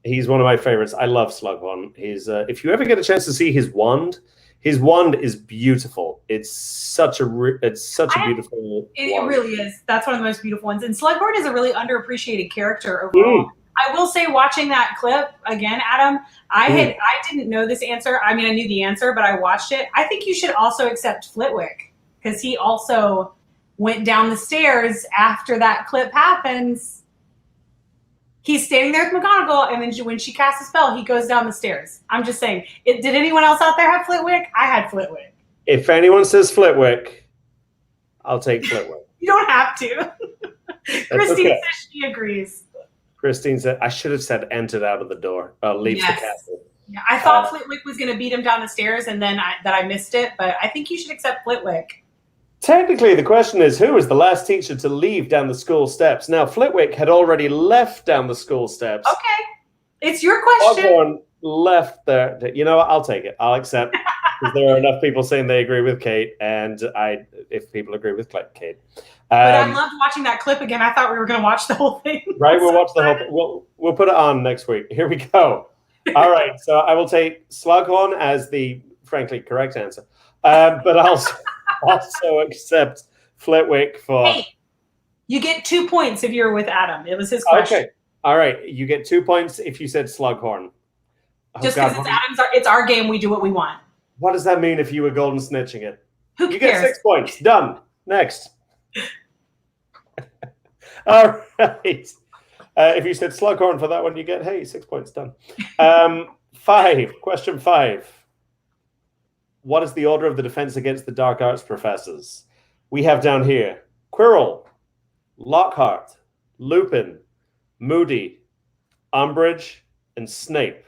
[SPEAKER 4] He's one of my favorites. I love Slughorn. He's if you ever get a chance to see his wand is beautiful. It's such a beautiful.
[SPEAKER 5] It really is. That's one of the most beautiful ones. And Slughorn is a really underappreciated character overall. I will say, watching that clip again, Adam, I didn't know this answer. I mean, I knew the answer, but I watched it. I think you should also accept Flitwick, because he also went down the stairs after that clip happens. He's standing there with McGonagall, and then when she casts a spell, he goes down the stairs. I'm just saying. Did anyone else out there have Flitwick? I had Flitwick.
[SPEAKER 4] If anyone says Flitwick, I'll take Flitwick.
[SPEAKER 5] You don't have to. Christine says she agrees.
[SPEAKER 4] Christine said, I should have said entered out of the door, leaves the castle.
[SPEAKER 5] Yeah, I thought Flitwick was going to beat him down the stairs, and then I missed it, but I think you should accept Flitwick.
[SPEAKER 4] Technically, the question is, who was the last teacher to leave down the school steps? Now, Flitwick had already left down the school steps.
[SPEAKER 5] Okay. It's your question.
[SPEAKER 4] Slughorn left there. You know what? I'll take it. I'll accept. Because there are enough people saying they agree with Kate, and if people agree with Kate.
[SPEAKER 5] But I loved watching that clip again. I thought we were going to watch the whole thing.
[SPEAKER 4] Right, we'll watch the whole thing. We'll put it on next week. Here we go. All right, so I will take Slughorn as the, frankly, correct answer. But I'll also accept Flitwick for... Hey,
[SPEAKER 5] you get 2 points if you're with Adam. It was his question.
[SPEAKER 4] Okay, all right. You get 2 points if you said Slughorn.
[SPEAKER 5] Just because it's our game, we do what we want.
[SPEAKER 4] What does that mean if you were golden snitching it?
[SPEAKER 5] Who cares?
[SPEAKER 4] You get 6 points. Done. Next. All right. If you said Slughorn for that one, you get, 6 points. Done. 5. Question 5. What is the order of the defense against the dark arts professors? We have down here Quirrell, Lockhart, Lupin, Moody, Umbridge, and Snape.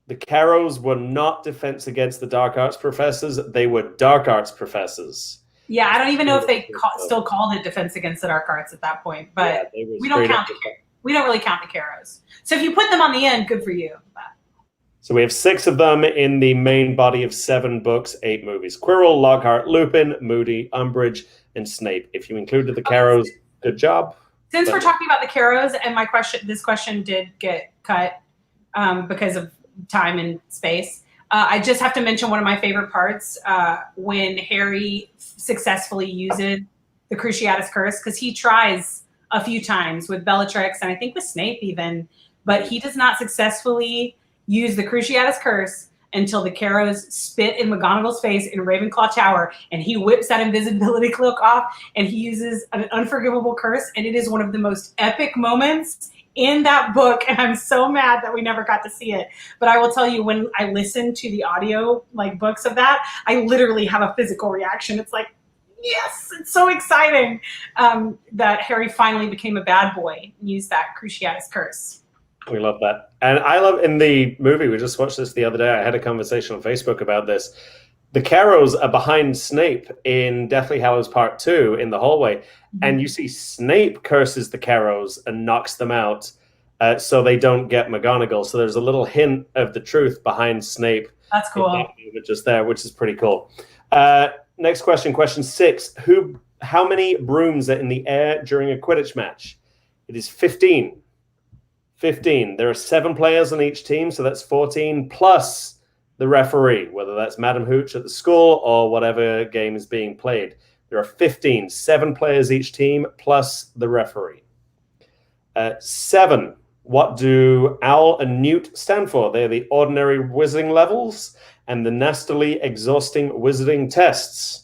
[SPEAKER 4] The Carrows were not defense against the dark arts professors. They were dark arts professors.
[SPEAKER 5] Yeah, I don't even know if they still called it defense against the dark arts at that point, but we don't really count the Carrows. So if you put them on the end, good for you.
[SPEAKER 4] So we have 6 of them in the main body of 7 books, 8 movies. Quirrell, Lockhart, Lupin, Moody, Umbridge, and Snape. If you included the Carrows, good job.
[SPEAKER 5] Since we're talking about the Carrows, and this question did get cut because of time and space, I just have to mention one of my favorite parts when Harry successfully uses the Cruciatus Curse, because he tries a few times with Bellatrix and I think with Snape even, but he does not successfully use the Cruciatus Curse until the Carrows spit in McGonagall's face in Ravenclaw Tower, and he whips that invisibility cloak off, and he uses an unforgivable curse, and it is one of the most epic moments in that book, and I'm so mad that we never got to see it. But I will tell you, when I listen to the audio books of that, I literally have a physical reaction. It's like, yes, it's so exciting that Harry finally became a bad boy and used that Cruciatus Curse.
[SPEAKER 4] We love that. And I love, in the movie, we just watched this the other day, I had a conversation on Facebook about this. The Carrows are behind Snape in Deathly Hallows Part 2 in the hallway. And you see Snape curses the Carrows and knocks them out so they don't get McGonagall. So there's a little hint of the truth behind Snape.
[SPEAKER 5] That's cool.
[SPEAKER 4] Just there, which is pretty cool. Next question, question 6. How many brooms are in the air during a Quidditch match? It is 15. 15. There are 7 players on each team, so that's 14 plus the referee, whether that's Madam Hooch at the school or whatever game is being played. There are 15, 7 players each team plus the referee. 7. What do Owl and Newt stand for? They're the ordinary wizarding levels and the nastily exhausting wizarding tests.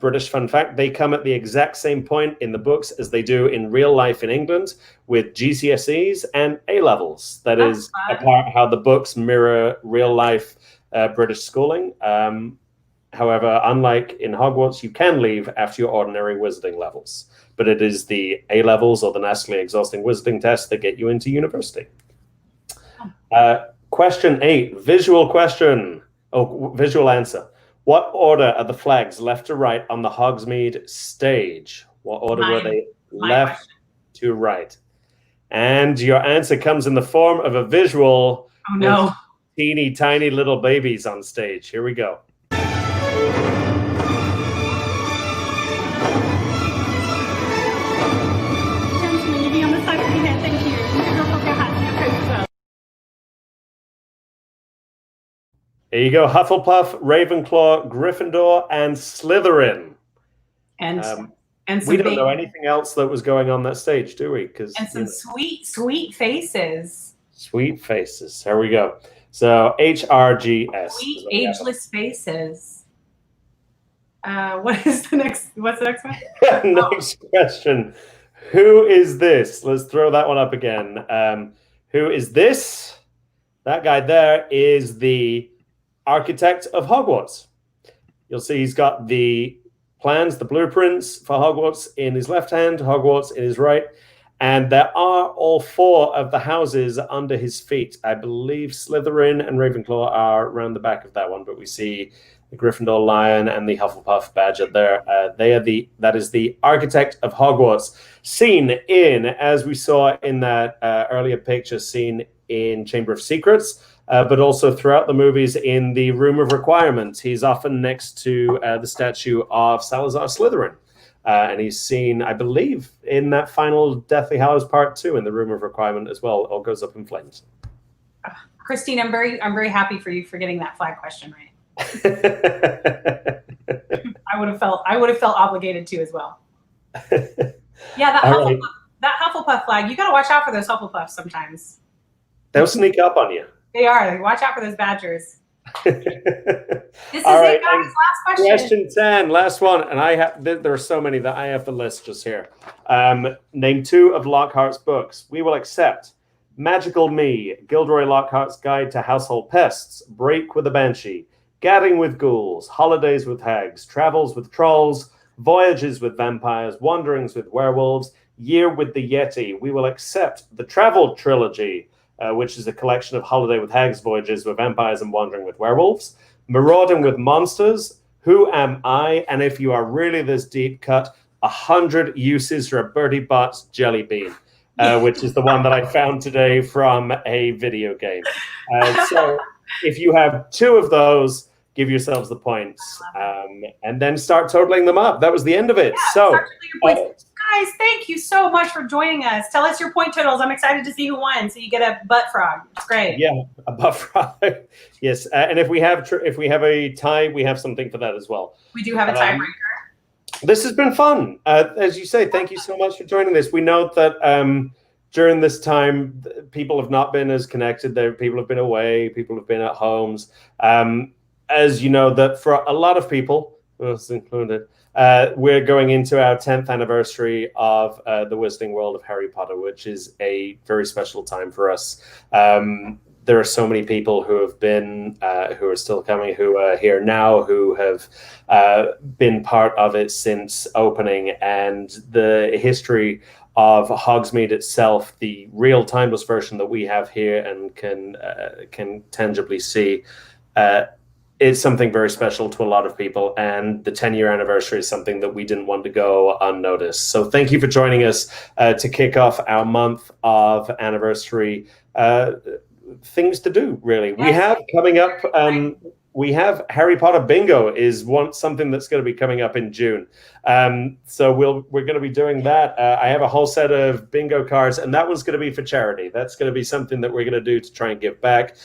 [SPEAKER 4] British fun fact, they come at the exact same point in the books as they do in real life in England with GCSEs and A-levels. That is apart how the books mirror real life British schooling. However, unlike in Hogwarts, you can leave after your ordinary wizarding levels. But it is the A-levels or the nastily exhausting wizarding tests that get you into university. Question 8, visual question. Visual answer. What order are the flags left to right on the Hogsmeade stage? What order were they left to right? And your answer comes in the form of a visual.
[SPEAKER 5] Oh, no.
[SPEAKER 4] With teeny tiny little babies on stage. Here we go. There you go. Hufflepuff, Ravenclaw, Gryffindor, and Slytherin.
[SPEAKER 5] And some
[SPEAKER 4] we don't know anything else that was going on that stage, do we?
[SPEAKER 5] And some sweet faces.
[SPEAKER 4] Sweet faces. There we go. So HRGS.
[SPEAKER 5] Sweet ageless faces. What's the next one?
[SPEAKER 4] Next question. Who is this? Let's throw that one up again. Who is this? That guy there is the architect of Hogwarts. You'll see he's got the plans, the blueprints for Hogwarts in his left hand, Hogwarts in his right. And there are all 4 of the houses under his feet. I believe Slytherin and Ravenclaw are around the back of that one, but we see the Gryffindor lion and the Hufflepuff badger there. That is the architect of Hogwarts, seen in, as we saw in that earlier picture, seen in Chamber of Secrets, but also throughout the movies in the Room of Requirement. He's often next to the statue of Salazar Slytherin. And he's seen, I believe, in that final Deathly Hallows Part 2 in the Room of Requirement as well. It all goes up in flames.
[SPEAKER 5] Christine, I'm very happy for you for getting that flag question right. I would have felt obligated to as well. Yeah, that Hufflepuff flag. You got to watch out for those Hufflepuffs sometimes.
[SPEAKER 4] They'll sneak up on you.
[SPEAKER 5] They are. Watch out for those badgers. This is
[SPEAKER 4] All right,
[SPEAKER 5] it, guys. Last question.
[SPEAKER 4] Question 10, last one. And there are so many that I have the list just here. Name 2 of Lockhart's books. We will accept Magical Me, Gilderoy Lockhart's Guide to Household Pests, Break with a Banshee, Gadding with Ghouls, Holidays with Hags, Travels with Trolls, Voyages with Vampires, Wanderings with Werewolves, Year with the Yeti. We will accept the Travel Trilogy, which is a collection of Holiday with Hags, Voyages with Vampires, and Wandering with Werewolves, Marauding with Monsters, Who Am I? And if you are really this deep cut, 100 Uses for a Bertie Bott's Jelly Bean, which is the one that I found today from a video game. So if you have 2 of those, give yourselves the points, and then start totaling them up. That was the end of it. So,
[SPEAKER 5] guys, thank you so much for joining us. Tell us your point totals. I'm excited to see who won. So you get a butt frog. It's great.
[SPEAKER 4] Yeah, a butt frog. Yes, and if we have a tie, we have something for that as well.
[SPEAKER 5] We do have a tiebreaker.
[SPEAKER 4] This has been fun. As you say, thank you so much for joining this. We know that during this time, people have not been as connected. People have been away. People have been at homes. As you know, that for a lot of people, us included, we're going into our 10th anniversary of the Wizarding World of Harry Potter, which is a very special time for us. There are so many people who have been, who are still coming, who are here now, who have been part of it since opening, and the history of Hogsmeade itself, the real timeless version that we have here and can tangibly see, is something very special to a lot of people, and the 10-year anniversary is something that we didn't want to go unnoticed. So thank you for joining us to kick off our month of anniversary things to do, really. We have coming up, we have Harry Potter Bingo is something that's going to be coming up in June. So we're going to be doing that. I have a whole set of bingo cards, and that one's going to be for charity. That's going to be something that we're going to do to try and give back.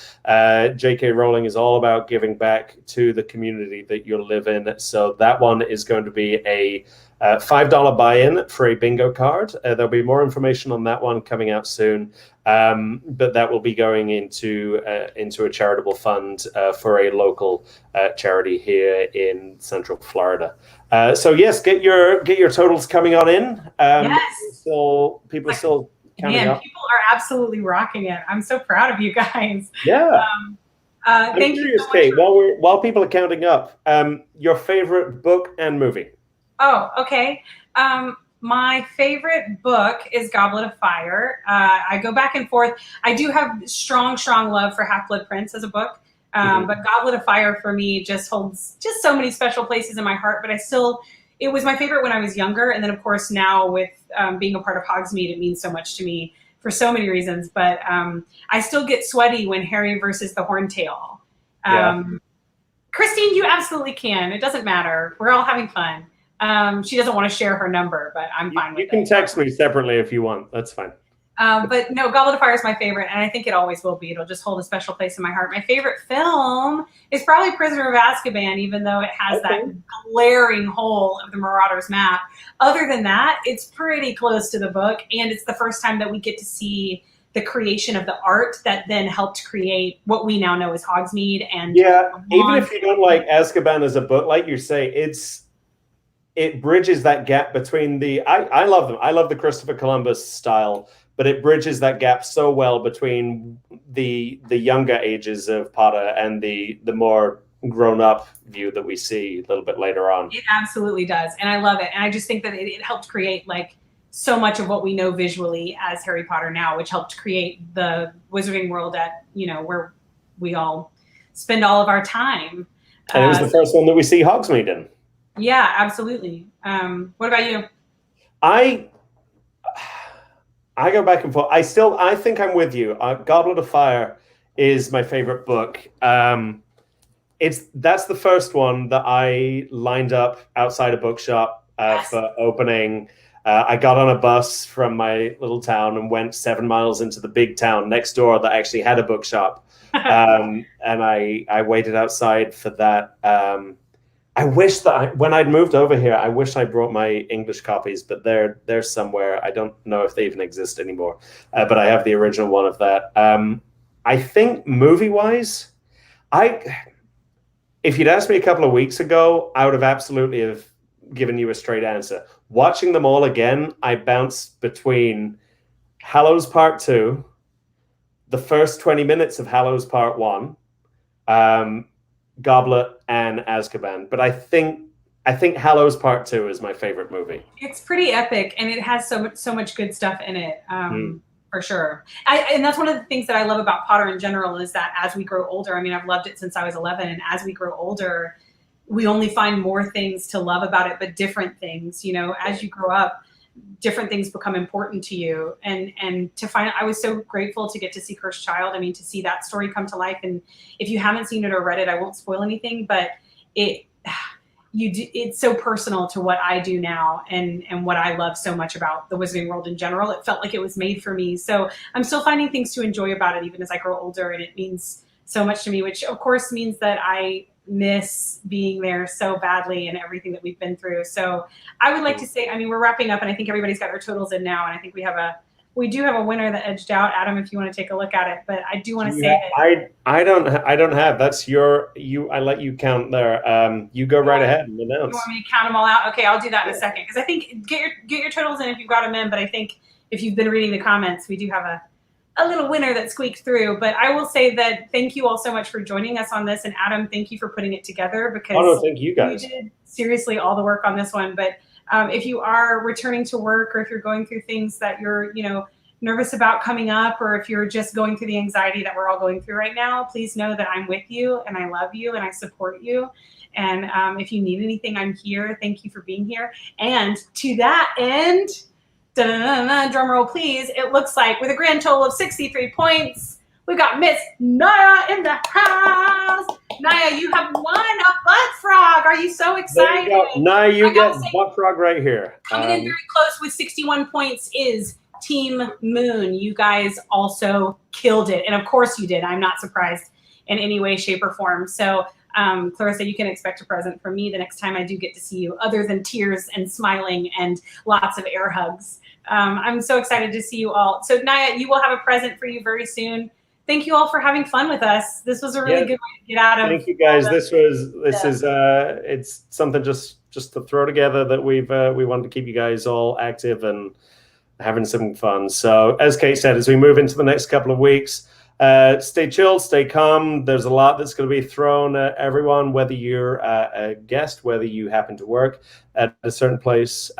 [SPEAKER 4] J.K. Rowling is all about giving back to the community that you live in. So that one is going to be a $5 buy-in for a bingo card. There'll be more information on that one coming out soon. But that will be going into a charitable fund for a local charity here in Central Florida. So yes, get your totals coming on in.
[SPEAKER 5] Yes.
[SPEAKER 4] People still counting up.
[SPEAKER 5] People are absolutely rocking it. I'm so proud of you guys.
[SPEAKER 4] Yeah.
[SPEAKER 5] Thank you so much.
[SPEAKER 4] Kate, while people are counting up, your favorite book and movie.
[SPEAKER 5] Oh, okay. My favorite book is Goblet of Fire. I go back and forth. I do have strong love for Half-Blood Prince as a book. But Goblet of Fire for me just holds just so many special places in my heart. But it was my favorite when I was younger. And then, of course, now with being a part of Hogsmeade, it means so much to me for so many reasons. But I still get sweaty when Harry versus the Horntail. Christine, you absolutely can. It doesn't matter. We're all having fun. She doesn't want to share her number, but I'm fine with it.
[SPEAKER 4] You can text me separately if you want. That's fine.
[SPEAKER 5] But no, Goblet of Fire is my favorite, and I think it always will be. It'll just hold a special place in my heart. My favorite film is probably Prisoner of Azkaban, even though it has that glaring hole of the Marauders map. Other than that, it's pretty close to the book, and it's the first time that we get to see the creation of the art that then helped create what we now know as Hogsmeade. And
[SPEAKER 4] even if you don't like Azkaban as a book, like you say, it bridges that gap between I love them. I love the Christopher Columbus style, but it bridges that gap so well between the younger ages of Potter and the more grown up view that we see a little bit later on.
[SPEAKER 5] It absolutely does, and I love it. And I just think that it helped create like so much of what we know visually as Harry Potter now, which helped create the Wizarding world at where we all spend all of our time.
[SPEAKER 4] And it was the first one that we see Hogsmeade in.
[SPEAKER 5] Yeah, absolutely. What about you?
[SPEAKER 4] I go back and forth. I think I'm with you. Goblet of Fire is my favorite book. That's the first one that I lined up outside a bookshop for opening. I got on a bus from my little town and went 7 miles into the big town next door that actually had a bookshop. And I waited outside for that. I wish that when I'd moved over here, I wish I brought my English copies, but they're somewhere. I don't know if they even exist anymore. But I have the original one of that. I think movie-wise, if you'd asked me a couple of weeks ago, I would have absolutely have given you a straight answer. Watching them all again, I bounced between Hallows Part 2, the first 20 minutes of Hallows Part 1, Goblet, and Azkaban. But I think Hallows Part 2 is my favorite movie.
[SPEAKER 5] It's pretty epic, and it has so much good stuff in it, for sure. And that's one of the things that I love about Potter in general is that as we grow older, I mean, I've loved it since I was 11, and as we grow older, we only find more things to love about it, but different things. As you grow up, different things become important to you. And to find, I was so grateful to get to see Cursed Child. I mean, to see that story come to life. And if you haven't seen it or read it, I won't spoil anything, but it's so personal to what I do now and what I love so much about the Wizarding world in general. It felt like it was made for me. So I'm still finding things to enjoy about it, even as I grow older, and it means so much to me, which of course means that I miss being there so badly and everything that we've been through. So I would like to say, I mean, we're wrapping up and I think everybody's got their totals in now. And I think we do have a winner that edged out. Adam, if you want to take a look at it, but I do want to say that
[SPEAKER 4] I don't have, that's I let you count there. You go right ahead and announce.
[SPEAKER 5] You want me to count them all out? Okay, I'll do that in a second. Cause I think get your totals in if you've got them in, but I think if you've been reading the comments, we do have a little winner that squeaked through. But I will say that thank you all so much for joining us on this. And Adam, thank you for putting it together because
[SPEAKER 4] thank you guys.
[SPEAKER 5] You did seriously all the work on this one. But if you are returning to work or if you're going through things that you're, nervous about coming up, or if you're just going through the anxiety that we're all going through right now, please know that I'm with you and I love you and I support you. And if you need anything, I'm here. Thank you for being here. And to that end, drum roll, please. It looks like with a grand total of 63 points, we've got Miss Naya in the house. Naya, you have won a butt frog. Are you so excited?
[SPEAKER 4] There you go. Naya, you get butt frog right here.
[SPEAKER 5] Coming in very close with 61 points is Team Moon. You guys also killed it. And of course you did. I'm not surprised in any way, shape, or form. So Clarissa, you can expect a present from me the next time I do get to see you, other than tears and smiling and lots of air hugs. I'm so excited to see you all. So Naya, you will have a present for you very soon. Thank you all for having fun with us. This was a really good way to get out of.
[SPEAKER 4] Thank you guys. This is it's something just to throw together that we wanted to keep you guys all active and having some fun. So as Kate said, as we move into the next couple of weeks, stay chilled, stay calm. There's a lot that's going to be thrown at everyone, whether you're a guest, whether you happen to work at a certain place.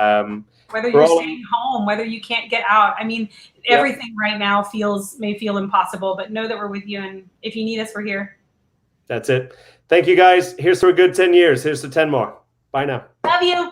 [SPEAKER 5] Whether you're staying home, whether you can't get out. I mean, everything right now may feel impossible, but know that we're with you. And if you need us, we're here.
[SPEAKER 4] That's it. Thank you, guys. Here's to a good 10 years. Here's to 10 more. Bye now.
[SPEAKER 5] Love you.